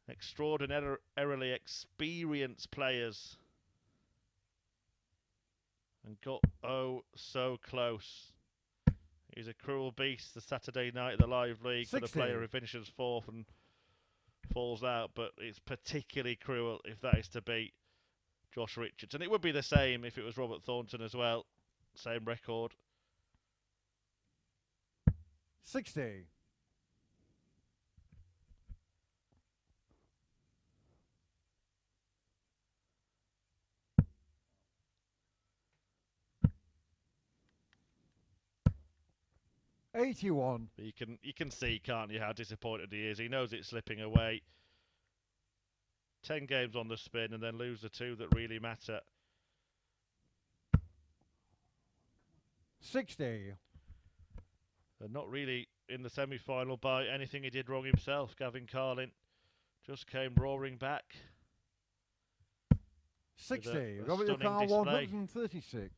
extraordinarily experienced players and got oh so close. He's a cruel beast the Saturday night of the Live League 60. for the player who finishes fourth and falls out, but it's particularly cruel if that is to beat Josh Richardson. It would be the same if it was Robert Thornton as well. Same record. 60. 81. But you can see, can't you, how disappointed he is. He knows it's slipping away. 10 games on the spin and then lose the 2 that really matter. 60. And not really in the semi-final by anything he did wrong himself. Gavin Carlin just came roaring back. 60. A Robert stunning Carl, display. 136.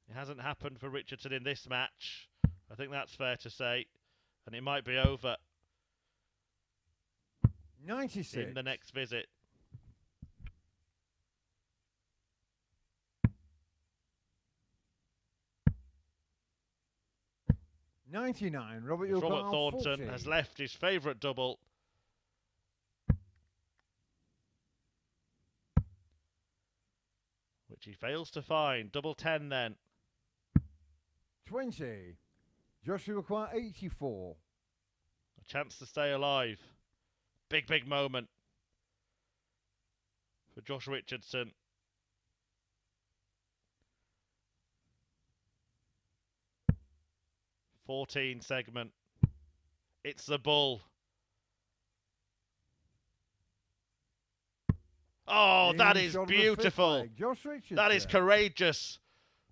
It hasn't happened for Richardson in this match. I think that's fair to say. And it might be over 96. in the next visit. $99. Robert Thornton 40. has left his favourite double. Which he fails to find. Double 10 then. 20. Joshua Clark 84. A chance to stay alive. Big, big moment for Josh Richardson. $14 segment. It's the bull. Oh, that is beautiful. Josh Richardson. That is courageous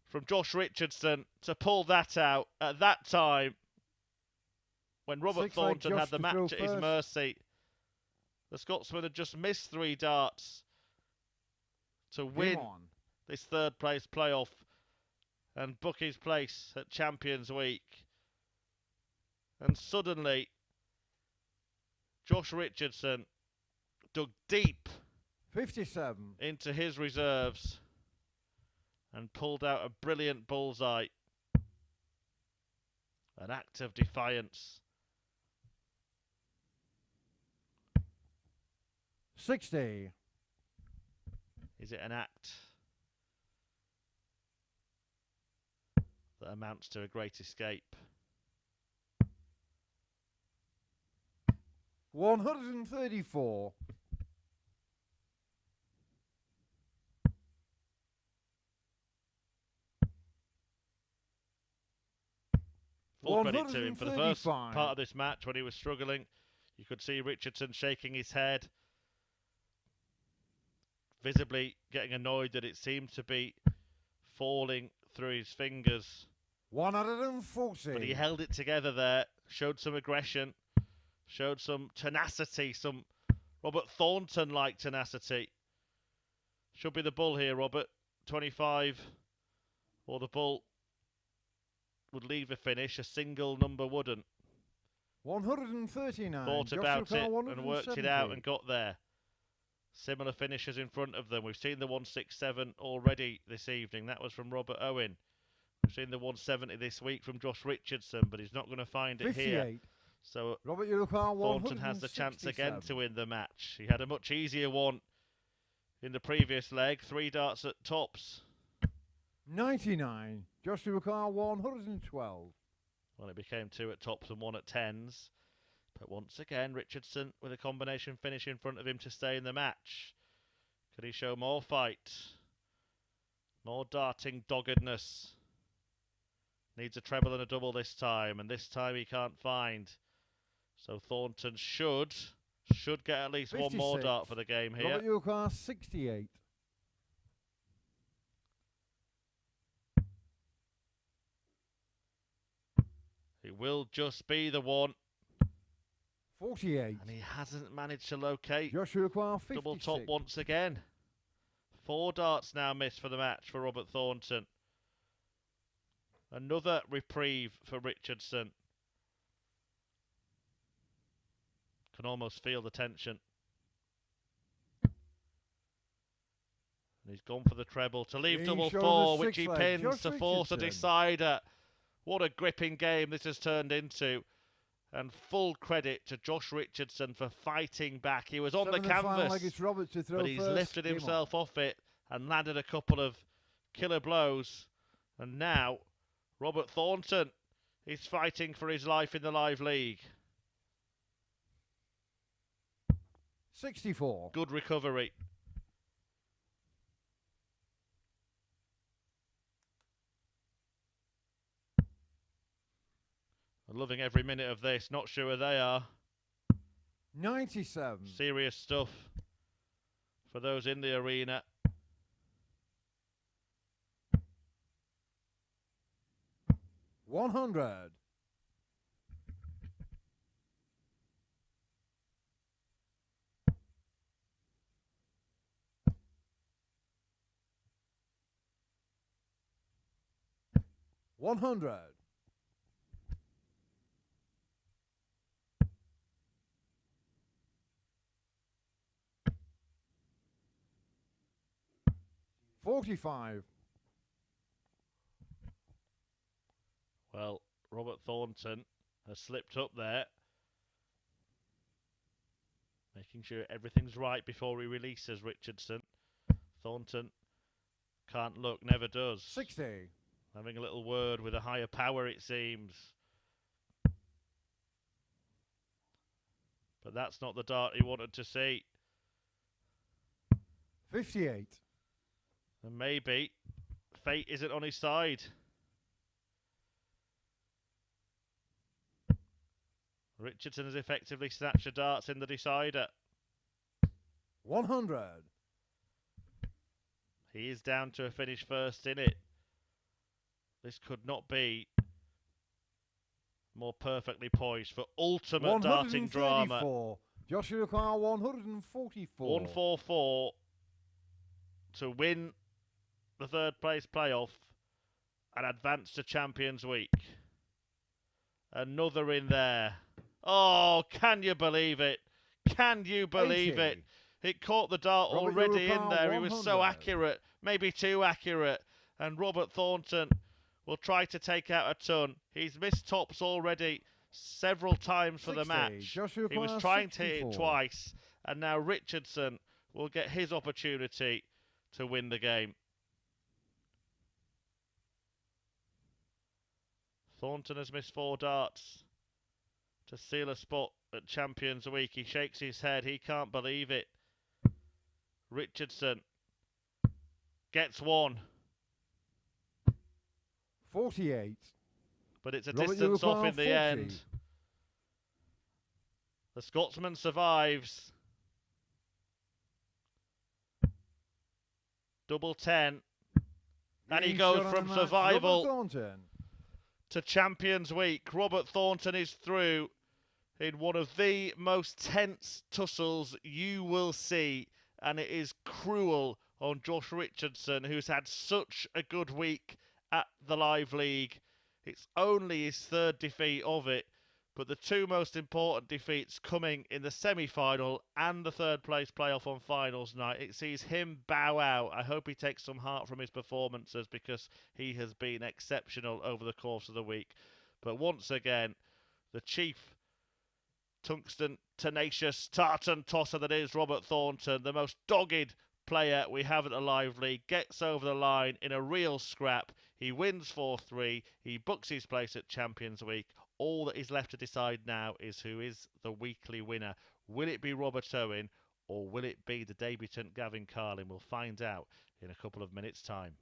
from Josh Richardson to pull that out at that time when Robert Thornton had the match at his mercy. The Scotsman had just missed 3 darts to win this third place playoff and book his place at Champions Week. And suddenly, Josh Richardson dug deep 57 into his reserves and pulled out a brilliant bullseye. An act of defiance. 60. Is it an act that amounts to a great escape? 134. Full credit to him for the first part of this match when he was struggling. You could see Richardson shaking his head, visibly getting annoyed that it seemed to be falling through his fingers. 140. But he held it together there, showed some aggression, showed some tenacity, some Robert Thornton-like tenacity. Should be the bull here, Robert. 25, or the bull would leave a finish, a single number wouldn't. 139. Thought about it and worked it out and got there. Similar finishes in front of them. We've seen the 167 already this evening. That was from Robert Owen. We've seen the 170 this week from Josh Richardson, but he's not going to find it 58. here. So Thornton has the chance again to win the match. He had a much easier one in the previous leg. 3 darts at tops. 99. Joshua Carl 112. Well, it became 2 at tops and 1 at tens. But once again, Richardson with a combination finish in front of him to stay in the match. Could he show more fight? More darting doggedness. Needs a treble and a double this time, and this time he can't find. So Thornton should get at least 56. one more dart for the game here. Robert Yukar 68. It will just be the one. 48. And he hasn't managed to locate. Joshua Carl 56. Double top once again. 4 darts now missed for the match for Robert Thornton. Another reprieve for Richardson. Can almost feel the tension. And he's gone for the treble to leave double 4, which he pins to force a decider. What a gripping game this has turned into. And full credit to Josh Richardson for fighting back. He was on the canvas, but he's lifted himself off it and landed a couple of killer blows. And now, Robert Thornton is fighting for his life in the live league. 64. Good recovery. I'm loving every minute of this. Not sure where they are. 97. Serious stuff for those in the arena. $100. $100. $45. Well, Robert Thornton has slipped up there, making sure everything's right before he releases Richardson. Thornton can't look, never does. 60. Having a little word with a higher power, it seems. But that's not the dart he wanted to see. 58. And maybe fate isn't on his side. Richardson has effectively snatched the darts in the decider. 100. He is down to a finish first in it. This could not be more perfectly poised for ultimate darting drama. Joshua Carl 144. 144 to win the third place playoff and advance to Champions Week. Another in there. Oh, can you believe it? Can you believe 80. it? It caught the dart already in there. He was so accurate, maybe too accurate. And Robert Thornton will try to take out a ton. He's missed tops already several times for 60. the match. Joshua He was trying to hit it twice. And now Richardson will get his opportunity to win the game. Thornton has missed 4 darts to seal a spot at Champions Week. He shakes his head. He can't believe it. Richardson gets 1. 48. But it's a distance off in the end. The Scotsman survives. Double 10. And he goes from survival to Champions Week. Robert Thornton is through in one of the most tense tussles you will see. And it is cruel on Josh Richardson, who's had such a good week at the Live League. It's only his 3rd defeat of it, but the 2 most important defeats coming in the semi-final and the 3rd place playoff on finals night. It sees him bow out. I hope he takes some heart from his performances because he has been exceptional over the course of the week. But once again, the chief tungsten tenacious tartan tosser that is Robert Thornton, the most dogged, player we have at the Live League gets over the line in a real scrap. He wins 4-3. He books his place at Champions Week. All that is left to decide now is who is the weekly winner. Will it be Robert Owen or will it be the debutant Gavin Carlin? We'll find out in a couple of minutes' time.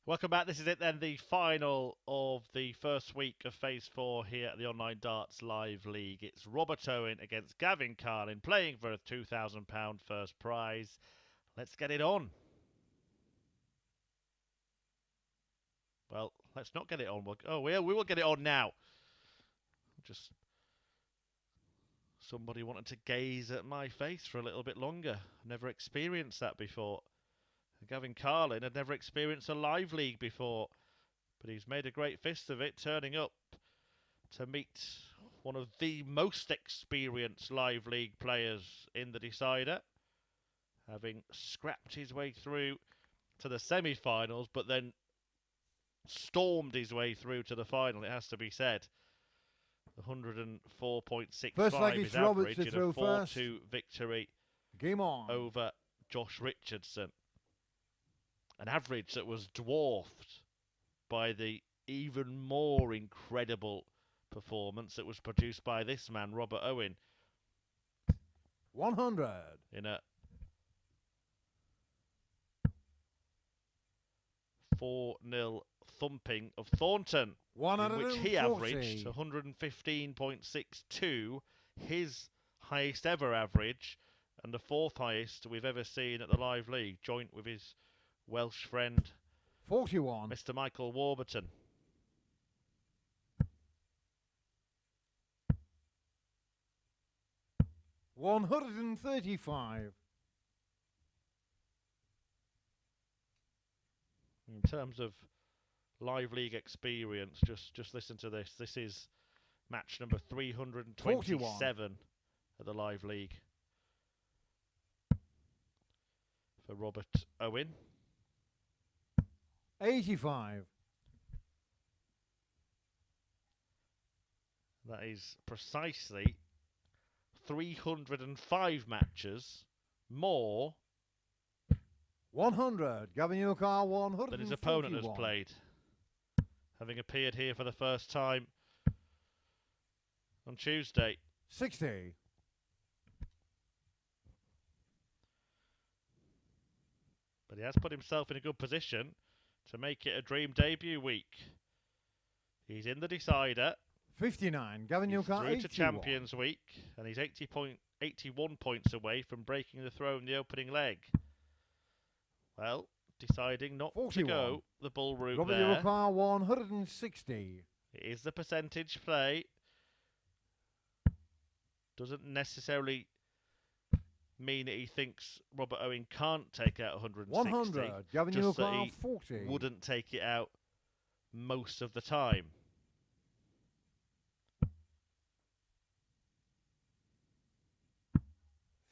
Welcome back. This is it then, the final of the first week of Phase 4 here at the Online Darts Live League. It's Robert Owen against Gavin Carlin, playing for a £2,000 first prize. Let's get it on. Well, Let's not get it on. Oh, we will get it on now. Just somebody wanted to gaze at my face for a little bit longer. Never experienced that before. Gavin Carlin had never experienced a live league before, but he's made a great fist of it, turning up to meet one of the most experienced live league players in the decider, having scrapped his way through to the semi-finals, but then stormed his way through to the final, it has to be said. 104.65 is average in a 4-2 victory Game on. over Josh Richardson. An average that was dwarfed by the even more incredible performance that was produced by this man, Robert Owen. 100. In a 4-0 thumping of Thornton, in which he averaged 115.62, his highest ever average, and the fourth highest we've ever seen at the live league, joint with his Welsh friend 41. Mr. Michael Warburton. $135. In terms of live league experience, just listen to this. This is match number 327 41. at the live league for Robert Owen. 85. That is precisely 305 matches more 100. Gavin Carlin 100. than his opponent has played, having appeared here for the first time on Tuesday. 60. But he has put himself in a good position to make it a dream debut week. He's in the decider. 59. Gavin He's Carlin through 81. to Champions Week, and he's 81 points away from breaking the throw in the opening leg. Well, deciding not 41. to go the bull route Robert there. Carlin 160. It is the percentage play. Doesn't necessarily mean that he thinks Robert Owen can't take out 160. 100. Gavin just that Carlin he 40. wouldn't take it out most of the time.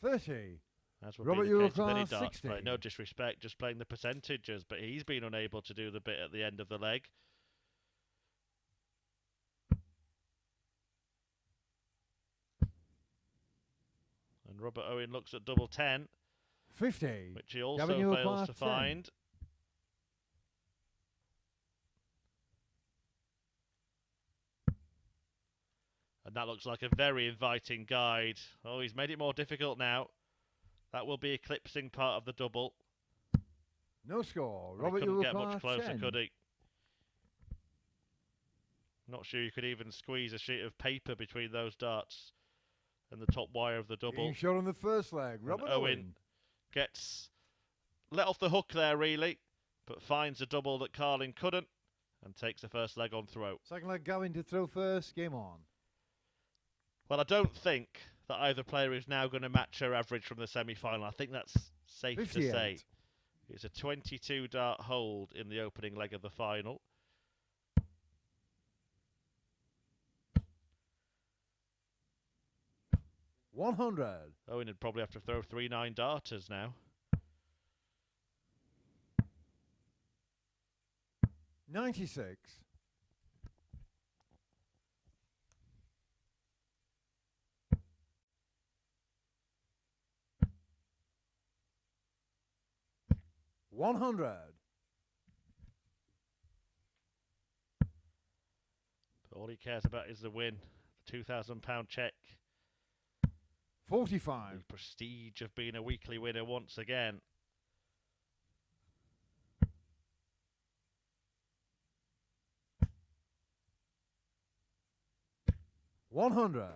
$30. As would Robert be the case with any Carlin darts 60. play. No disrespect, just playing the percentages, but he's been unable to do the bit at the end of the leg. And Robert Owen looks at double 10, 50. which he also Gavin fails to 10. find. And that looks like a very inviting guide. Oh, he's made it more difficult now. That will be eclipsing part of the double. No score. He Robert couldn't get much closer, 10. could he? Not sure you could even squeeze a sheet of paper between those darts and the top wire of the double. Being shot on the first leg. Robert Owen gets let off the hook there, really, but finds a double that Carlin couldn't and takes the first leg on throw. Second leg Gavin to throw first. Game on. Well, I don't think that either player is now going to match her average from the semi-final. I think that's safe 58. to say. It's a 22 dart hold in the opening leg of the final. $100. Owen would probably have to throw 3 9-darters now. 96. $100. But all he cares about is the win. The £2,000 check. 45. The prestige of being a weekly winner once again. $100.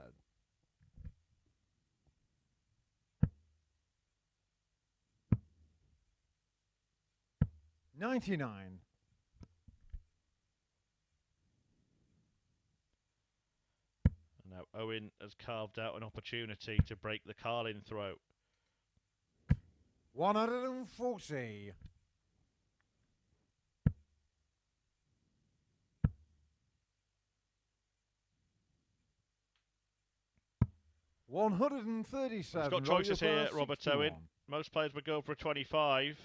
$99. Owen has carved out an opportunity to break the Carlin throw. 140. 137. He's got choices here, Robert Owen. Most players would go for a 25.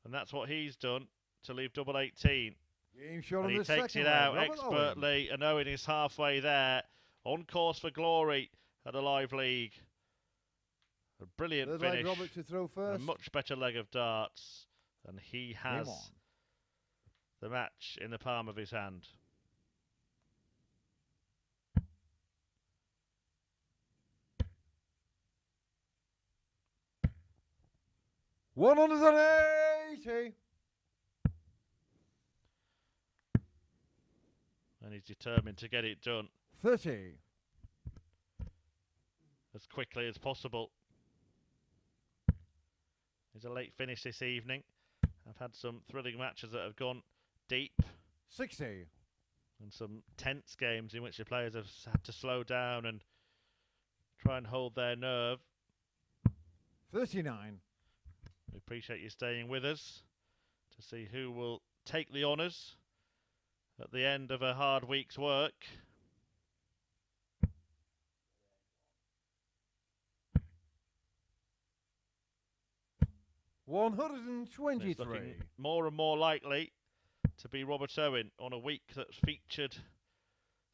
And that's what he's done to leave double 18. And he takes it out expertly. And Owen is halfway there. On course for glory at the Live League. A brilliant finish. Robert to throw first. A much better leg of darts. And he has the match in the palm of his hand. $180. And he's determined to get it done 30. as quickly as possible. It's a late finish this evening. I've had some thrilling matches that have gone deep. 60. And some tense games in which the players have had to slow down and try and hold their nerve. 39. We appreciate you staying with us to see who will take the honours at the end of a hard week's work. $123. It's looking more and more likely to be Robert Owen on a week that's featured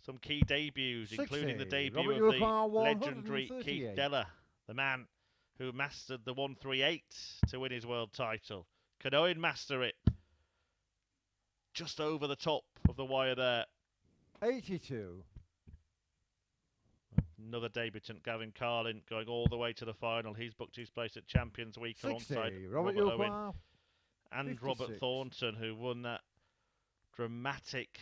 some key debuts, 60. including the debut of the legendary Keith Deller, the man who mastered the 138 to win his world title. Can Owen master it? Just over the top of the wire there. 82. Another debutant, Gavin Carlin, going all the way to the final. He's booked his place at Champions Week 60. alongside Robert Owen and 56. Robert Thornton, who won that dramatic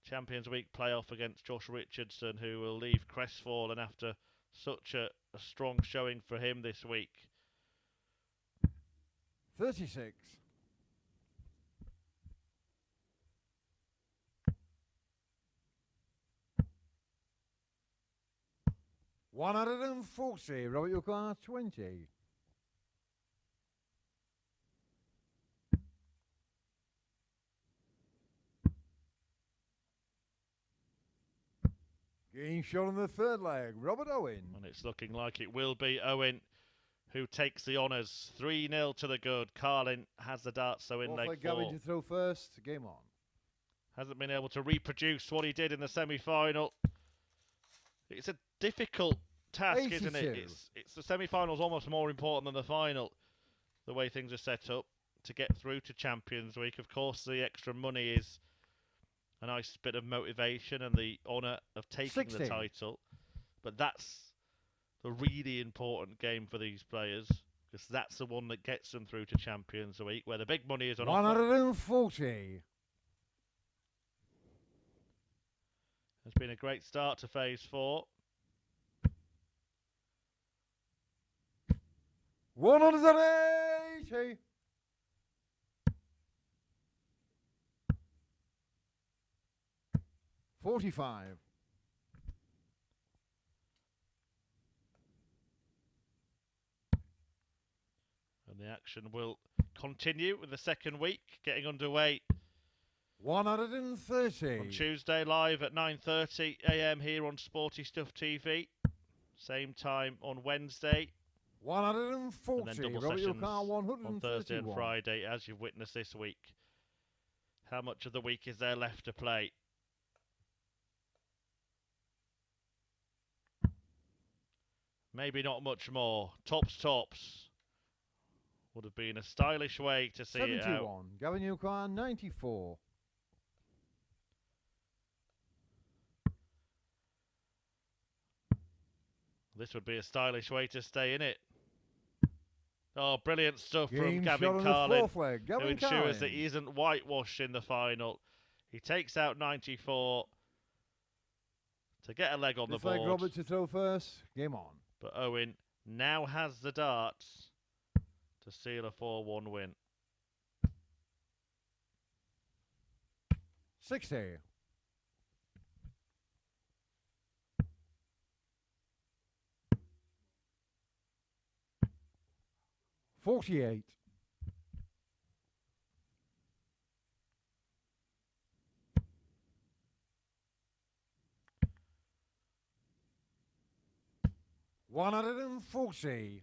Champions Week playoff against Josh Richardson, who will leave crestfallen after such a strong showing for him this week. 36. $140. Robert Yukar, 20. Game shot on the third leg. Robert Owen. And it's looking like it will be Owen who takes the honours. 3-0 to the good. Carlin has the darts, so in leg 4. Gavin to throw first. Game on. Hasn't been able to reproduce what he did in the semi-final. It's a difficult task, 82. isn't it? It's the semi-final's almost more important than the final, the way things are set up to get through to Champions Week. Of course, the extra money is a nice bit of motivation and the honour of taking 60. the title. But that's the really important game for these players, because that's the one that gets them through to Champions Week, where the big money is on offer. 140. It's been a great start to Phase 4. 180. $45. And the action will continue with the second week getting underway 130. on Tuesday, live at 9:30 AM here on Sporty Stuff TV. Same time on Wednesday. 140. And then double Robert sessions Yukar, on Thursday and Friday, as you've witnessed this week. How much of the week is there left to play? Maybe not much more. Tops. Would have been a stylish way to see 71. it out. Gavin Yukar, 94. This would be a stylish way to stay in it. Oh, brilliant stuff from Game Gavin shot Carlin, on the fourth leg. who Gavin ensures Carlin. that he isn't whitewashed in the final. He takes out 94 to get a leg on the This leg board. Robert to throw first. Game on. But Owen now has the darts to seal a 4-1 win. 60. 48. $140.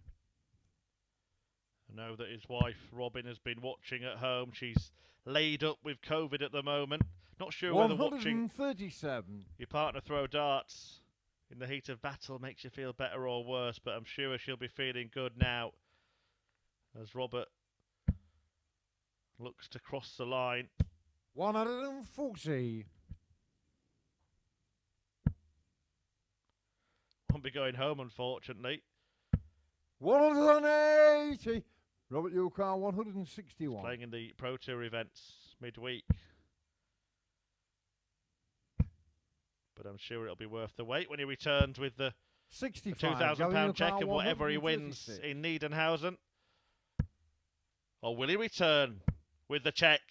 I know that his wife Robin has been watching at home. She's laid up with COVID at the moment. Not sure whether watching 137. your partner throw darts in the heat of battle makes you feel better or worse, but I'm sure she'll be feeling good now as Robert looks to cross the line. 140. Won't be going home, unfortunately. 180. Robert Yukar, 161. He's playing in the Pro Tour events midweek. But I'm sure it'll be worth the wait when he returns with the £2,000 check and whatever he wins in Niedenhausen. Or will he return with the check?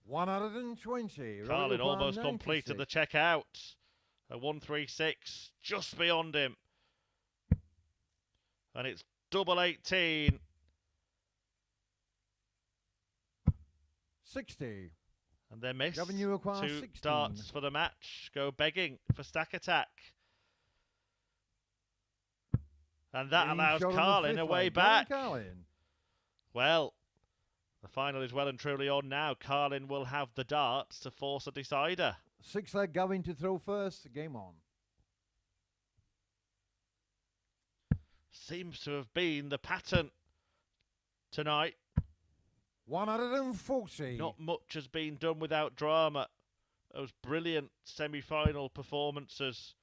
120. Carlin almost completed the check out. A 136 just beyond him. And it's double 18. 60. And they miss. Gavin, you acquire 2 16. darts for the match. Go begging for stack attack. And that allows Carlin a way back. Well, the final is well and truly on now. Carlin will have the darts to force a decider. 6-leg Gavin to throw first. Game on. Seems to have been the pattern tonight. 140. Not much has been done without drama. Those brilliant semi-final performances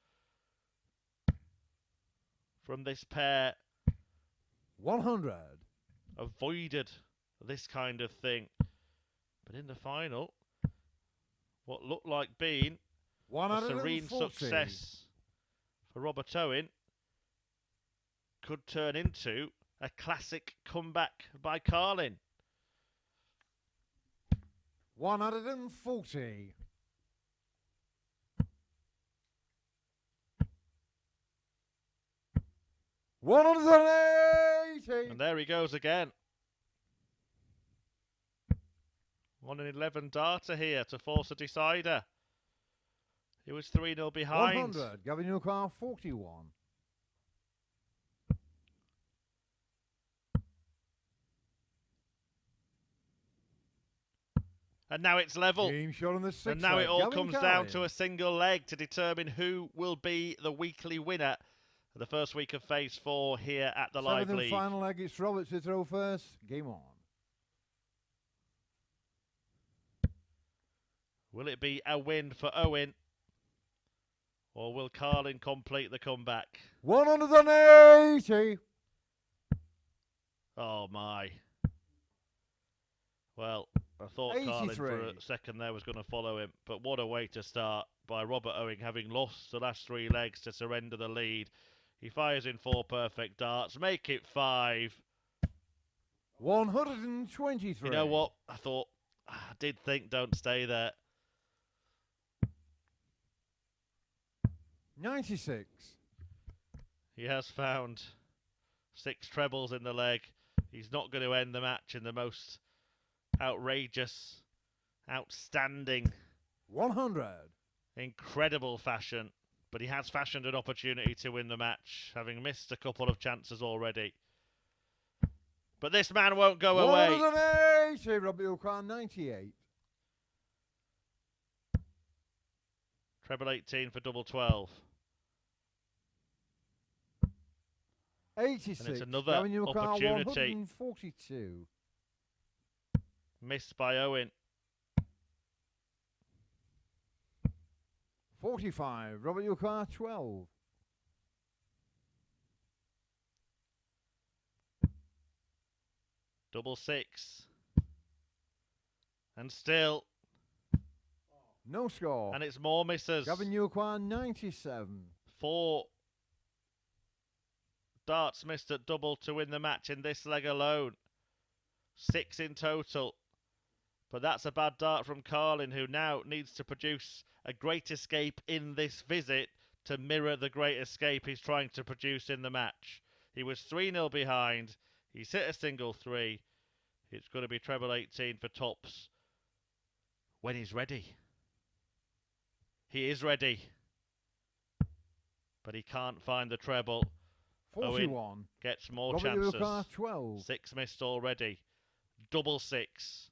from this pair 100. avoided this kind of thing. But in the final, what looked like being a serene success for Robert Owen could turn into a classic comeback by Carlin. 140. 180. And there he goes again. 1 in 11 darter here to force a decider. He was 3-0 behind. 100. Gavin Yukar, 41. And now it's level. Game shot on the 6th And now it all Gavin comes Carlin. down to a single leg to determine who will be the weekly winner of the first week of Phase 4 here at the Live 7th and League. final leg, it's Robert to throw first. Game on. Will it be a win for Owen? Or will Carlin complete the comeback? 180. Oh my. Well, I thought Carlin for a second there was going to follow him, but what a way to start by Robert Owen, having lost the last 3 legs to surrender the lead. He fires in 4 perfect darts, make it 5. 123. You know what? I did think don't stay there. 96. He has found 6 trebles in the leg. He's not going to end the match in the most outrageous, outstanding, 100. incredible fashion. But he has fashioned an opportunity to win the match, having missed a couple of chances already. But this man won't go away. 180. Robbie O'Connor, 98. Treble 18 for double 12. 86. And it's another opportunity. 142. Missed by Owen. 45. Robert Yukar, 12. Double 6. And still. No score. And it's more misses. Gavin Yukar, 97. 4 darts missed at double to win the match in this leg alone. 6 in total. But that's a bad dart from Carlin, who now needs to produce a great escape in this visit to mirror the great escape he's trying to produce in the match. He was 3-0 behind. He's hit a single 3. It's going to be treble 18 for tops when he's ready. He is ready. But he can't find the treble. 41. Owen gets more Robert chances. 12. 6 missed already. Double 6.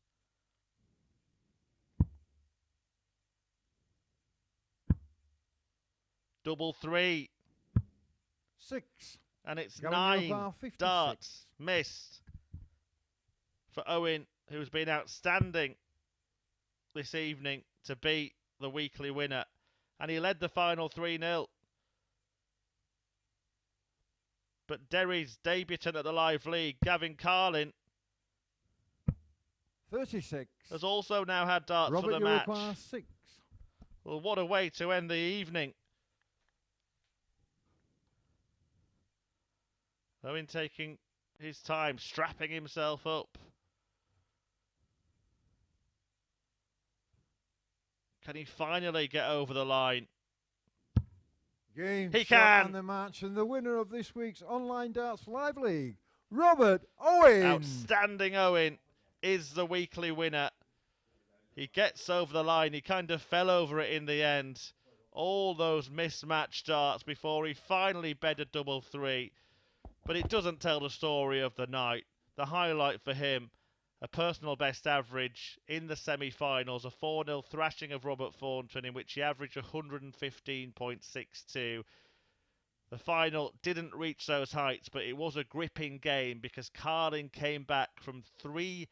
Double 3. 6. And it's Gavin 9 darts missed for Owen, who's been outstanding this evening to beat the weekly winner. And he led the final 3-0. But Derry's debutant at the Live League, Gavin Carlin, 36. has also now had darts Robert, for the you match. require 6. Well, what a way to end the evening. Owen taking his time, strapping himself up. Can he finally get over the line? Game, He shot can. and the match, and the winner of this week's Online Darts Live League, Robert Owen. Outstanding Owen is the weekly winner. He gets over the line. He kind of fell over it in the end. All those mismatched darts before he finally bedded double 3. But it doesn't tell the story of the night. The highlight for him, a personal best average in the semi-finals, a 4-0 thrashing of Robert Thornton in which he averaged 115.62. The final didn't reach those heights, but it was a gripping game because Carlin came back from 3-0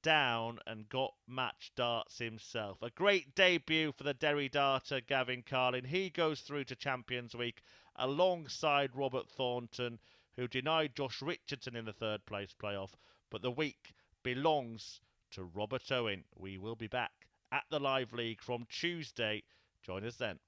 down and got match darts himself. A great debut for the Derry darter, Gavin Carlin. He goes through to Champions Week alongside Robert Thornton, who denied Josh Richardson in the third place playoff. But the week belongs to Robert Owen. We will be back at the Live League from Tuesday. Join us then.